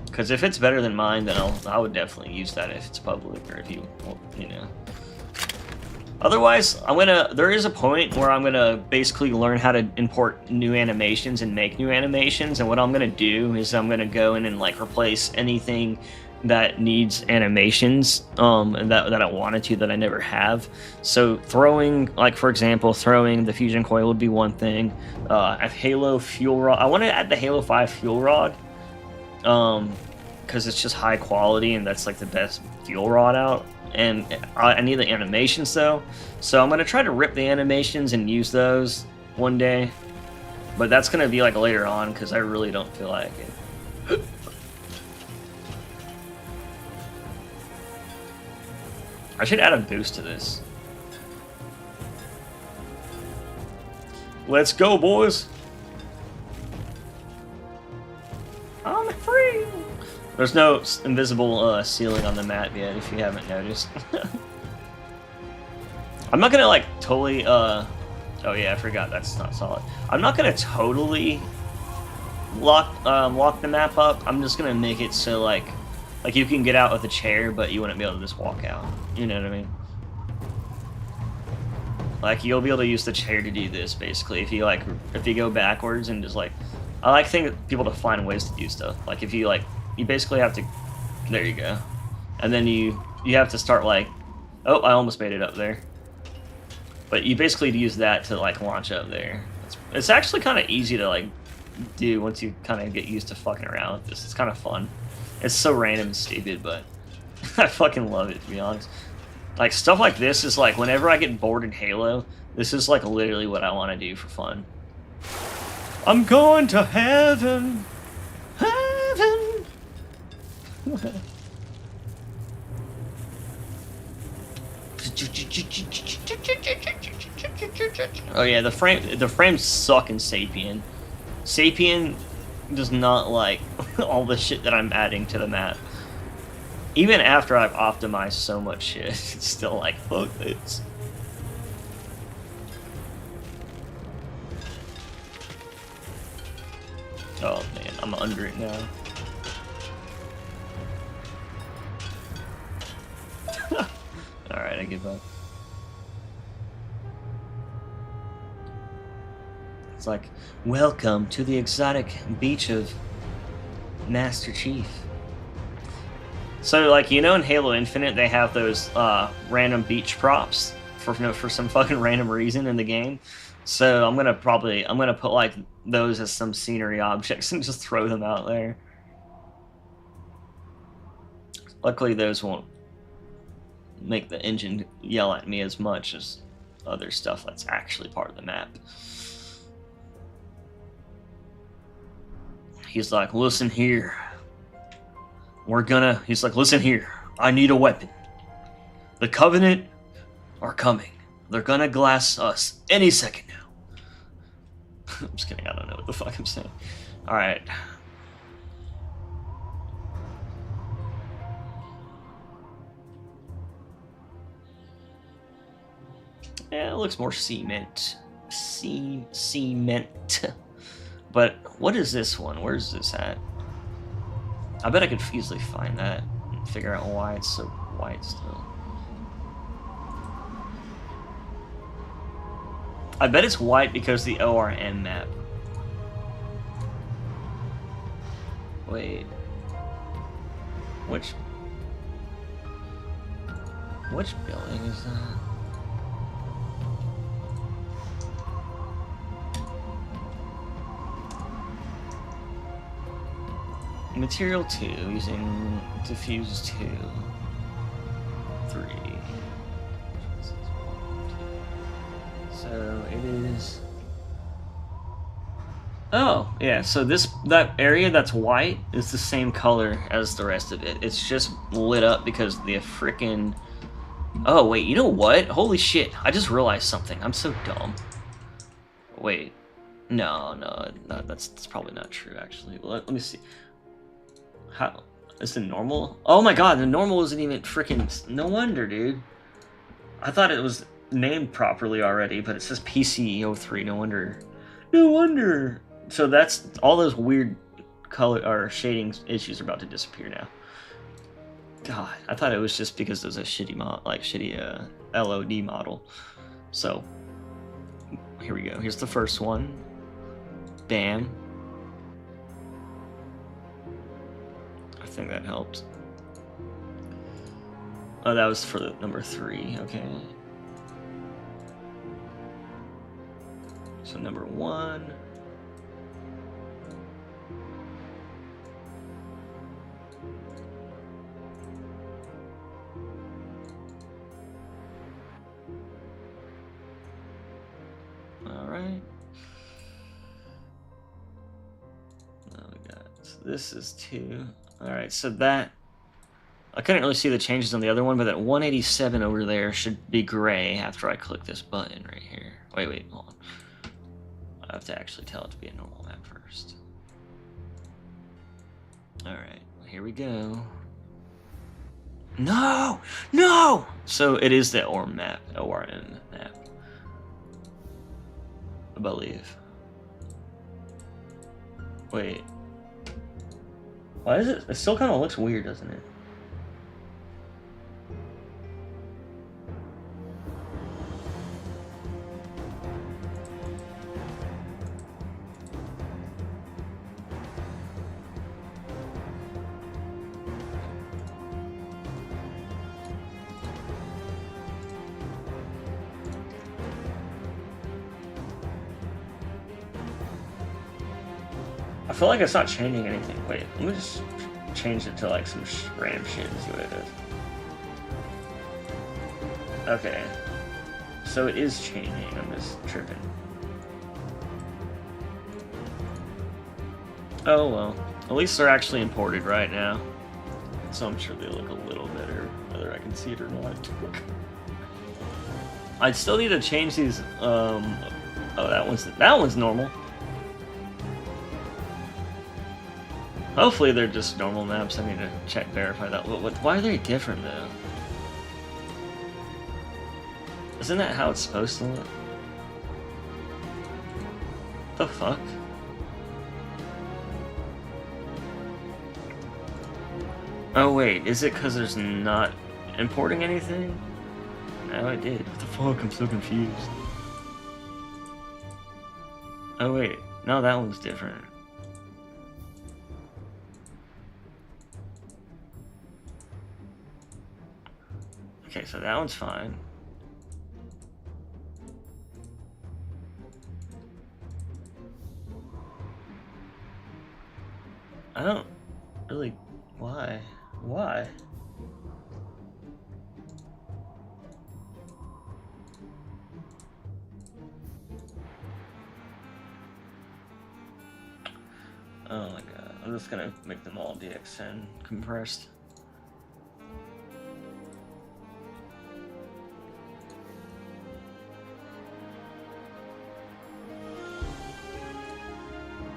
Because if it's better than mine, then I would definitely use that if it's public, or if you know. Otherwise, there is a point where I'm gonna basically learn how to import new animations and make new animations, and what I'm gonna do is I'm gonna go in and, like, replace anything that needs animations, and that I wanted to, that I never have. So throwing, like, for example, throwing the fusion coil would be one thing. A Halo fuel rod. I want to add the Halo 5 fuel rod, because it's just high quality, and that's, like, the best fuel rod out. And I need the animations, though. So I'm gonna try to rip the animations and use those one day. But that's gonna be, like, later on, because I really don't feel like it. I should add a boost to this. Let's go, boys! I'm free! There's no invisible ceiling on the map yet, if you haven't noticed. I'm not gonna, like, totally, oh yeah, I forgot, that's not solid. I'm not gonna totally lock the map up. I'm just gonna make it so, like you can get out with a chair, but you wouldn't be able to just walk out. You know what I mean? Like, you'll be able to use the chair to do this, basically. If you go backwards and just, like... I like people to find ways to do stuff. Like, if you, like... You basically have to... There you go. And then you have to start, like... Oh, I almost made it up there. But you basically use that to, like, launch up there. It's actually kind of easy to, like, do once you kind of get used to fucking around with this. It's kind of fun. It's so random and stupid, but I fucking love it, to be honest. Like, stuff like this is, like, whenever I get bored in Halo, this is, like, literally what I want to do for fun. I'm going to heaven! Heaven! Oh yeah, the frames suck in Sapien. Sapien does not like all the shit that I'm adding to the map. Even after I've optimized so much shit, it's still like, fuck this. Oh man, I'm under it now. Alright, I give up. It's like, welcome to the exotic beach of Master Chief. So, like, you know, in Halo Infinite, they have those random beach props for some fucking random reason in the game. So I'm gonna put like those as some scenery objects and just throw them out there. Luckily, those won't make the engine yell at me as much as other stuff that's actually part of the map. He's like, listen here. He's like, listen here. I need a weapon. The Covenant are coming. They're gonna glass us any second now. I'm just kidding, I don't know what the fuck I'm saying. Alright. Yeah, it looks more cement. Cement. But what is this one? Where's this at? I bet I could easily find that and figure out why it's so white still. I bet it's white because the ORM map. Wait. Which building is that? Material 2, using diffuse 2. 3. So it is... Oh, yeah, so that area that's white is the same color as the rest of it. It's just lit up because the frickin'... Oh, wait, you know what? Holy shit, I just realized something. I'm so dumb. Wait. No, that's probably not true, actually. Let me see. How is the normal? Oh my god, the normal isn't even freaking. No wonder, dude. I thought it was named properly already, but it says PC03. No wonder. No wonder. So that's all those weird color or shading issues are about to disappear now. God, I thought it was just because there's a shitty LOD model. So here we go. Here's the first one. Bam. I think that helped. Oh, that was for the number 3. Okay. So number 1. All right. Now we got. So this is 2. All right. So that. I couldn't really see the changes on the other one, but that 187 over there should be gray after I click this button right here. Wait, hold on. I have to actually tell it to be a normal map first. Alright, here we go. No! No! So it is the ORM map, ORM map. I believe. Wait. Why is it? It still kind of looks weird, doesn't it? I feel like it's not changing anything. Wait, let me just change it to like some random shit and see what it is. Okay. So it is changing. I'm just tripping. Oh well. At least they're actually imported right now. So I'm sure they look a little better, whether I can see it or not. I'd still need to change these. Oh, that one's normal. Hopefully they're just normal maps. I need to verify that. Why are they different though? Isn't that how it's supposed to look? The fuck? Oh wait, is it because there's not importing anything? No, I did. What the fuck? I'm so confused. Oh wait, no, that one's different. Okay, so that one's fine. don't really... Why? Why? Oh my god. I'm just gonna make them all DXN compressed.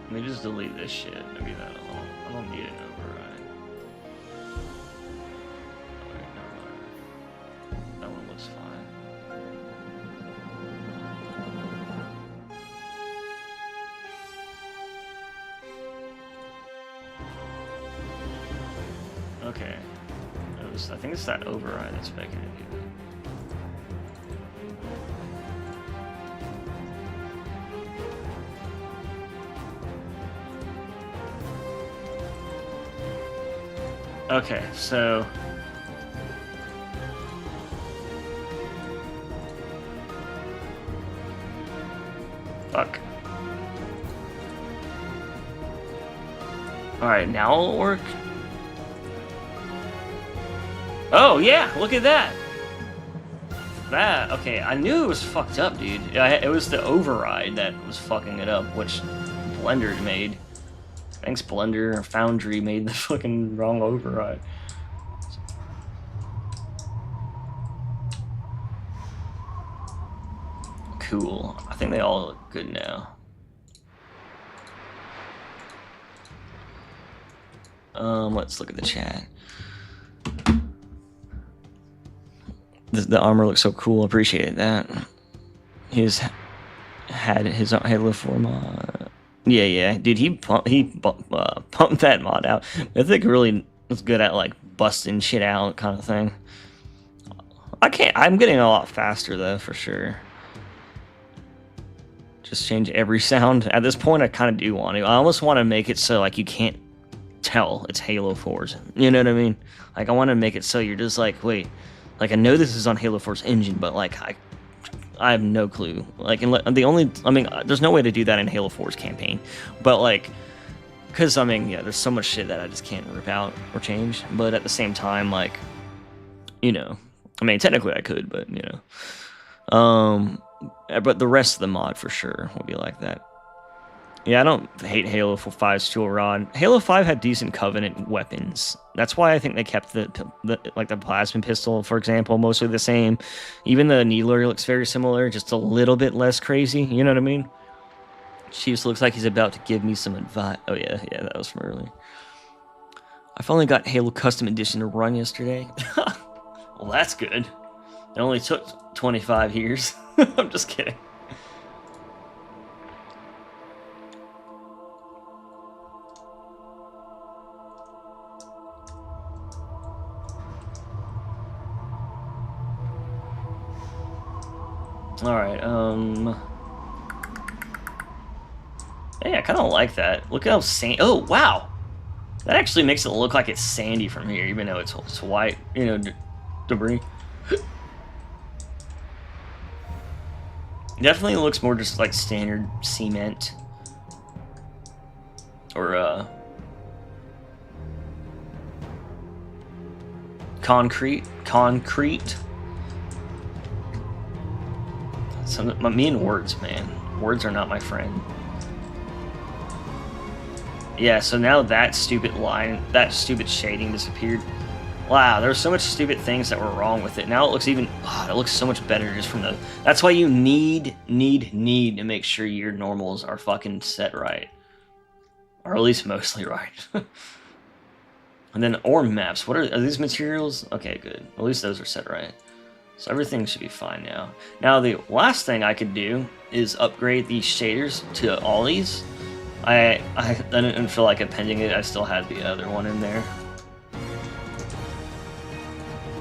Let me just delete this shit. Maybe that alone. I don't need an override. Alright, never mind. That one looks fine. Okay. I think it's that override that's making it do that. Okay, so fuck. Alright, now it'll work. Oh yeah, look at that. That, okay, I knew it was fucked up, dude. It was the override that was fucking it up, which Blender made. Thanks, Blender. Foundry made the fucking wrong override. Cool. I think they all look good now. Let's look at the chat. The armor looks so cool. Appreciate that. He's had his Halo 4 mod. Yeah, dude. He pumped that mod out. I think it really was good at like busting shit out, kind of thing. I'm getting a lot faster though, for sure. Just change every sound. At this point, I kind of do want to. I almost want to make it so like you can't tell it's Halo 4's. You know what I mean? Like I want to make it so you're just like, wait. Like, I know this is on Halo 4's engine, but, like, I have no clue. Like, there's no way to do that in Halo 4's campaign. But, like, because, I mean, yeah, there's so much shit that I just can't rip out or change. But at the same time, like, you know, I mean, technically I could, but, you know. But the rest of the mod, for sure, will be like that. Yeah, I don't hate Halo 5's Steel Rod. Halo 5 had decent Covenant weapons. That's why I think they kept the plasma pistol, for example, mostly the same. Even the Needler looks very similar, just a little bit less crazy. You know what I mean? Chiefs looks like he's about to give me some advice. Oh yeah, that was from earlier. I finally got Halo Custom Edition to run yesterday. Well, that's good. It only took 25 years. I'm just kidding. Alright, hey, I kind of like that. Look at how sandy... Oh, wow! That actually makes it look like it's sandy from here, even though it's white, you know, debris. Definitely looks more just like standard cement. Or, concrete. Me and words, man. Words are not my friend. Yeah, so now that stupid line, that stupid shading disappeared. Wow, there were so much stupid things that were wrong with it. Now it looks even, it looks so much better just from the, that's why you need to make sure your normals are fucking set right. Or at least mostly right. And then ORM maps, are these materials? Okay, good. At least those are set right. So everything should be fine now. Now the last thing I could do is upgrade these shaders to ollies. I didn't feel like appending it. I still had the other one in there.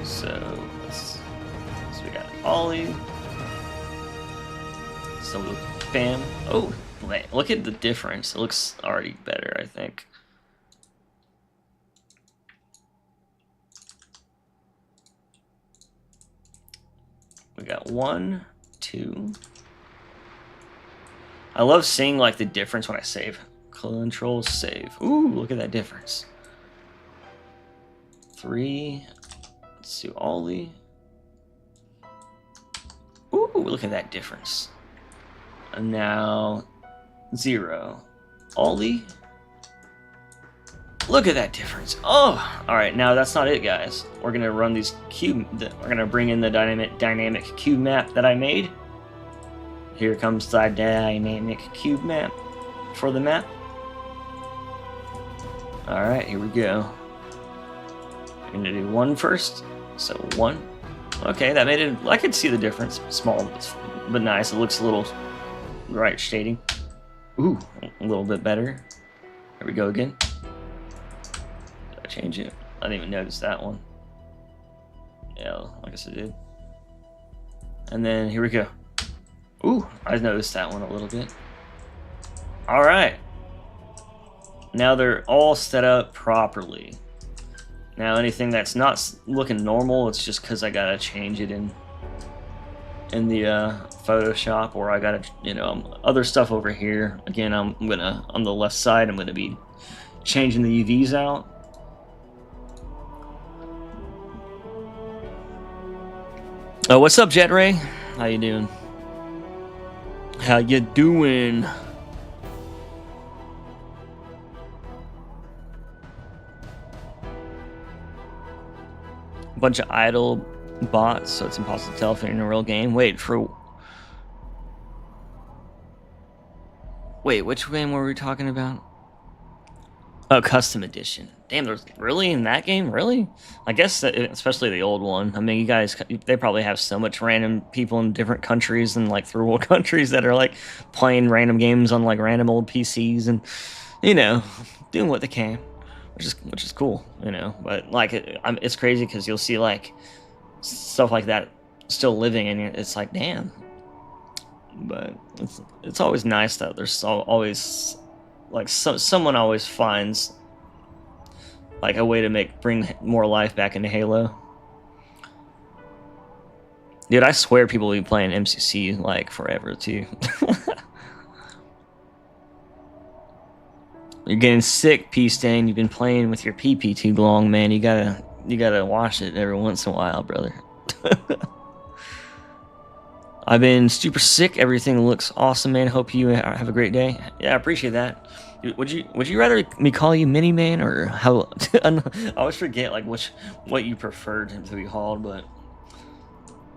So we got ollie. So bam. Oh, look at the difference. It looks already better, I think. We got 1, 2. I love seeing like the difference when I save Control save. Ooh, look at that difference. 3. Let's do Ollie. Ooh, look at that difference. And now 0. Ollie. Look at that difference. Oh, all right. Now that's not it, guys. We're gonna run these cube. We're gonna bring in the dynamic cube map that I made. Here comes the dynamic cube map for the map. All right, here we go. I'm gonna do 1 first. So 1. Okay, that made it. I could see the difference. Small, but nice. It looks a little right shading. Ooh, a little bit better. Here we go again. Did I change it? I didn't even notice that one. Yeah, I guess I did. And then here we go. Ooh, I noticed that one a little bit. All right. Now they're all set up properly. Now anything that's not looking normal, it's just because I gotta change it in the Photoshop, or I gotta, you know, other stuff over here. Again, I'm gonna, on the left side, I'm gonna be changing the UVs out. Oh, what's up, Jet Ray? How you doing? How you doing? Bunch of idle bots, so it's impossible to tell if you're in a real game. Wait, which game were we talking about? Oh, custom edition. Damn, there's really in that game? Really? I guess, especially the old one. I mean, you guys, they probably have so much random people in different countries and like third world countries that are like playing random games on like random old PCs and, you know, doing what they can, which is cool, you know. But like, it's crazy because you'll see like stuff like that still living, and it's like, damn. But it's always nice that there's always like someone always finds like a way to bring more life back into Halo. Dude, I swear people will be playing MCC like forever too. You're getting sick, P-Stain. You've been playing with your PP too long, man. You gotta wash it every once in a while, brother. I've been super sick. Everything looks awesome, man. Hope you have a great day. Yeah, I appreciate that. Would you rather me call you Mini Man or how? I always forget like what you preferred him to be called, but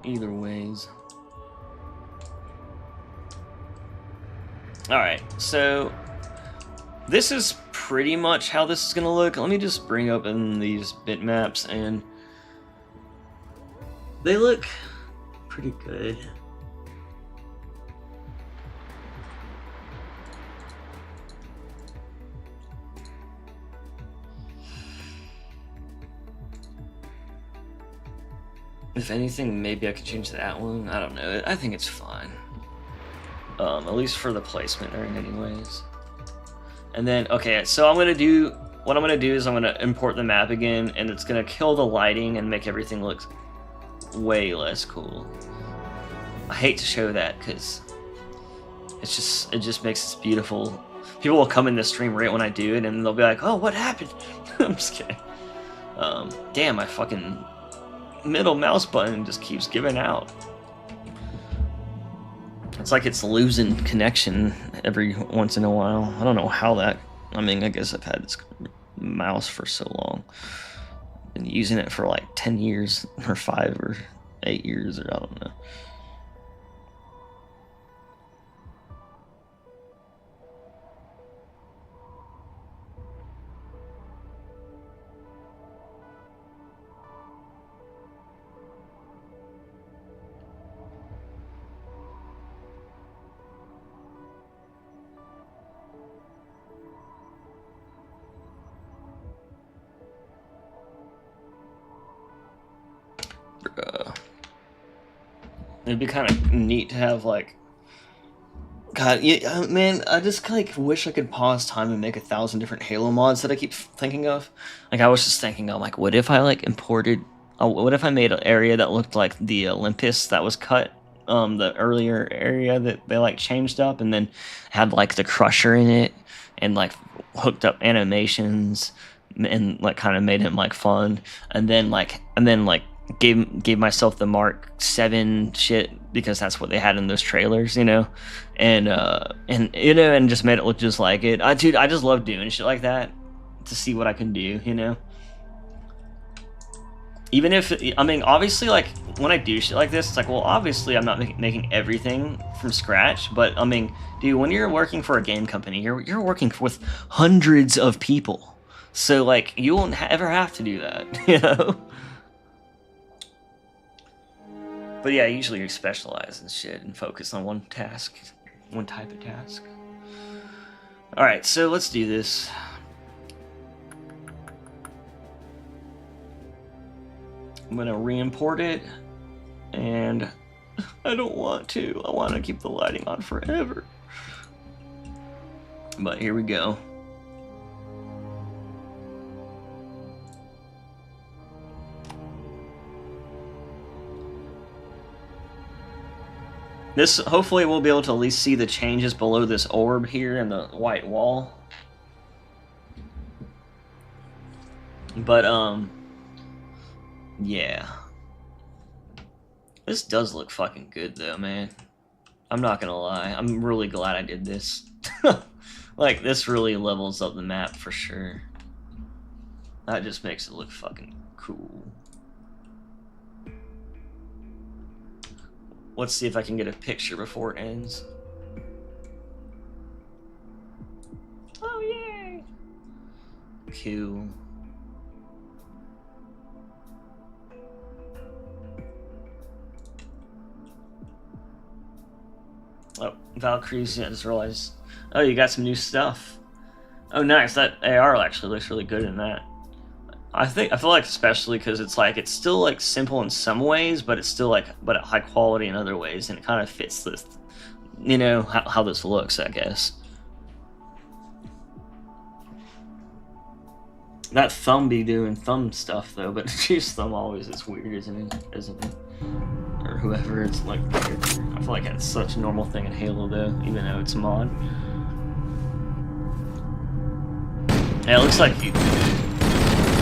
either ways. All right, so this is pretty much how this is gonna look. Let me just bring up in these bitmaps, and they look pretty good. If anything, maybe I could change that one. I don't know. I think it's fine. At least for the placement they're in anyways. And then, okay, so what I'm gonna do is I'm gonna import the map again, and it's gonna kill the lighting and make everything look way less cool. I hate to show that because it just makes it beautiful. People will come in the stream right when I do it, and they'll be like, "Oh, what happened?" I'm just kidding. Damn, my fucking middle mouse button just keeps giving out. It's like it's losing connection every once in a while. I don't know how that. I mean, I guess I've had this mouse for so long. Been using it for like 10 years or 5 or 8 years, or I don't know. It'd be kind of neat to have like, God, yeah, man, I just like wish I could pause time and make 1,000 different Halo mods that I keep thinking of. Like I was just thinking, I'm like, what if I like imported? What if I made an area that looked like the Olympus that was cut, the earlier area that they like changed up, and then had like the Crusher in it, and like hooked up animations and like kind of made him like fun, and then gave myself the Mark 7 shit because that's what they had in those trailers, you know, and and just made it look just like it. Dude, I just love doing shit like that to see what I can do, you know. Even if, I mean, obviously, like, when I do shit like this, it's like, well, obviously I'm not making everything from scratch, but, I mean, dude, when you're working for a game company, you're working with hundreds of people, so, like, you won't ever have to do that, you know? But yeah, usually you specialize in shit and focus on one task, one type of task. Alright, so let's do this. I'm gonna re-import it, and I don't want to. I want to keep the lighting on forever. But here we go. This, hopefully we'll be able to at least see the changes below this orb here in the white wall. But, yeah. This does look fucking good, though, man. I'm not gonna lie. I'm really glad I did this. Like, this really levels up the map for sure. That just makes it look fucking cool. Let's see if I can get a picture before it ends. Oh, yay! Cool. Oh, Valkyries, yeah, I just realized. Oh, you got some new stuff. Oh, nice. That AR actually looks really good in that. I feel like especially because it's like, it's still like simple in some ways, but it's still like, but at high quality in other ways, and it kind of fits this, you know, how this looks, I guess. That thumb be doing thumb stuff though, but Chief's thumb always is weird, isn't it? Or whoever it's like. I feel like it's such a normal thing in Halo though, even though it's a mod. Yeah, it looks like you.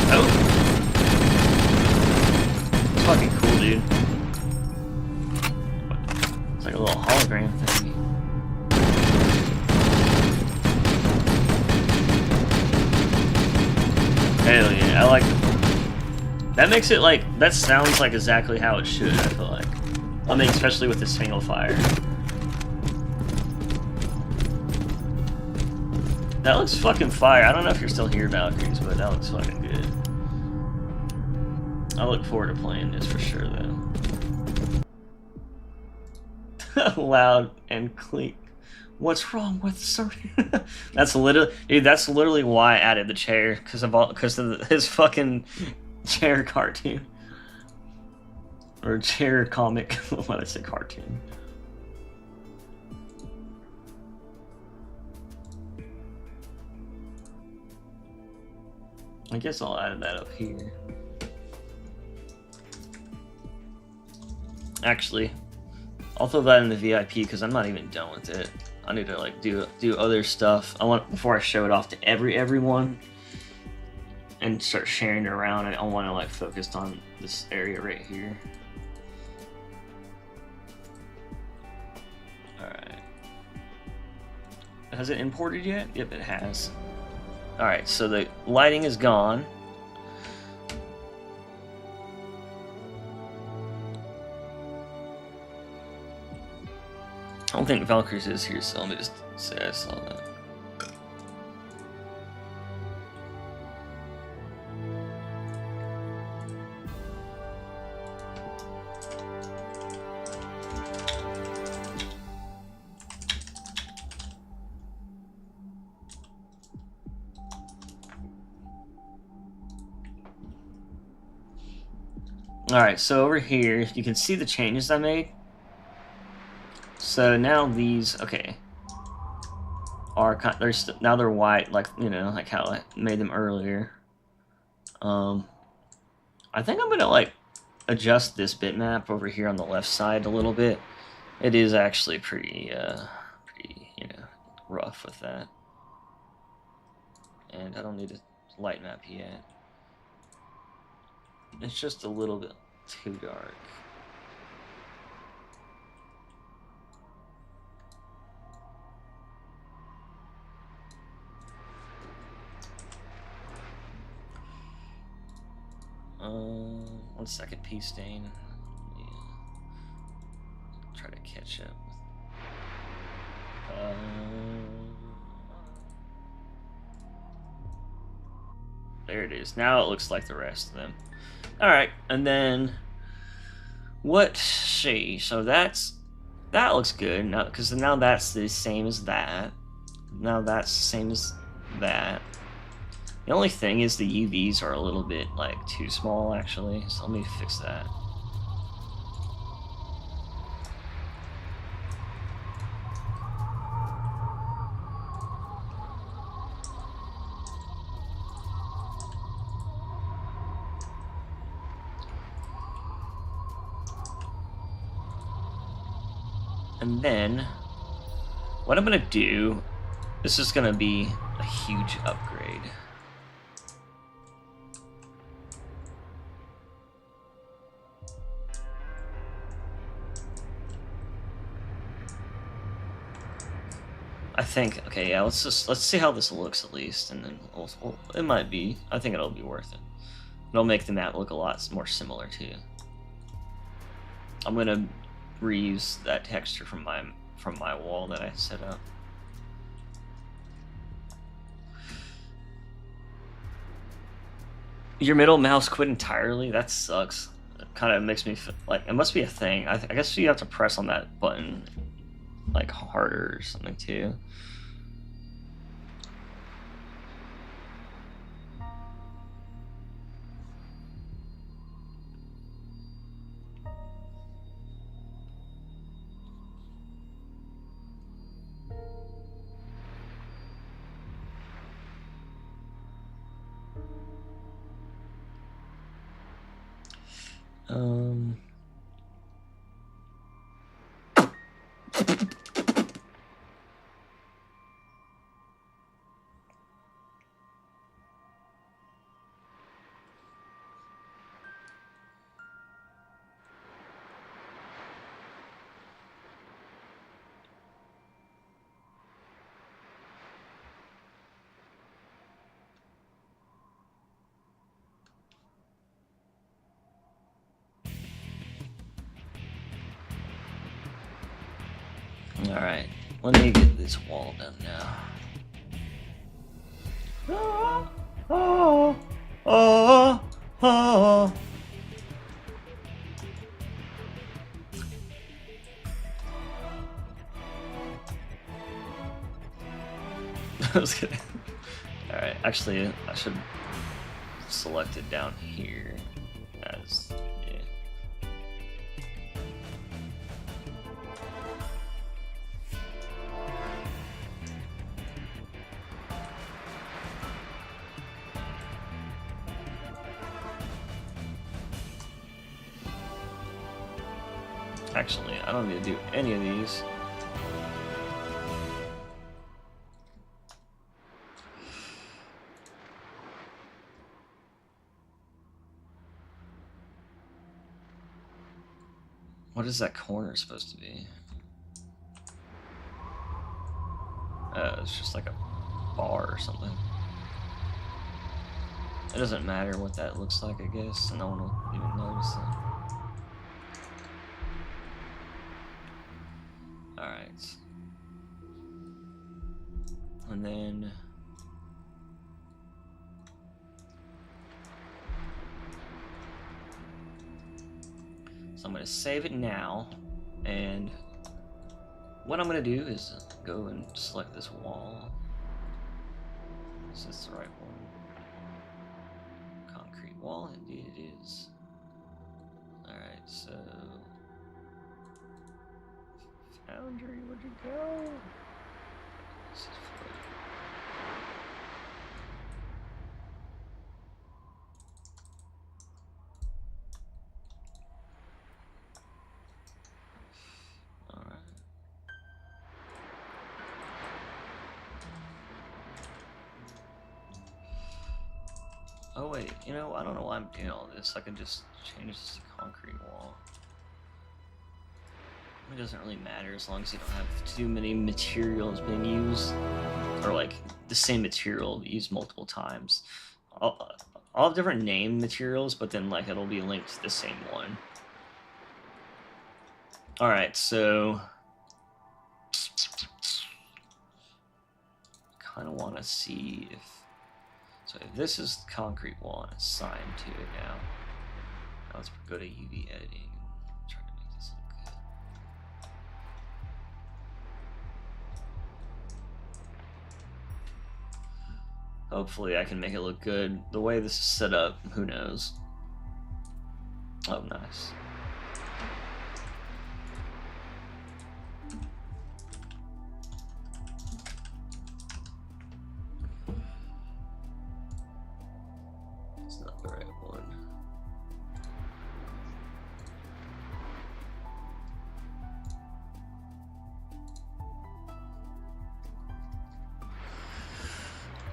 Oh, it's fucking cool, dude. It's like a little hologram thing. Hell yeah, I like it. That makes it like, that sounds like exactly how it should, I feel like. I mean, especially with the single fire. That looks fucking fire. I don't know if you're still here, Valkyries, but that looks fucking good. I look forward to playing this for sure, though. Loud and clean. What's wrong with Surrey? That's literally, dude. That's literally why I added the chair, because of his fucking chair cartoon or chair comic. Why did I say cartoon? I guess I'll add that up here. Actually, I'll throw that in the VIP because I'm not even done with it. I need to like do other stuff. I want, before I show it off to everyone and start sharing it around. I want to like focus on this area right here. All right. Has it imported yet? Yep, it has. All right, so the lighting is gone. I don't think Valkyries is here, so let me just say I saw that. Alright, so over here, you can see the changes I made. So now these, okay, are now they're white, like, you know, like how I made them earlier. I think I'm gonna like adjust this bitmap over here on the left side a little bit. It is actually pretty, you know, rough with that. And I don't need a light map yet. It's just a little bit too dark. One second, pea stain. Yeah. Try to catch up. There it is. Now it looks like the rest of them. All right, and then what? See, so that looks good. Now, because now that's the same as that. Now that's the same as that. The only thing is the UVs are a little bit, like, too small, actually, so let me fix that. And then, what I'm gonna do, this is gonna be a huge upgrade. I think, okay, yeah, let's see how this looks at least, and then it might be, I think it'll be worth it. It'll make the map look a lot more similar too. I'm gonna reuse that texture from my wall that I set up. Your middle mouse quit entirely? That sucks. It kind of makes me feel like it must be a thing. I guess you have to press on that button like harder or something too. Alright, let me get this wall done now. Oh, oh, oh, oh. I was kidding. Alright, actually, I should select it down here as, yeah. Actually, I don't need to do any of these. What is that corner supposed to be? It's just like a bar or something. It doesn't matter what that looks like, I guess, and no one will even notice it. Alright. And then... so I'm going to save it now, and what I'm going to do is go and select this wall. Is this the right one? Concrete wall, indeed it is. Alright, so... Foundry, where'd you go? This is alright. Oh wait, you know, I don't know why I'm doing all this. I could just change this to concrete wall. It doesn't really matter as long as you don't have too many materials being used. Or like, the same material used multiple times. I'll have different name materials, but then like it'll be linked to the same one. Alright, so... kind of want to see if... So if this is concrete wall and assigned to it now, let's go to UV editing and try to make this look good. Hopefully I can make it look good. The way this is set up, who knows? Oh, nice. It's not the right one.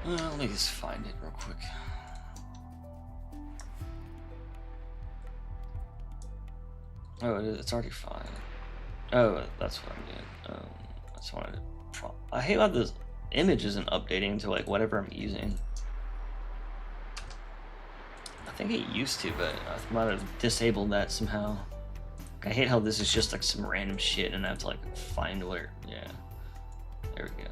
Let me just find it real quick. Oh, it's already fine. Oh, that's what I'm doing. That's what I hate how this image isn't updating to like whatever I'm using. I think it used to, but I might have disabled that somehow. I hate how this is just like some random shit and I have to like find where. Yeah. There we go.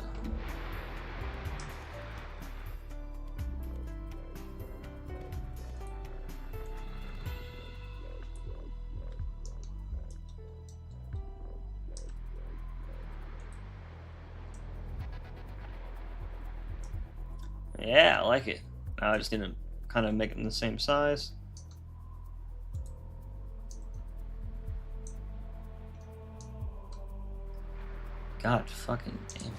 Yeah, I like it. Now I just need to kind of make it in the same size. God fucking damn.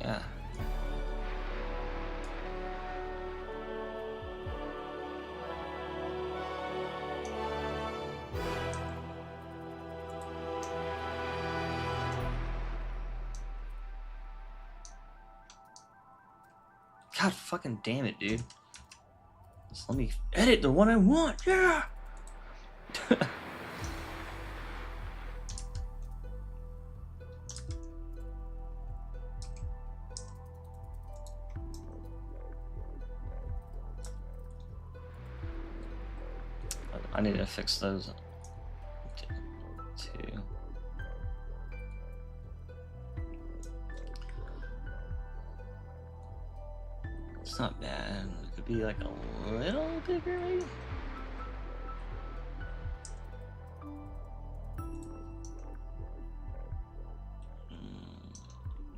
Yeah. God fucking damn it, dude. Just let me edit the one I want, yeah! I need to fix those too. It's not bad. It could be like a little bigger, maybe.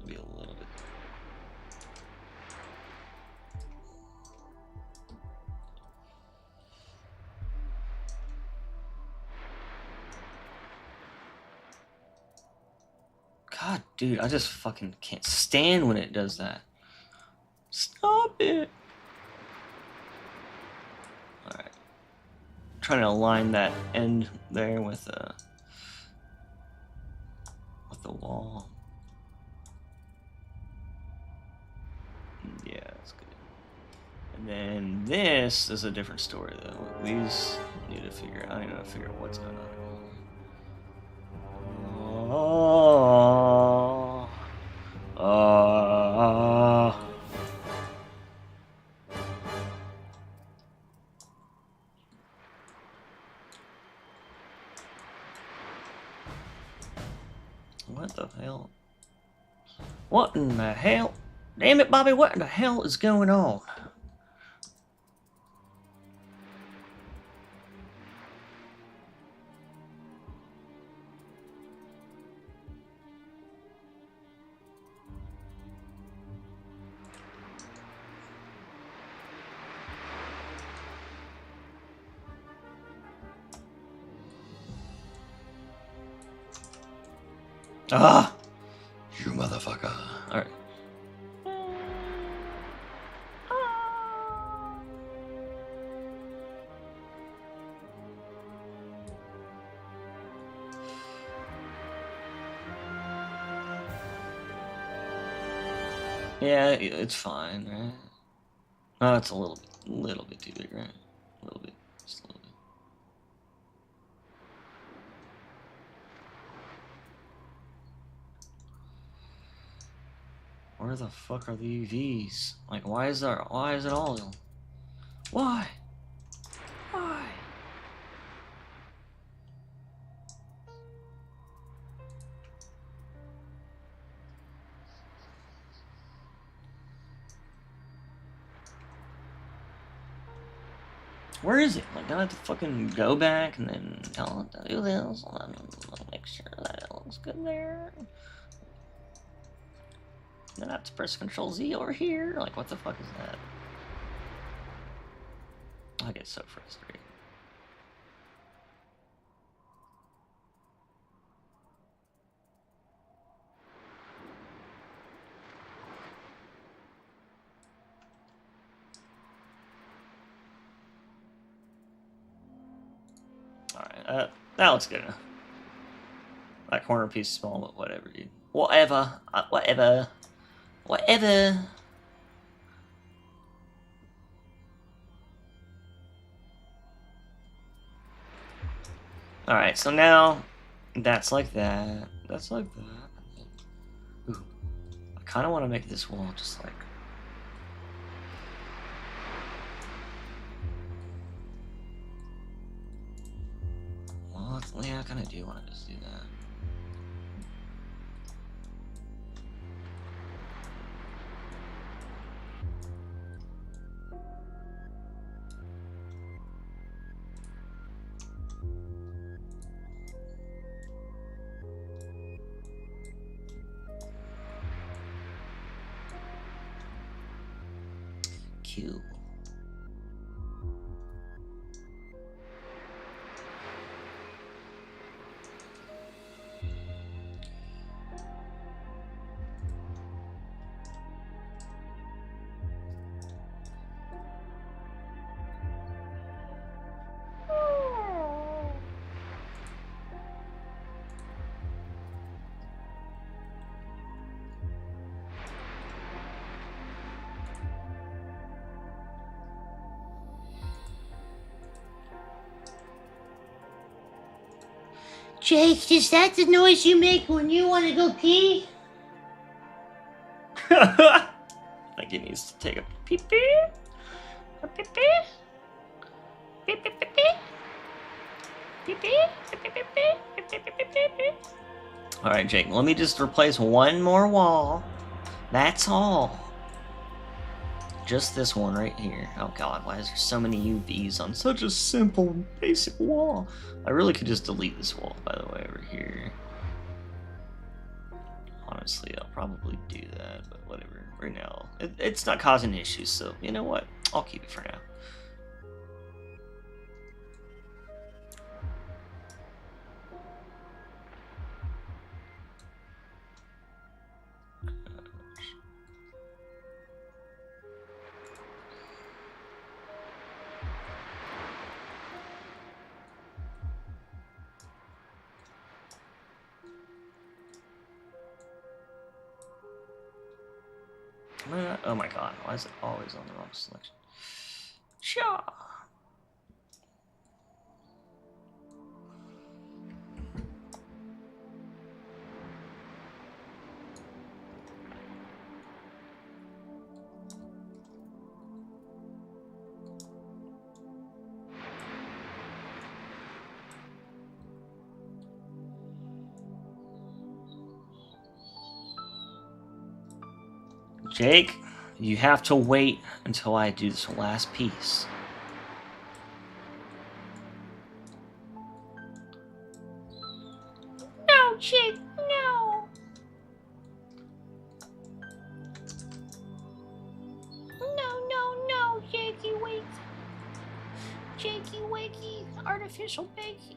Maybe a little bit. God, dude, I just fucking can't stand when it does that. Stop it. Alright. Trying to align that end there with the wall. Yeah, that's good. And then this is a different story though. These need to figure out. I need to figure out what's going on. What the hell? What in the hell? Damn it, Bobby, what in the hell is going on? Ah! You motherfucker. Alright. Yeah, it's fine, right? Oh, it's a little bit too big, right? A little bit, just a little bit. Where the fuck are the UVs? Like, why is it all? Why? Why? Where is it? Like, do I have to fucking go back and then tell it to do this? And then make sure that it looks good there. Then I have to press Control Z over here? Like, what the fuck is that? I get so frustrated. Alright, that looks good enough. That corner piece is small, but whatever, dude. Whatever. Whatever. Whatever. Alright, so now that's like that. That's like that. Ooh. I kind of want to make this wall just like... Well, yeah, I kind of do want to just do that. Q. Jake, is that the noise you make when you want to go pee? I think he needs to take a pee-pee. A pee-pee. Pee-pee-pee-pee. Pee-pee. Pee-pee-pee-pee. Alright, Jake, let me just replace one more wall. That's all. Just this one right here. Oh god, why is there so many UVs on such a simple, basic wall? I really could just delete this wall, by the way, over here. Honestly, I'll probably do that, but whatever. Right now, it's not causing issues, so you know what? I'll keep it for now. Oh my god, why is it always on the wrong selection? Sure. Jake, you have to wait until I do this last piece. No, Jake, no. No, Jakey, wait. Jakey, wakey, artificial bakey.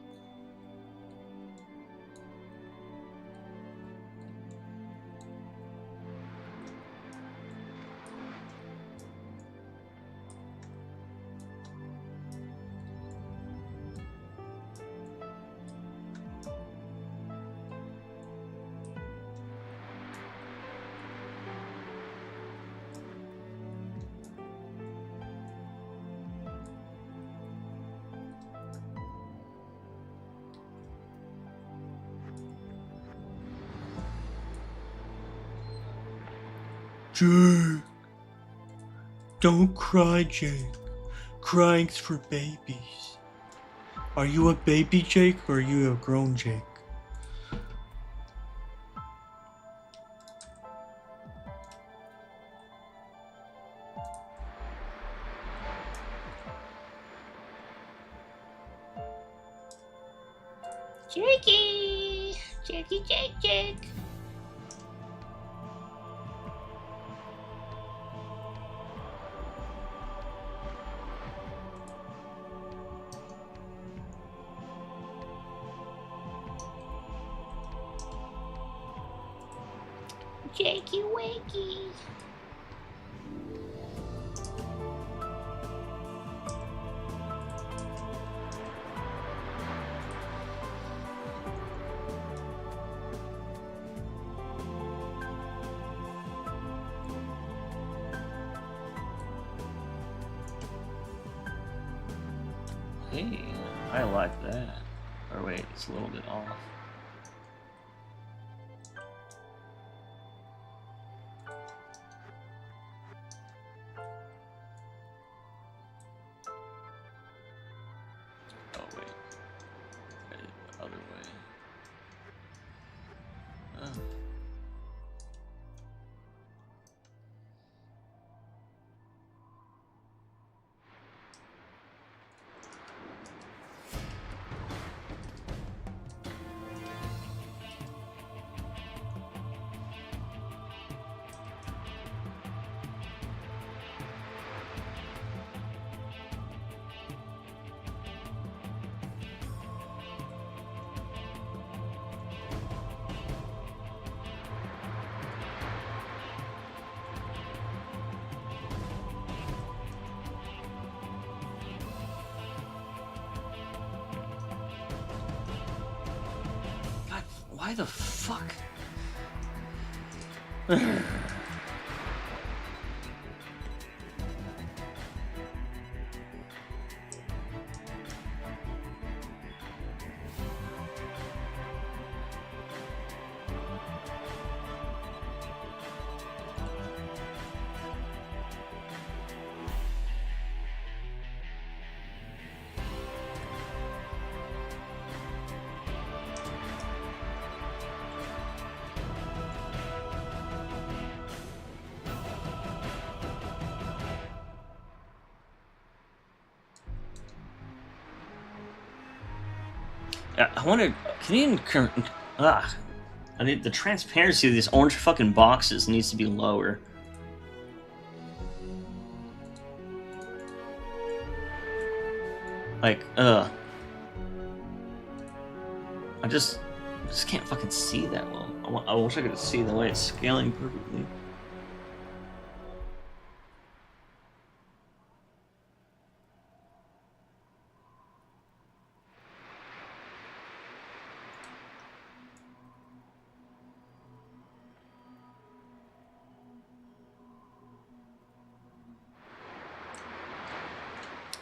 Jake. Don't cry, Jake. Crying's for babies. Are you a baby Jake or are you a grown Jake? Jakey! Jakey, Jake. Jakey wakey. Hey, I like that. Or wait, it's a little bit off. Oh wait, I did it the other way. Oh. God, why the fuck? I want to. Can you? I need the transparency of these orange fucking boxes needs to be lower. Like, I just can't fucking see that well. I wish I could see the way it's scaling perfectly.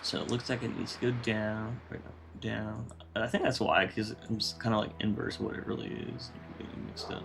So it looks like it needs to go down, right up, down. I think that's why, because it's kind of like inverse of what it really is. Getting mixed up.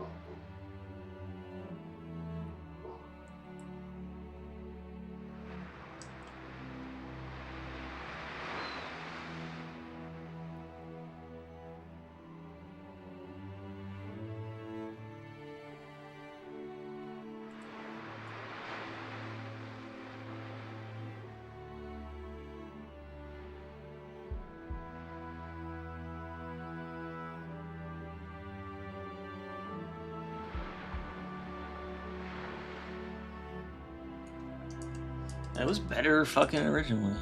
It was better fucking originally.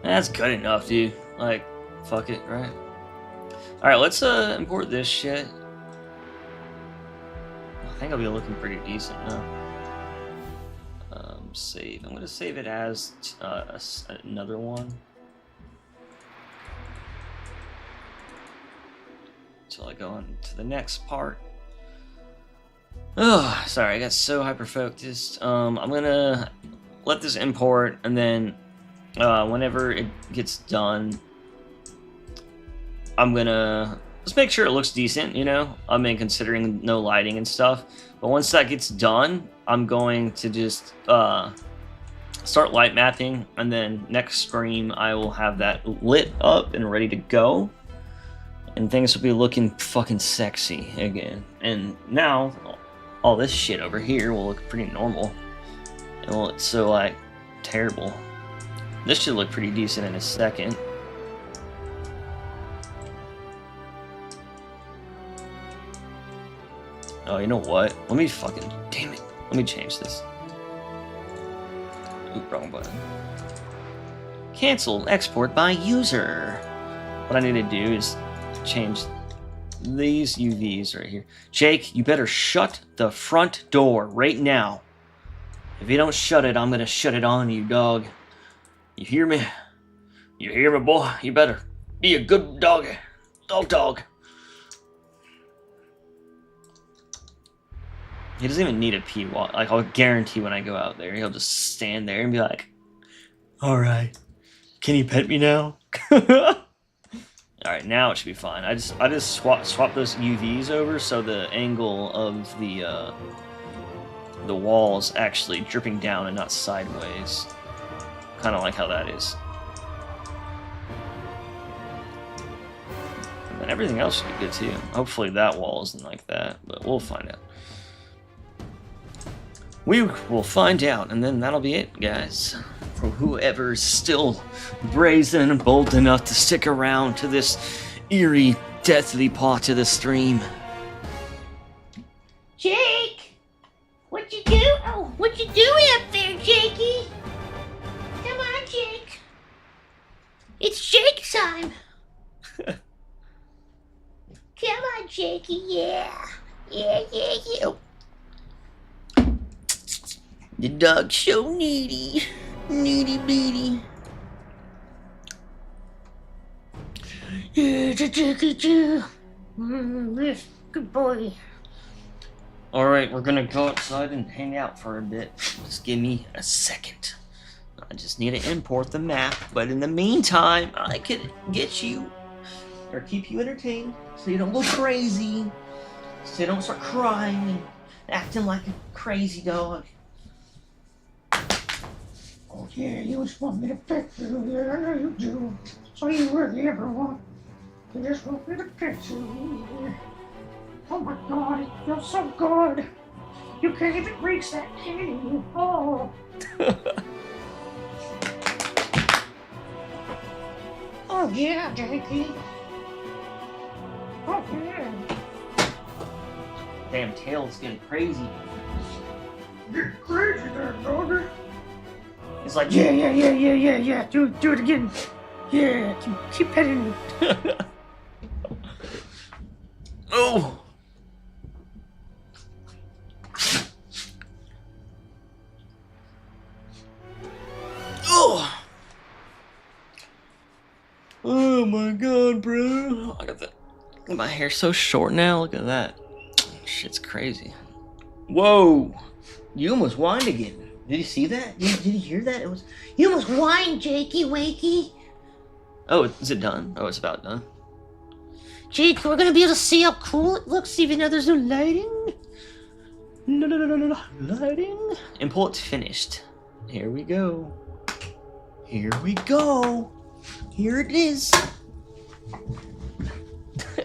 That's good enough, dude. Like, fuck it, right? Alright, let's import this shit. I think I'll be looking pretty decent now. Save. I'm gonna save it as another one. until I go on to the next part. Oh, sorry, I got so hyper focused. I'm gonna let this import, and then whenever it gets done, I'm gonna just make sure it looks decent, you know? I mean, considering no lighting and stuff. But once that gets done, I'm going to just start light mapping, and then next stream I will have that lit up and ready to go. And things will be looking fucking sexy again. And now, all this shit over here will look pretty normal. It won't look so, like, terrible. This should look pretty decent in a second. Oh, you know what? Let me fucking... Damn it. Let me change this. Ooh, wrong button. Cancel export by user. What I need to do is change these UVs right here. Jake, you better shut the front door right now. If you don't shut it, I'm gonna shut it on you, dog. You hear me? You hear me, boy? You better be a good dog. Dog. He doesn't even need a pee. Like, I'll guarantee when I go out there, he'll just stand there and be like, Alright. Can you pet me now? alright, now it should be fine. I just swap those UVs over so the angle of the wall is actually dripping down and not sideways. Kind of like how that is. And then everything else should be good too. Hopefully that wall isn't like that, but we'll find out. We will find out, and then that'll be it, guys. For whoever's still brazen and bold enough to stick around to this eerie, deathly part of the stream. Jake! What you do? Oh, what you doing up there, Jakey? Come on, Jake. It's Jake time. Come on, Jakey, yeah. Yeah. The dog's so needy. Needy beady. Yeah, Jakey too. Yes, good boy. Alright, we're gonna go outside and hang out for a bit. Just give me a second. I just need to import the map, but in the meantime, I could get you, or keep you entertained, so you don't go crazy, so you don't start crying and acting like a crazy dog. Oh yeah, you just want me to pet you. Yeah, I know you do. That's all you really ever want. You just want me to pet you. Yeah. Oh my god, it feels so good. You can't even reach that, can you? Oh. Oh yeah, Jakey. Oh yeah. Damn, tail's getting crazy. You're crazy there, doggy. It's like, Yeah. Do it again. Yeah, keep petting me. oh! Oh! Oh my god, bro. Look at that. My hair's so short now. Look at that. Shit's crazy. Whoa! You almost whined again. Did you see that? Did you hear that? It was. You almost whined, Jakey Wakey. Oh, is it done? Oh, it's about done. Jake, we're gonna be able to see how cool it looks even though there's no lighting. No, lighting. Import finished. Here we go. Here we go. Here it is.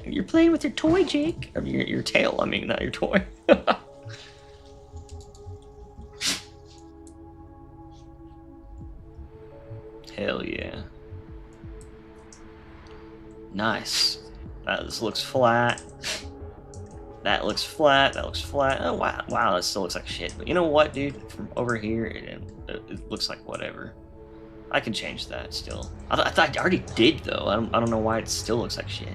You're playing with your toy, Jake. I mean, your tail. I mean, not your toy. Hell yeah. Nice. This looks flat. That looks flat. That looks flat. Oh, wow. Wow, that still looks like shit. But you know what, dude? From over here, it looks like whatever. I can change that still. I thought I already did, though. I don't know why it still looks like shit.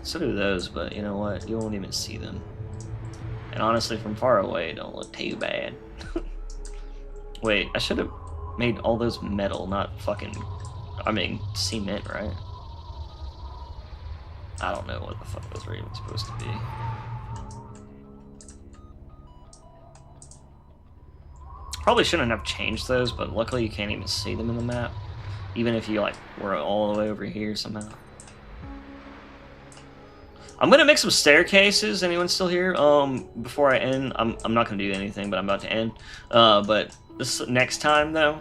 So do those, but you know what? You won't even see them. And honestly, from far away, it don't look too bad. Wait, I should have made all those metal, not fucking... I mean, cement, right? I don't know what the fuck those were even supposed to be. Probably shouldn't have changed those, but luckily you can't even see them in the map. Even if you, like, were all the way over here somehow. I'm gonna make some staircases. Anyone still here? Before I end, I'm not gonna do anything, but I'm about to end. But this next time though,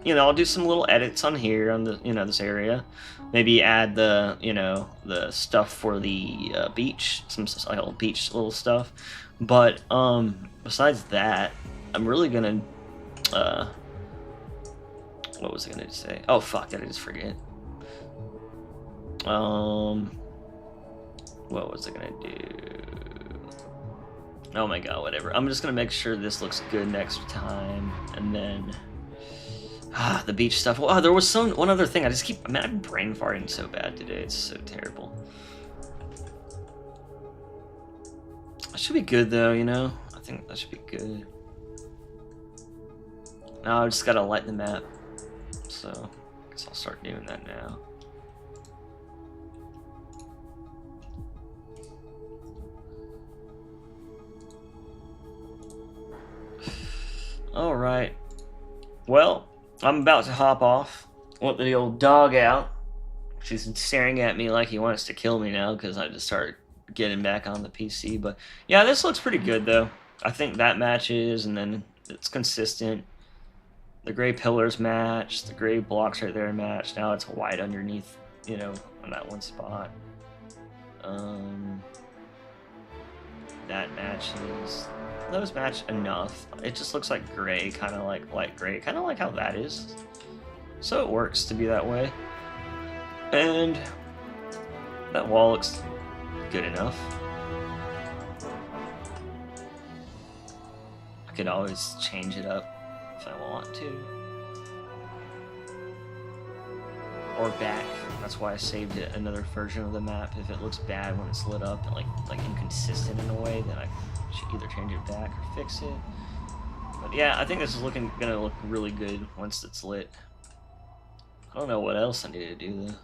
you know, I'll do some little edits on here on the, you know, this area. Maybe add the, you know, the stuff for the beach, some like beach little stuff. But besides that, I'm really gonna what was I gonna say? Oh fuck, did I just forget? What was I gonna do? Oh my god, whatever. I'm just gonna make sure this looks good next time, and then the beach stuff. Oh, there was one other thing. Man, I'm brain farting so bad today. It's so terrible. That should be good though, you know. I think that should be good. Now I just gotta light the map. So I guess I'll start doing that now. Alright. Well, I'm about to hop off. Want the old dog out. She's staring at me like he wants to kill me now because I just started getting back on the PC. But yeah, this looks pretty good though. I think that matches, and then it's consistent. The gray pillars match. The gray blocks right there match. Now it's white underneath, you know, on that one spot. That matches. Those match enough. It just looks like gray, kind of like light gray, kind of like how that is. So it works to be that way. And that wall looks good enough. I could always change it up if I want to. Or back. That's why I saved it another version of the map. If it looks bad when it's lit up and like inconsistent in a way, then I should either change it back or fix it. But yeah, I think this is gonna look really good once it's lit. I don't know what else I need to do though.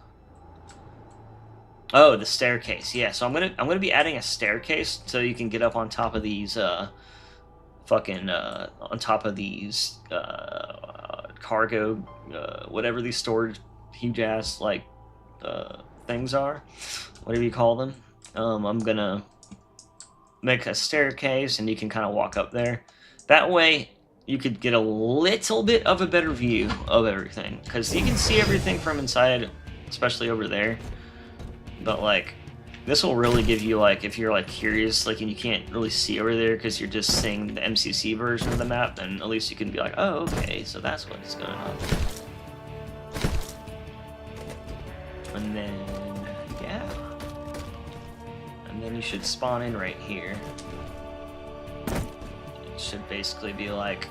Oh, the staircase. Yeah, so I'm gonna be adding a staircase so you can get up on top of these on top of these cargo whatever these storage huge ass like things are, whatever you call them. I'm gonna make a staircase and you can kind of walk up there. That way you could get a little bit of a better view of everything, because you can see everything from inside, especially over there. But like this will really give you, like, if you're like curious, like, and you can't really see over there because you're just seeing the MCC version of the map, then at least you can be like, oh, okay, so that's what's going on. And then, yeah. And then you should spawn in right here. It should basically be like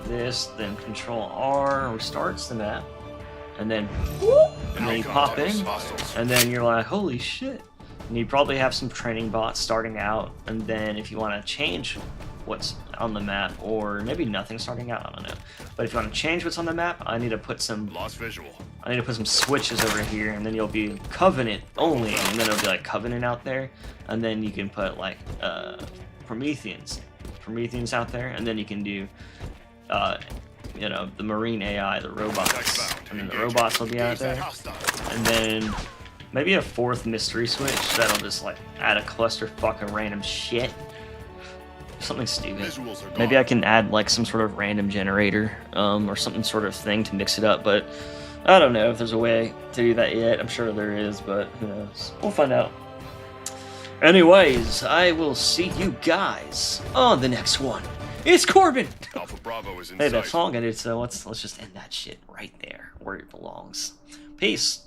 this, then Control R restarts the map. And then, whoop, and then you pop in, and then you're like, holy shit. And you probably have some training bots starting out, and then if you want to change what's on the map, or maybe nothing starting out, I don't know. But if you want to change what's on the map, I need to put some switches over here, and then you'll be Covenant only, and then it'll be like Covenant out there, and then you can put like Prometheans out there, and then you can do you know, the marine AI, the robots, and then the robots will be out there, and then maybe a fourth mystery switch that'll just like add a clusterfuck of random shit, something stupid. Maybe I can add like some sort of random generator, or something sort of thing to mix it up, but I don't know if there's a way to do that yet. I'm sure there is, but who knows? We'll find out. Anyways, I will see you guys on the next one. It's Corbin! Alpha Bravo is in Hey, that sight. song ended, so let's just end that shit right there, where it belongs. Peace.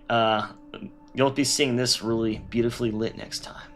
You'll be seeing this really beautifully lit next time.